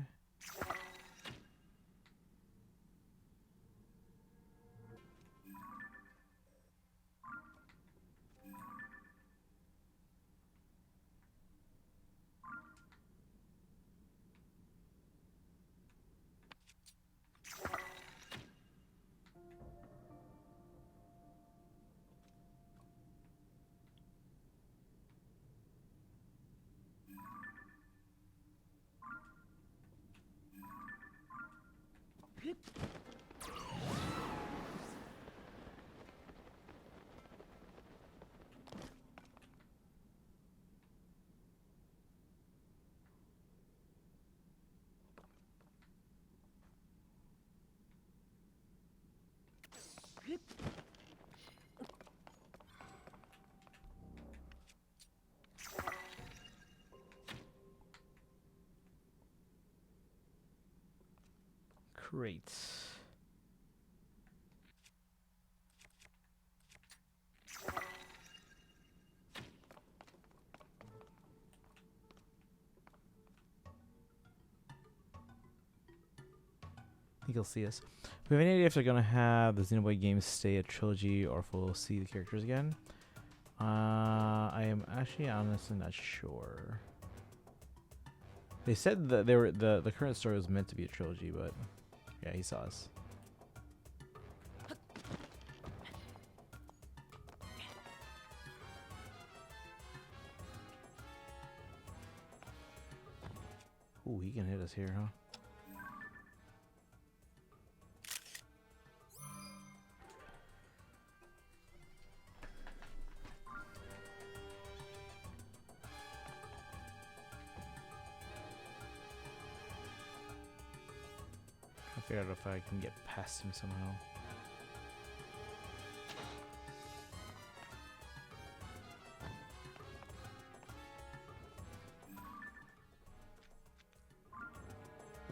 Great. I think he'll see us. Do we have any idea if they're gonna have the Xenoblade games stay a trilogy or if we'll see the characters again? I am actually honestly not sure. They said that they were the current story was meant to be a trilogy, but yeah, he saw us. Ooh, he can hit us here, huh? Figure out if I can get past him somehow.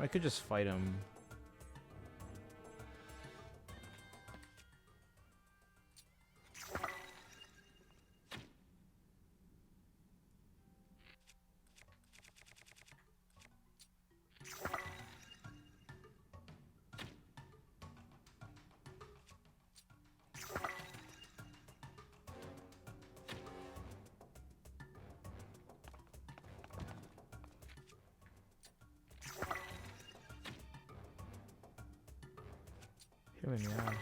I could just fight him. Yeah.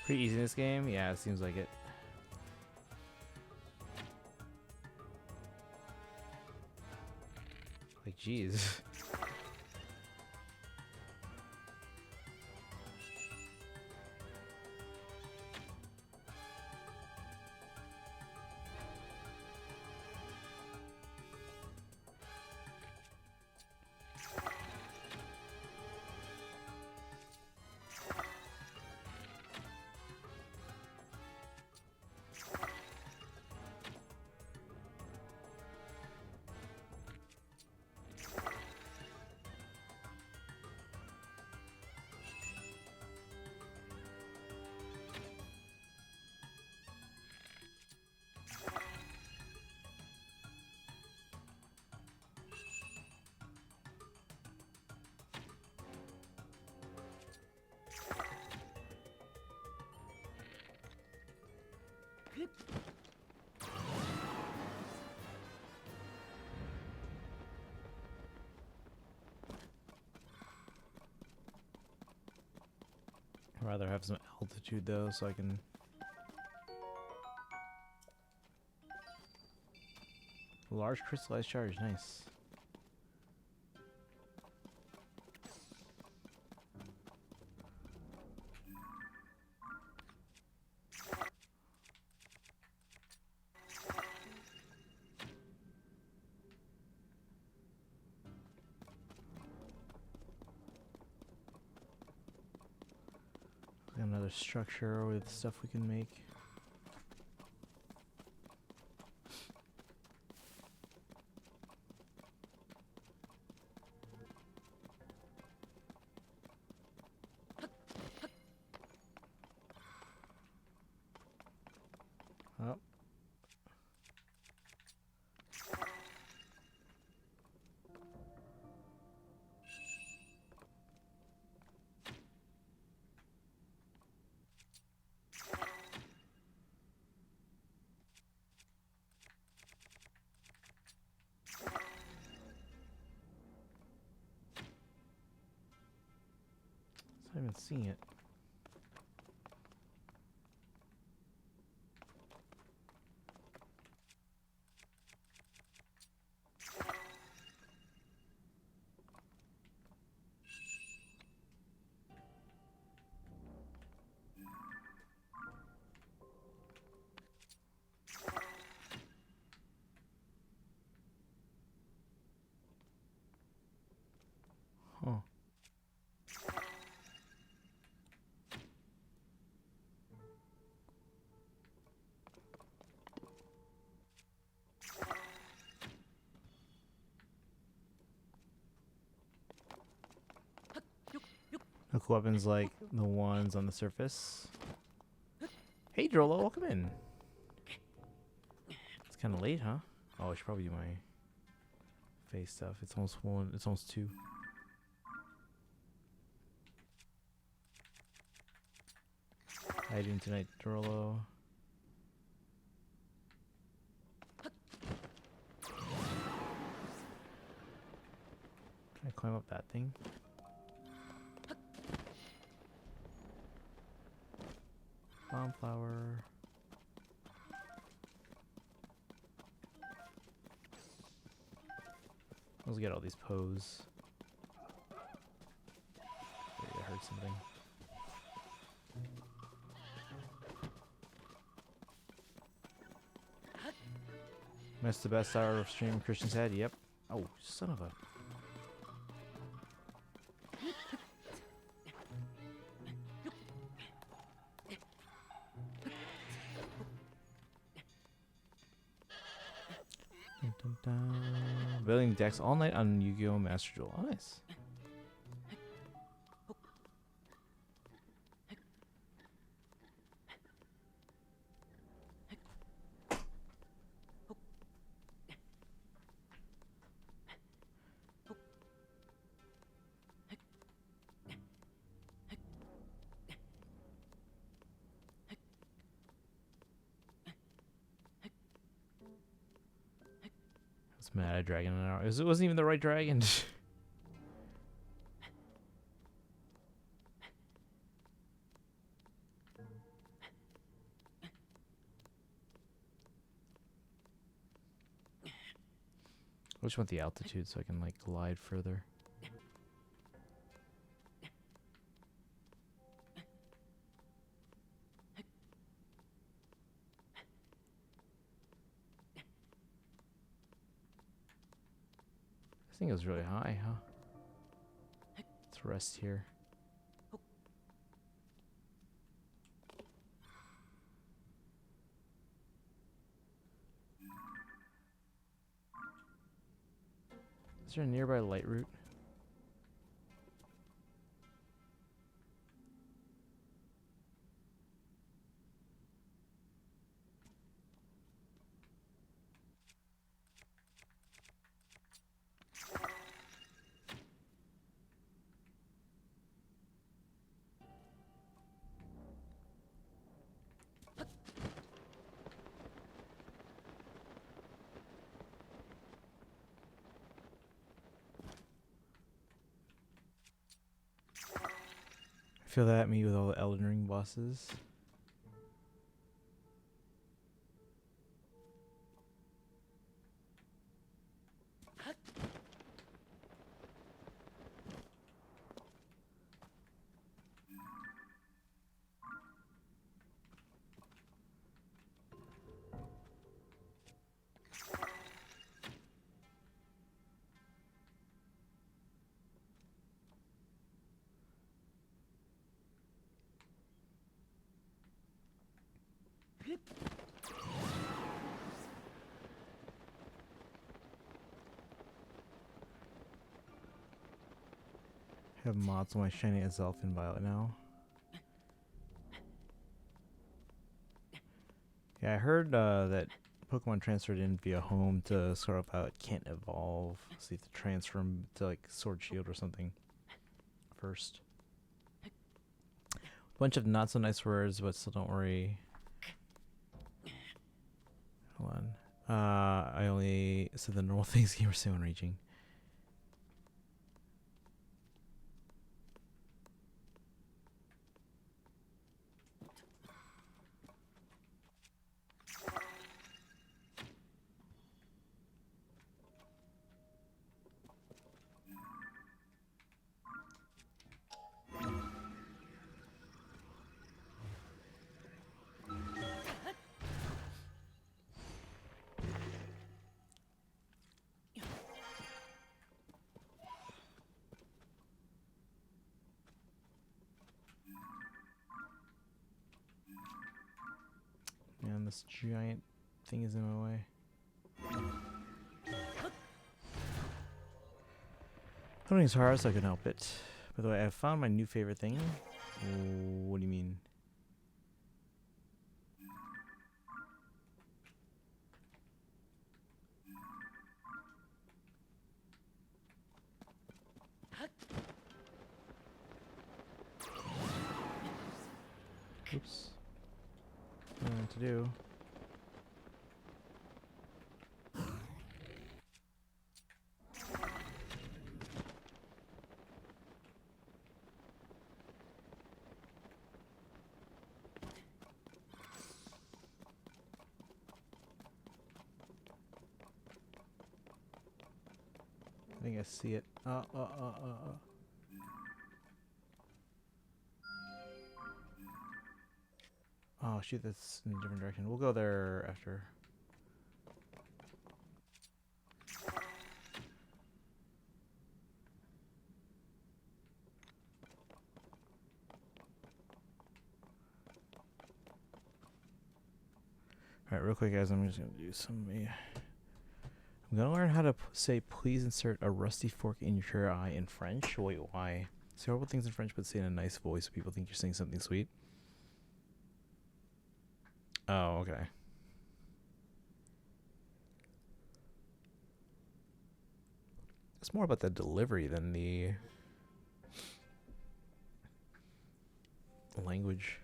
Pretty easy in this game? Yeah, it seems like it. Like, jeez. I'd rather have some altitude though, so I can. Large crystallized charge, nice. Another structure with stuff we can make. Oh. I haven't seen it. Huh. Look, weapons like the ones on the surface. Hey, Drolo, welcome in. It's kind of late, huh? Oh, I should probably do my face stuff. It's almost 1. It's almost 2. How you doing tonight, Drolo? Can I climb up that thing? Bomb flower. Let's get all these pose. Maybe I heard something. Missed the best hour of stream Christian's had. Yep. Oh, son of a. Building decks all night on Yu-Gi-Oh! Master Duel. Oh, nice. It's mad at dragon an hour. It wasn't even the right dragon. I just want the altitude so I can like glide further. This thing is really high, huh? Let's rest here. Is there a nearby light route? I feel that me with all the Elden Ring bosses. I have mods on my shiny as Elfin Violet now. Yeah, I heard that Pokemon transferred in via home to sort of how it can't evolve. So you have to transfer them to like Sword Shield or something first. Bunch of not so nice words, but still don't worry. Hold on. I only said the normal things you were saying when raging. Man, this giant thing is in my way. Hunting's hard, so I can help it. By the way, I found my new favorite thing. What do you mean? Oops. I don't know what to do. I think I see it. Oh shoot, that's in a different direction. We'll go there after. Alright, real quick guys, I'm just gonna do some I'm gonna learn how to say please insert a rusty fork in your eye in French. Wait, why? Say horrible things in French, but say in a nice voice so people think you're saying something sweet. Oh, okay. It's more about the delivery than the language.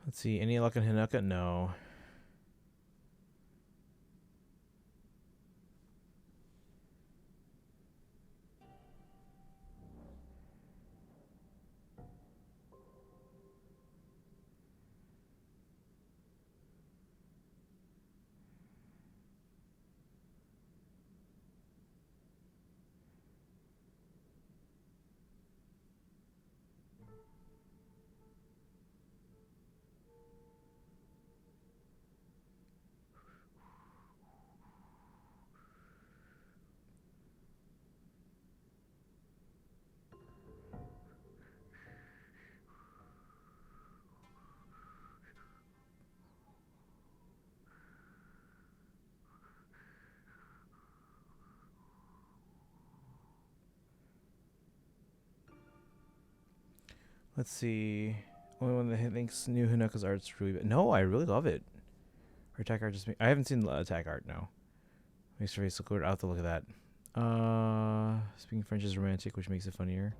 Let's see. Any luck in Hinuka? No. Let's see. Only one that thinks new Hinuka's art's really bad. No, I really love it. Her attack art I haven't seen attack art, no. Makes her face look good. I'll have to look at that. Speaking French is romantic, which makes it funnier.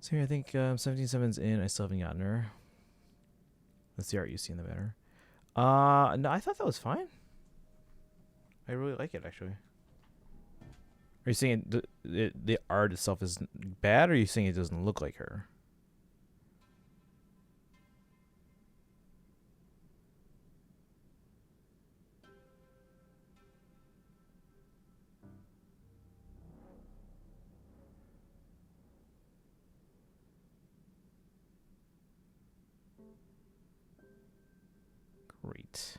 So here, I think 17/7's in. I still haven't gotten her. That's the art you see in the banner. No, I thought that was fine. I really like it, actually. Are you saying the art itself is bad, or are you saying it doesn't look like her? Great.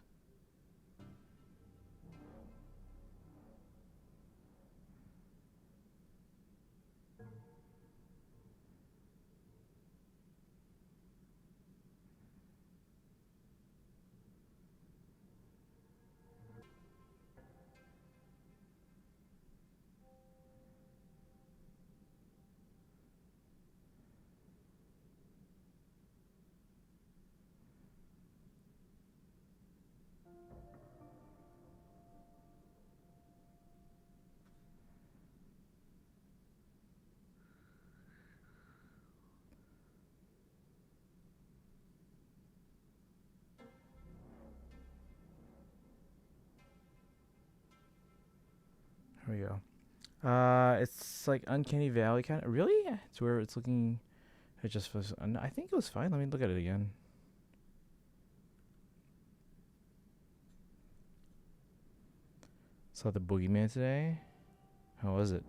Here we go. It's like Uncanny Valley kind of. Really? It's where it's looking. It just was. I think it was fine. Let me look at it again. Saw the Boogeyman today. How was it?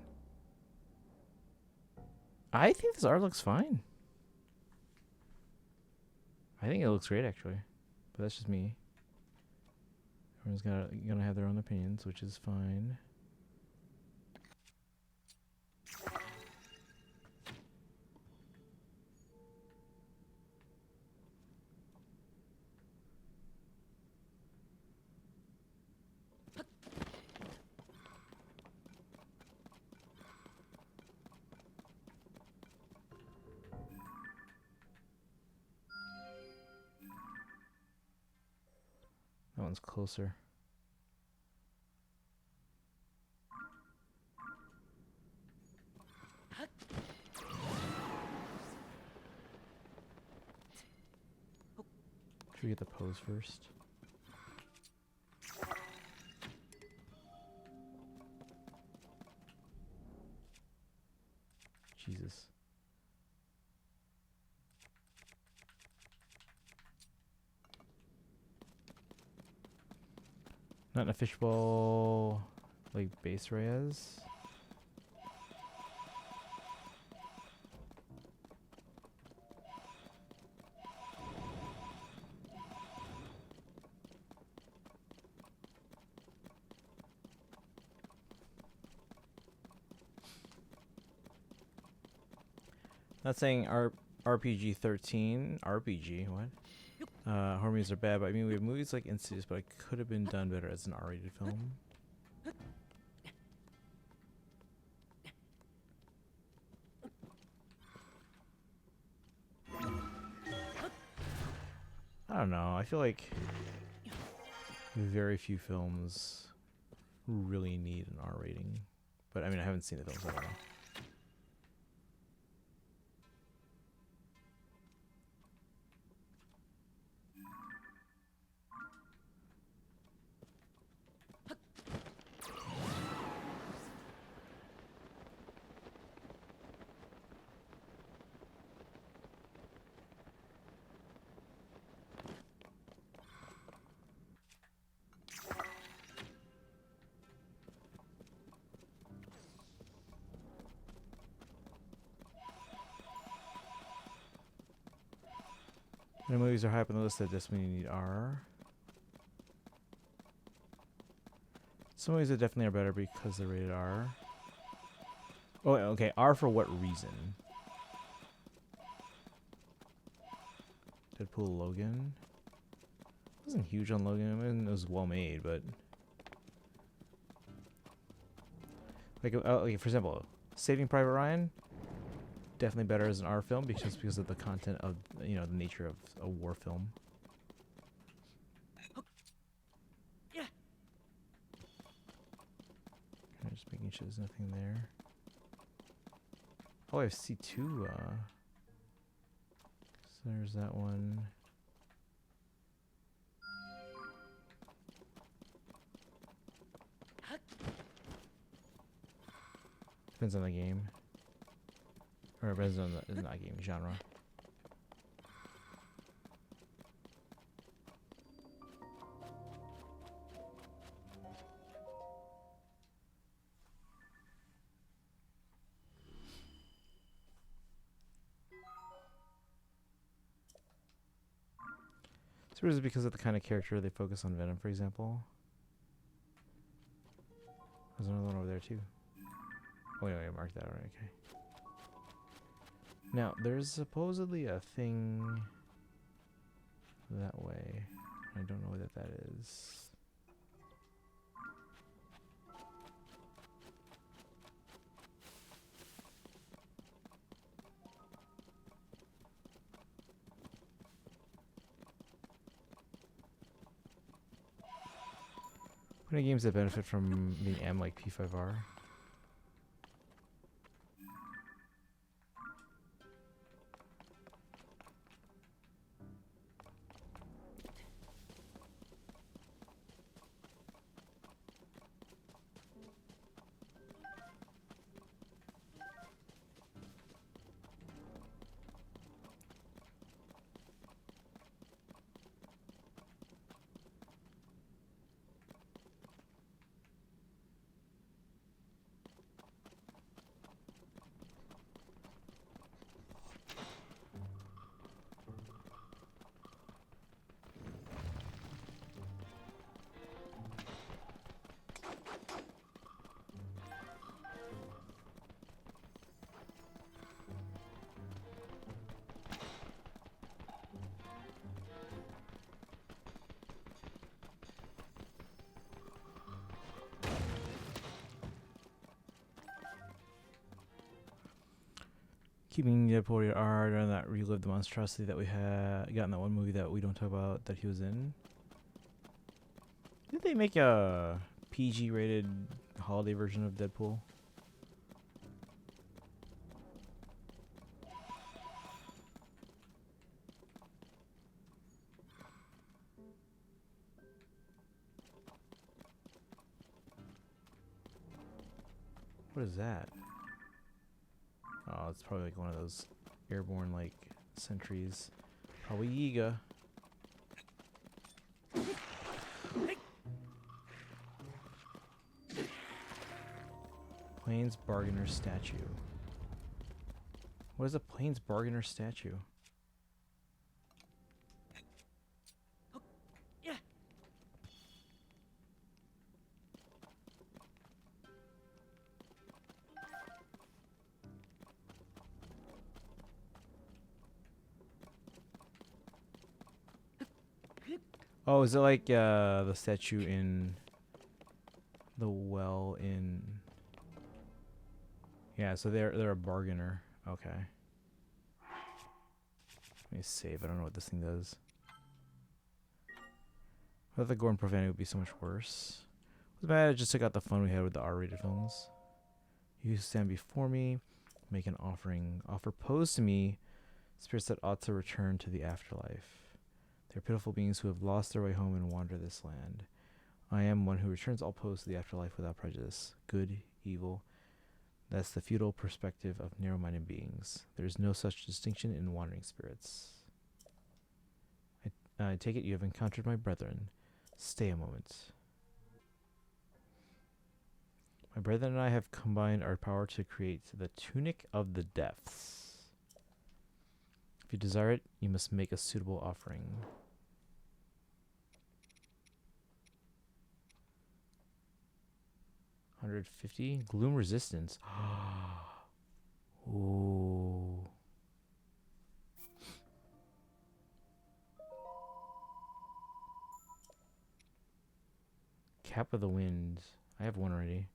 I think this art looks fine. I think it looks great, actually. But that's just me. Everyone's gonna have their own opinions, which is fine. That one's closer. get the pose first. Jesus. Not in a fishbowl like base Reyes. Not saying RPG 13 RPG what? Horror movies are bad, but I mean we have movies like Insidious, but it could have been done better as an R-rated film. I don't know. I feel like very few films really need an R rating, but I mean I haven't seen the films. I don't know. The movies are high up on the list that just mean you need R. Some movies that definitely are better because they're rated R. Oh, okay. R for what reason? Deadpool Logan. I wasn't huge on Logan. I mean, it was well made, but like, for example, Saving Private Ryan. Definitely better as an R film because of the content of, you know, the nature of a war film. I'm just making sure there's nothing there. Oh, I have C2. So there's that one. Depends on the game. Or depends on the not game genre. So is it because of the kind of character they focus on Venom, for example? There's another one over there too. Oh yeah, I marked that already. Okay. Now there's supposedly a thing that way. I don't know what that is. What are games that benefit from being M like P5R? Keeping Deadpool rated R and not relive the monstrosity that we got in that one movie that we don't talk about that he was in. Did they make a PG rated holiday version of Deadpool? What is that? Oh, it's probably like one of those airborne like sentries. Probably Yiga. Plains Bargainer statue. What is a Plains Bargainer statue? Oh, is it like the statue in the well in? Yeah, so they're a bargainer. Okay. Let me save. I don't know what this thing does. I thought the gore and profanity would be so much worse. It was bad. I just took out the fun we had with the R-rated films. You stand before me, make an offering. Offer pose to me, spirits that ought to return to the afterlife. They're pitiful beings who have lost their way home and wander this land. I am one who returns all pose to the afterlife without prejudice. Good, evil. That's the feudal perspective of narrow-minded beings. There is no such distinction in wandering spirits. I take it you have encountered my brethren. Stay a moment. My brethren and I have combined our power to create the Tunic of the Depths. If you desire it, you must make a suitable offering. 150 gloom resistance. Ooh. Cap of the Wind. I have one already.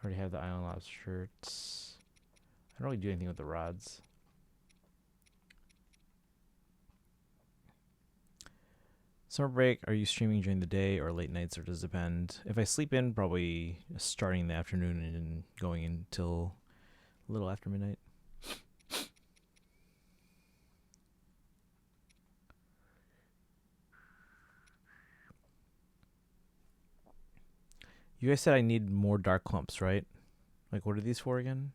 I already have the Island Lobs shirts. I don't really do anything with the rods. Summer break, are you streaming during the day or late nights, or does it depend? If I sleep in, probably starting in the afternoon and going until a little after midnight. You guys said I need more dark clumps, right? Like, what are these for again?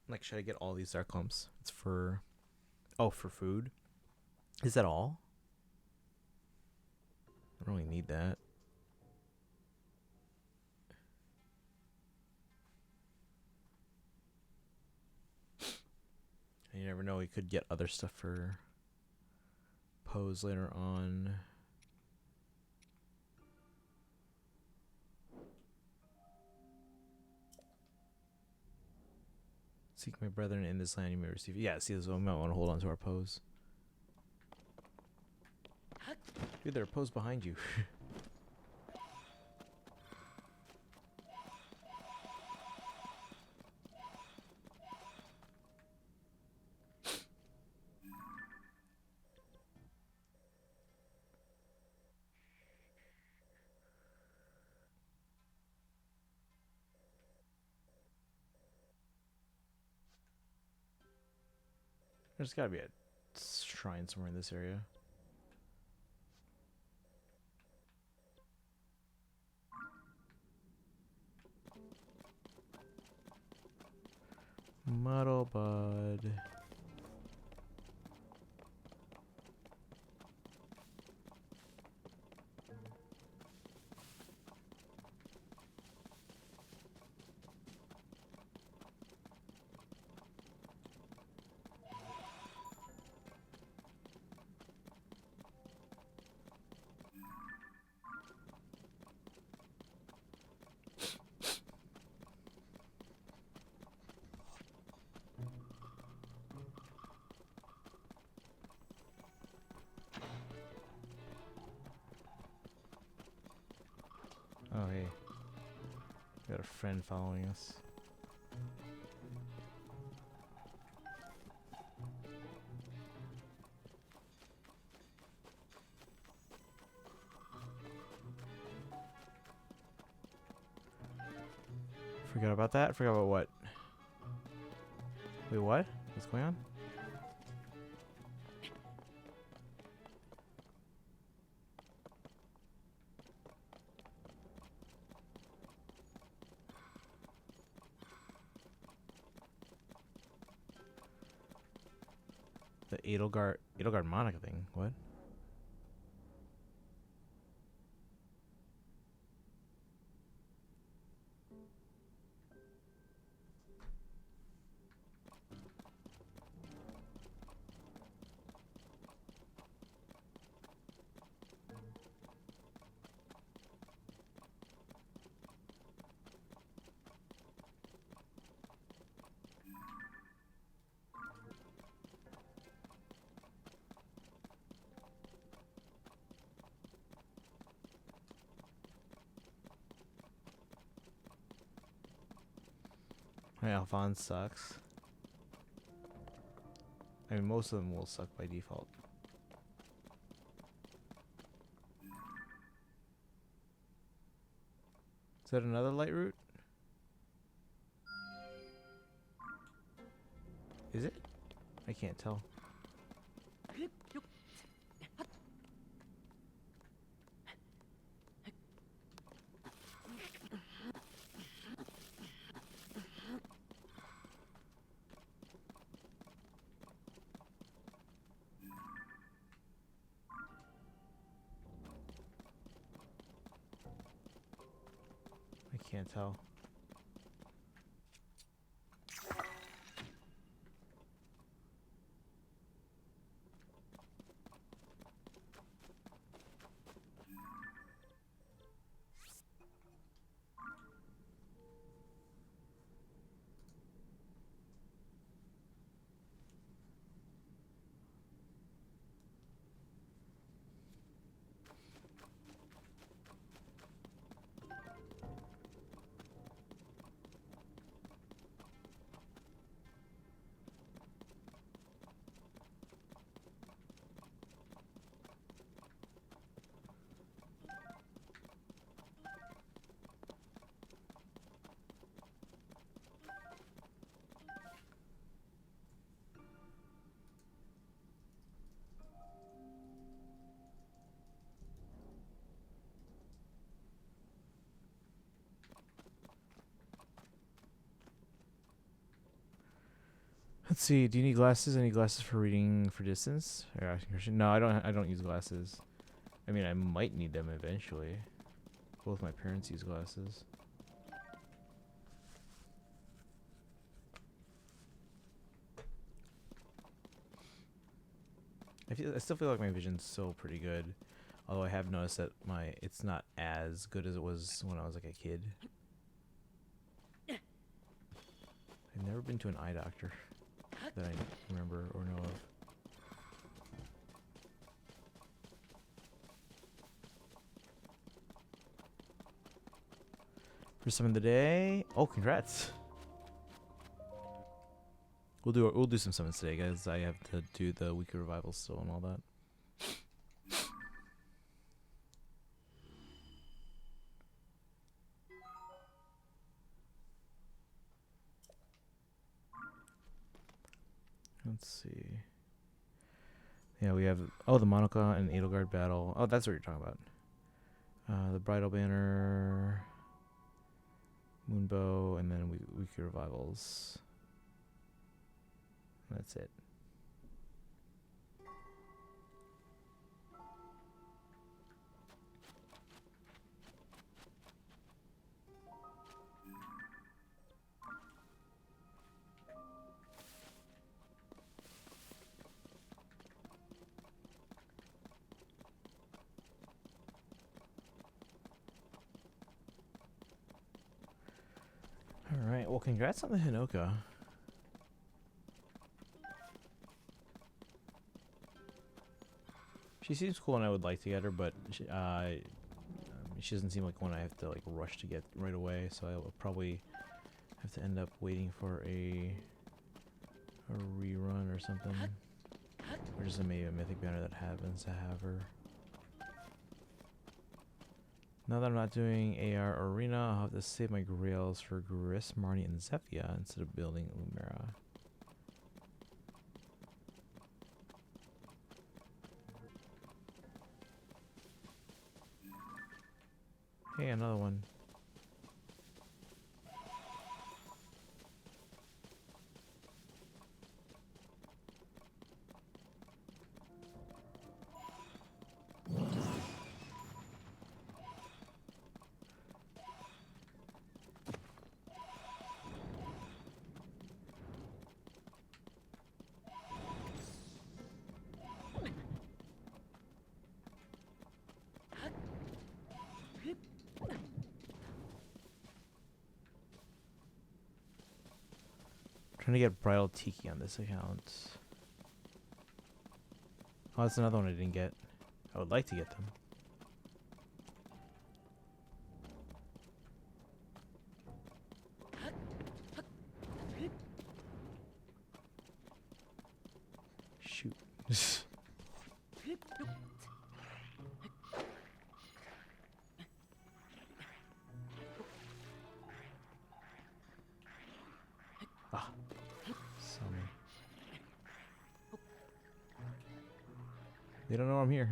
Like, should I get all these dark clumps? It's for... Oh, for food? Is that all? I don't really need that. You never know, we could get other stuff for pose later on. Seek my brethren in this land, you may receive. Yeah, see, this one we might want to hold on to our pose. Dude, there are pose behind you. There's gotta be a shrine somewhere in this area. Muddle Bud. Oh, hey. We got a friend following us. Forgot about that. Forgot about what? Wait, what? What's going on? The Edelgard Monica thing. What? Hey, Alphonse sucks. I mean, most of them will suck by default. Is that another light route? Is it? I can't tell. I can't tell. Let's see. Do you need glasses? Any glasses for reading for distance? No, I don't. I don't use glasses. I mean, I might need them eventually. Both my parents use glasses. I still feel like my vision's still pretty good, although I have noticed that it's not as good as it was when I was like a kid. I've never been to an eye doctor that I remember or know of. First summon of the day. Oh, congrats! We'll do some summons today, guys. I have to do the weekly revival still and all that. Let's see. Yeah, we have the Monica and Edelgard battle. Oh, that's what you're talking about. The bridal banner, Moonbow, and then weekly revivals. That's it. All right. Well, congrats on the Hinoka. She seems cool, and I would like to get her, but she doesn't seem like one I have to like rush to get right away. So I will probably have to end up waiting for a rerun or something, or just maybe a mythic banner that happens to have her. Now that I'm not doing AR Arena, I'll have to save my grails for Gris, Marnie, and Zephyia instead of building Lumera. Hey, another one. Trying to get Bridal Tiki on this account. Oh, that's another one I didn't get. I would like to get them. Shoot. Ah. Saw me. They don't know I'm here.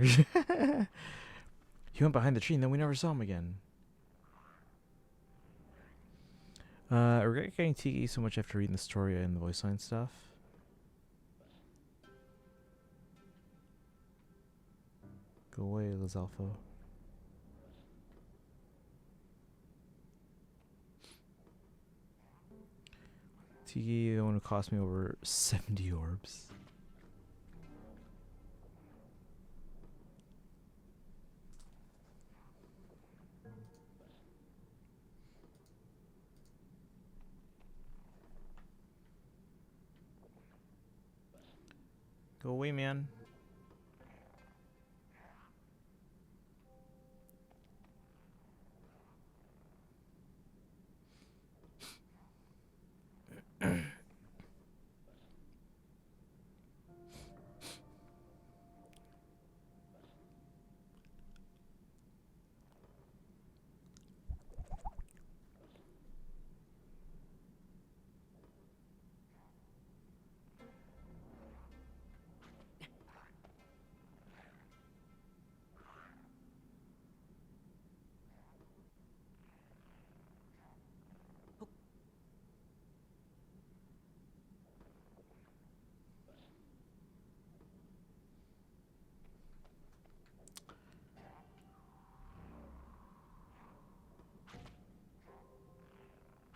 He went behind the tree and then we never saw him again. I regret getting Tiki so much after reading the story and the voice line stuff. Go away, Lizalfo. Tiki, the one who cost me over 70 orbs. Go away, man.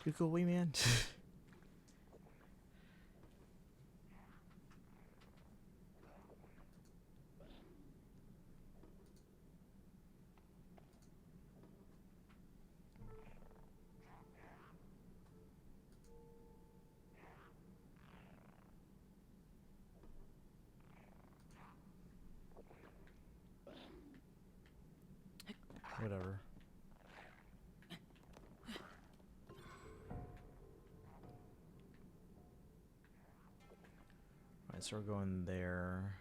You go away, man. Whatever. Alright, so we're going there.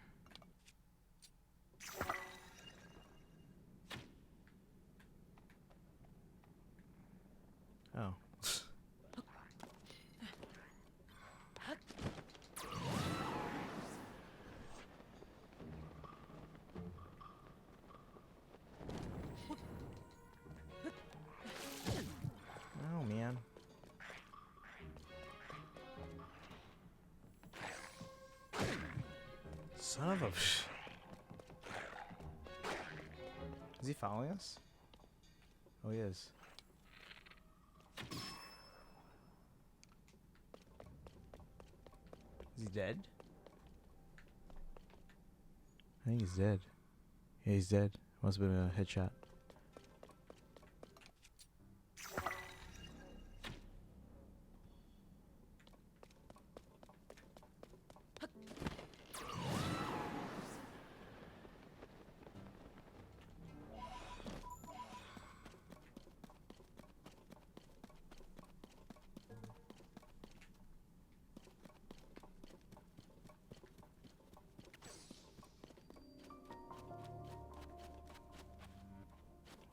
Oh. Oh, man. Son of a... Is he following us? Oh, he is. Is he dead? I think he's dead. Yeah, he's dead. Must have been a headshot.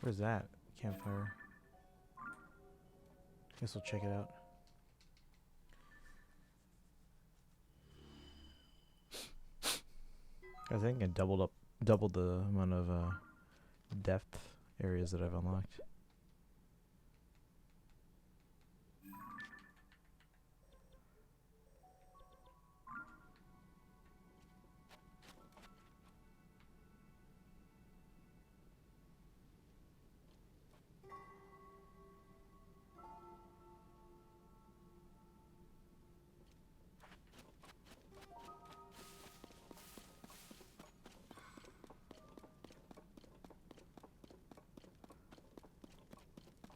Where's that? campfire. Guess we'll check it out. I think I doubled the amount of depth areas that I've unlocked.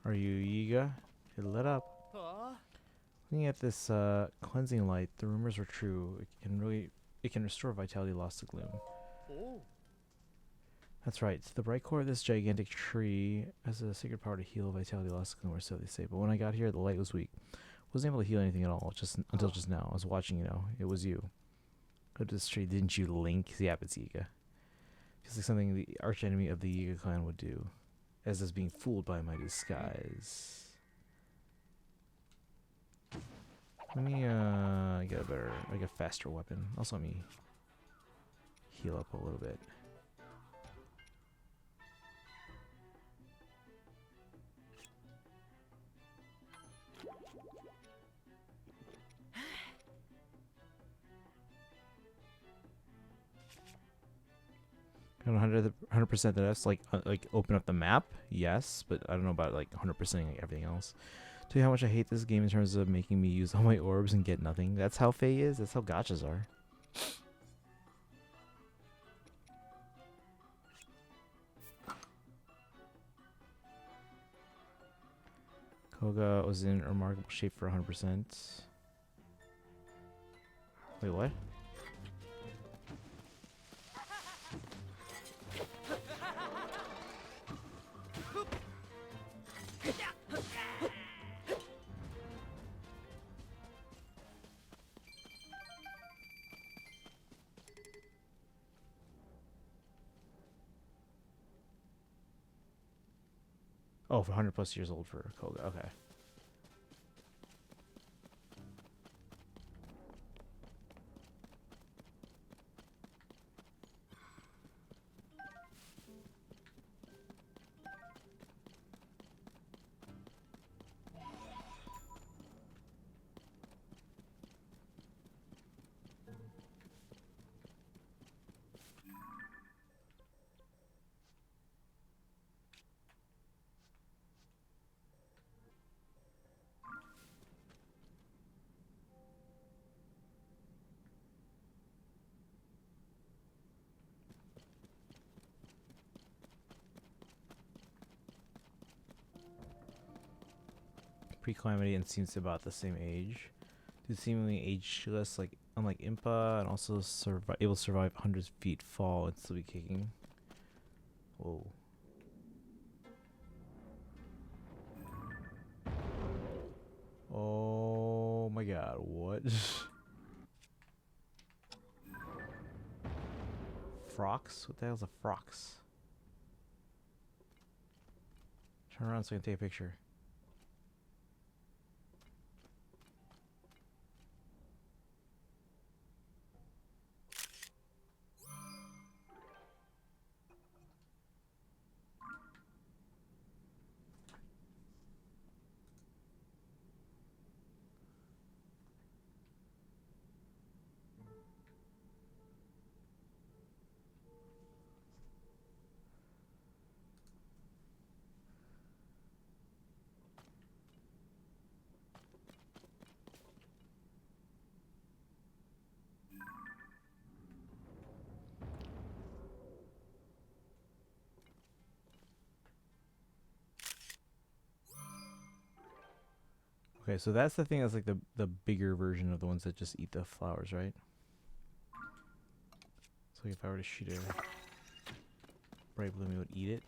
Are you Yiga? It lit up. Looking at this cleansing light, the rumors were true. It can restore vitality lost to gloom. That's right. The bright core of this gigantic tree has a sacred power to heal vitality lost to gloom, or so they say. But when I got here, the light was weak. Wasn't able to heal anything at all. Until just now. I was watching. It was you. Go to this tree, didn't you, Link? Yeah, it's Yiga. Feels like something the archenemy of the Yiga clan would do, as is being fooled by my disguise. Let me get a faster weapon. Also, let me heal up a little bit. And 100% that that's like open up the map, yes, but I don't know about like 100%ing everything else. Tell you how much I hate this game in terms of making me use all my orbs and get nothing. That's how Faye is. That's how gachas are. Koga was in remarkable shape for 100%. Wait, what? Oh, for 100 plus years old for Koga. Okay. Pre-calamity and seems about the same age. Dude seemingly ageless, like unlike Impa, and also able to survive 100 feet fall and still be kicking. Whoa. Oh my god, what? Frox? What the hell's a frox? Turn around so I can take a picture. Okay, so that's the thing that's like the bigger version of the ones that just eat the flowers, right? So if I were to shoot a bright bloom, it would eat it.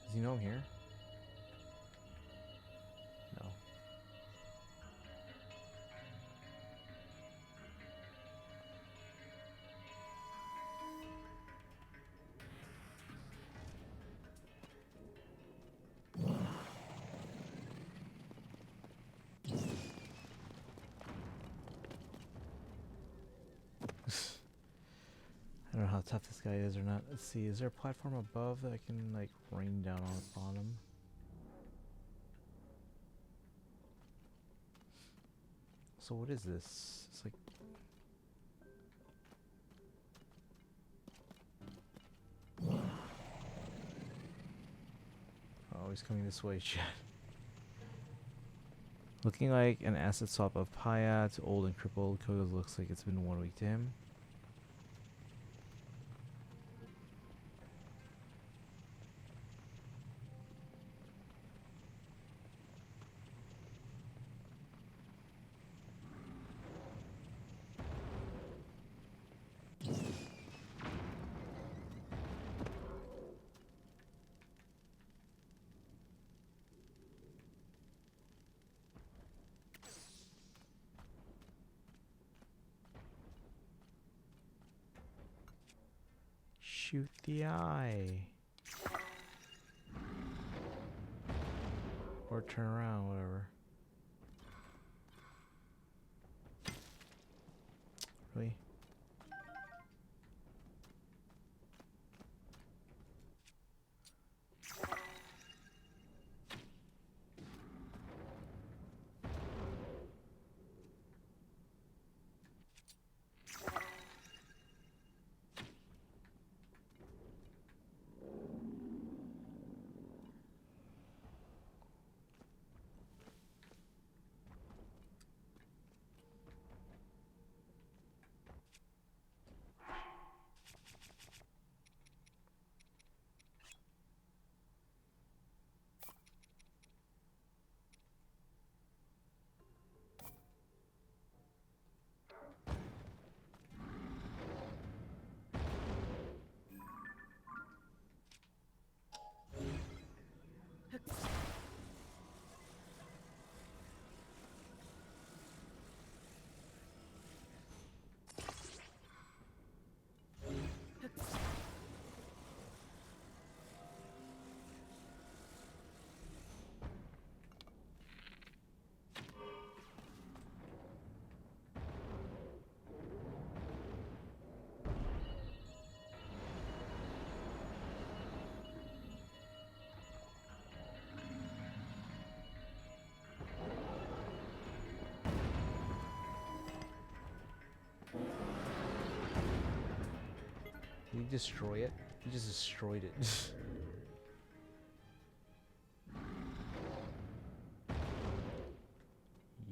Does he know I'm here? No. don't know how tough this guy is or not. Let's see. Is there a platform above that I can like rain down on him? So what is this? It's like oh, he's coming this way, chat. Looking like an asset swap of Payat, old and crippled. Kogo looks like it's been 1 week to him. Shoot the eye. Or turn around, whatever. Really? Did he destroy it? He just destroyed it.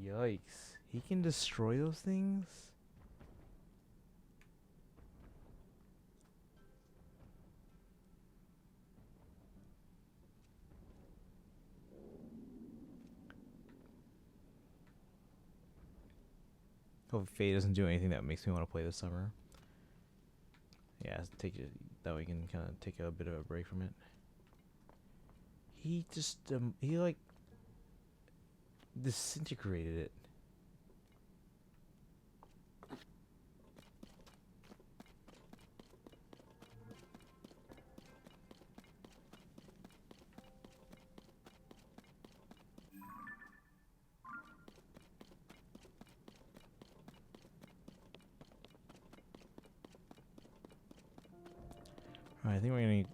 Yikes. He can destroy those things? Hope Faye doesn't do anything that makes me want to play this summer. Yeah, take it that way we can kind of take a bit of a break from it. He just he like disintegrated it. I think we're gonna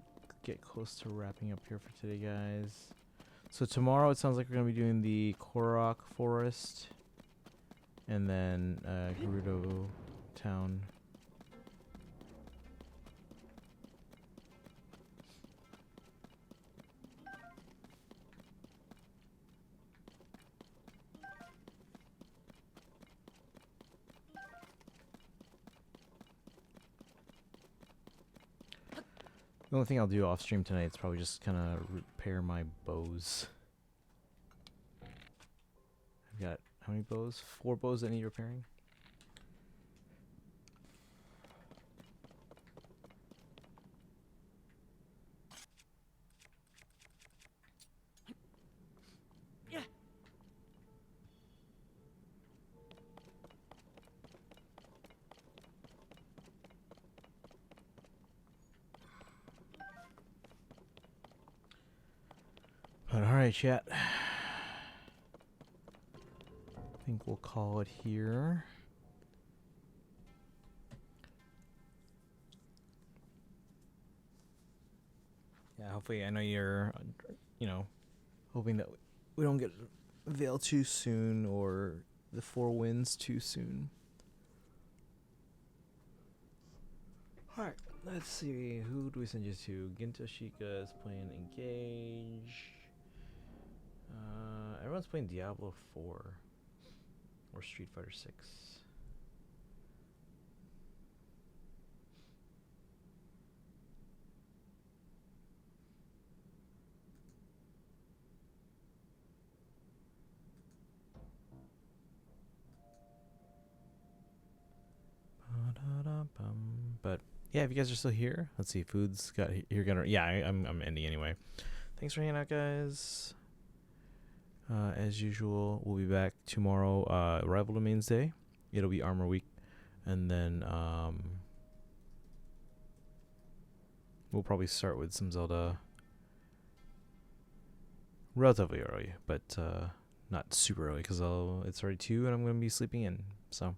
get close to wrapping up here for today, guys. So tomorrow it sounds like we're gonna be doing the Korok Forest, and then Gerudo Town. The only thing I'll do off stream tonight is probably just kind of repair my bows. I've got how many bows? 4 bows that need repairing. But alright, chat. I think we'll call it here. Hopefully, I know you're, hoping that we don't get Veil too soon or the Four Winds too soon. Alright, let's see. Who do we send you to? Gintoshika is playing Engage. Everyone's playing Diablo 4 or Street Fighter 6. But yeah, if you guys are still here, let's see. Food's got you're gonna I'm ending anyway. Thanks for hanging out, guys. As usual, we'll be back tomorrow. Rival Domains Day. It'll be Armor Week, and then we'll probably start with some Zelda relatively early, but not super early because it's already 2 and I'm gonna be sleeping in. So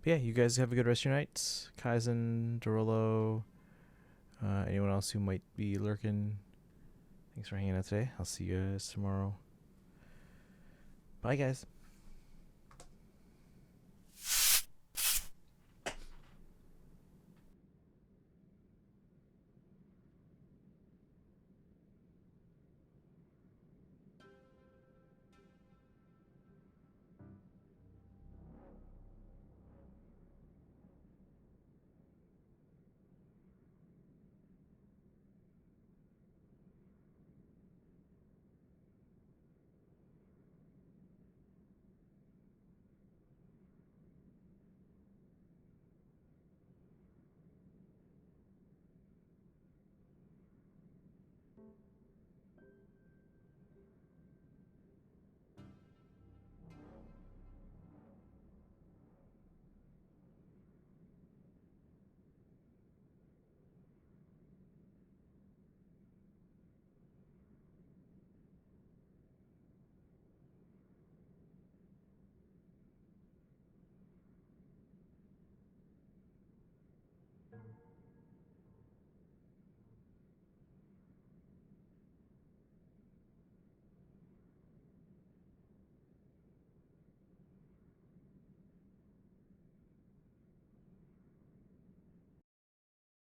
but yeah, you guys have a good rest of your night. Kaizen, Dorolo, anyone else who might be lurking. Thanks for hanging out today. I'll see you guys tomorrow. Bye, guys.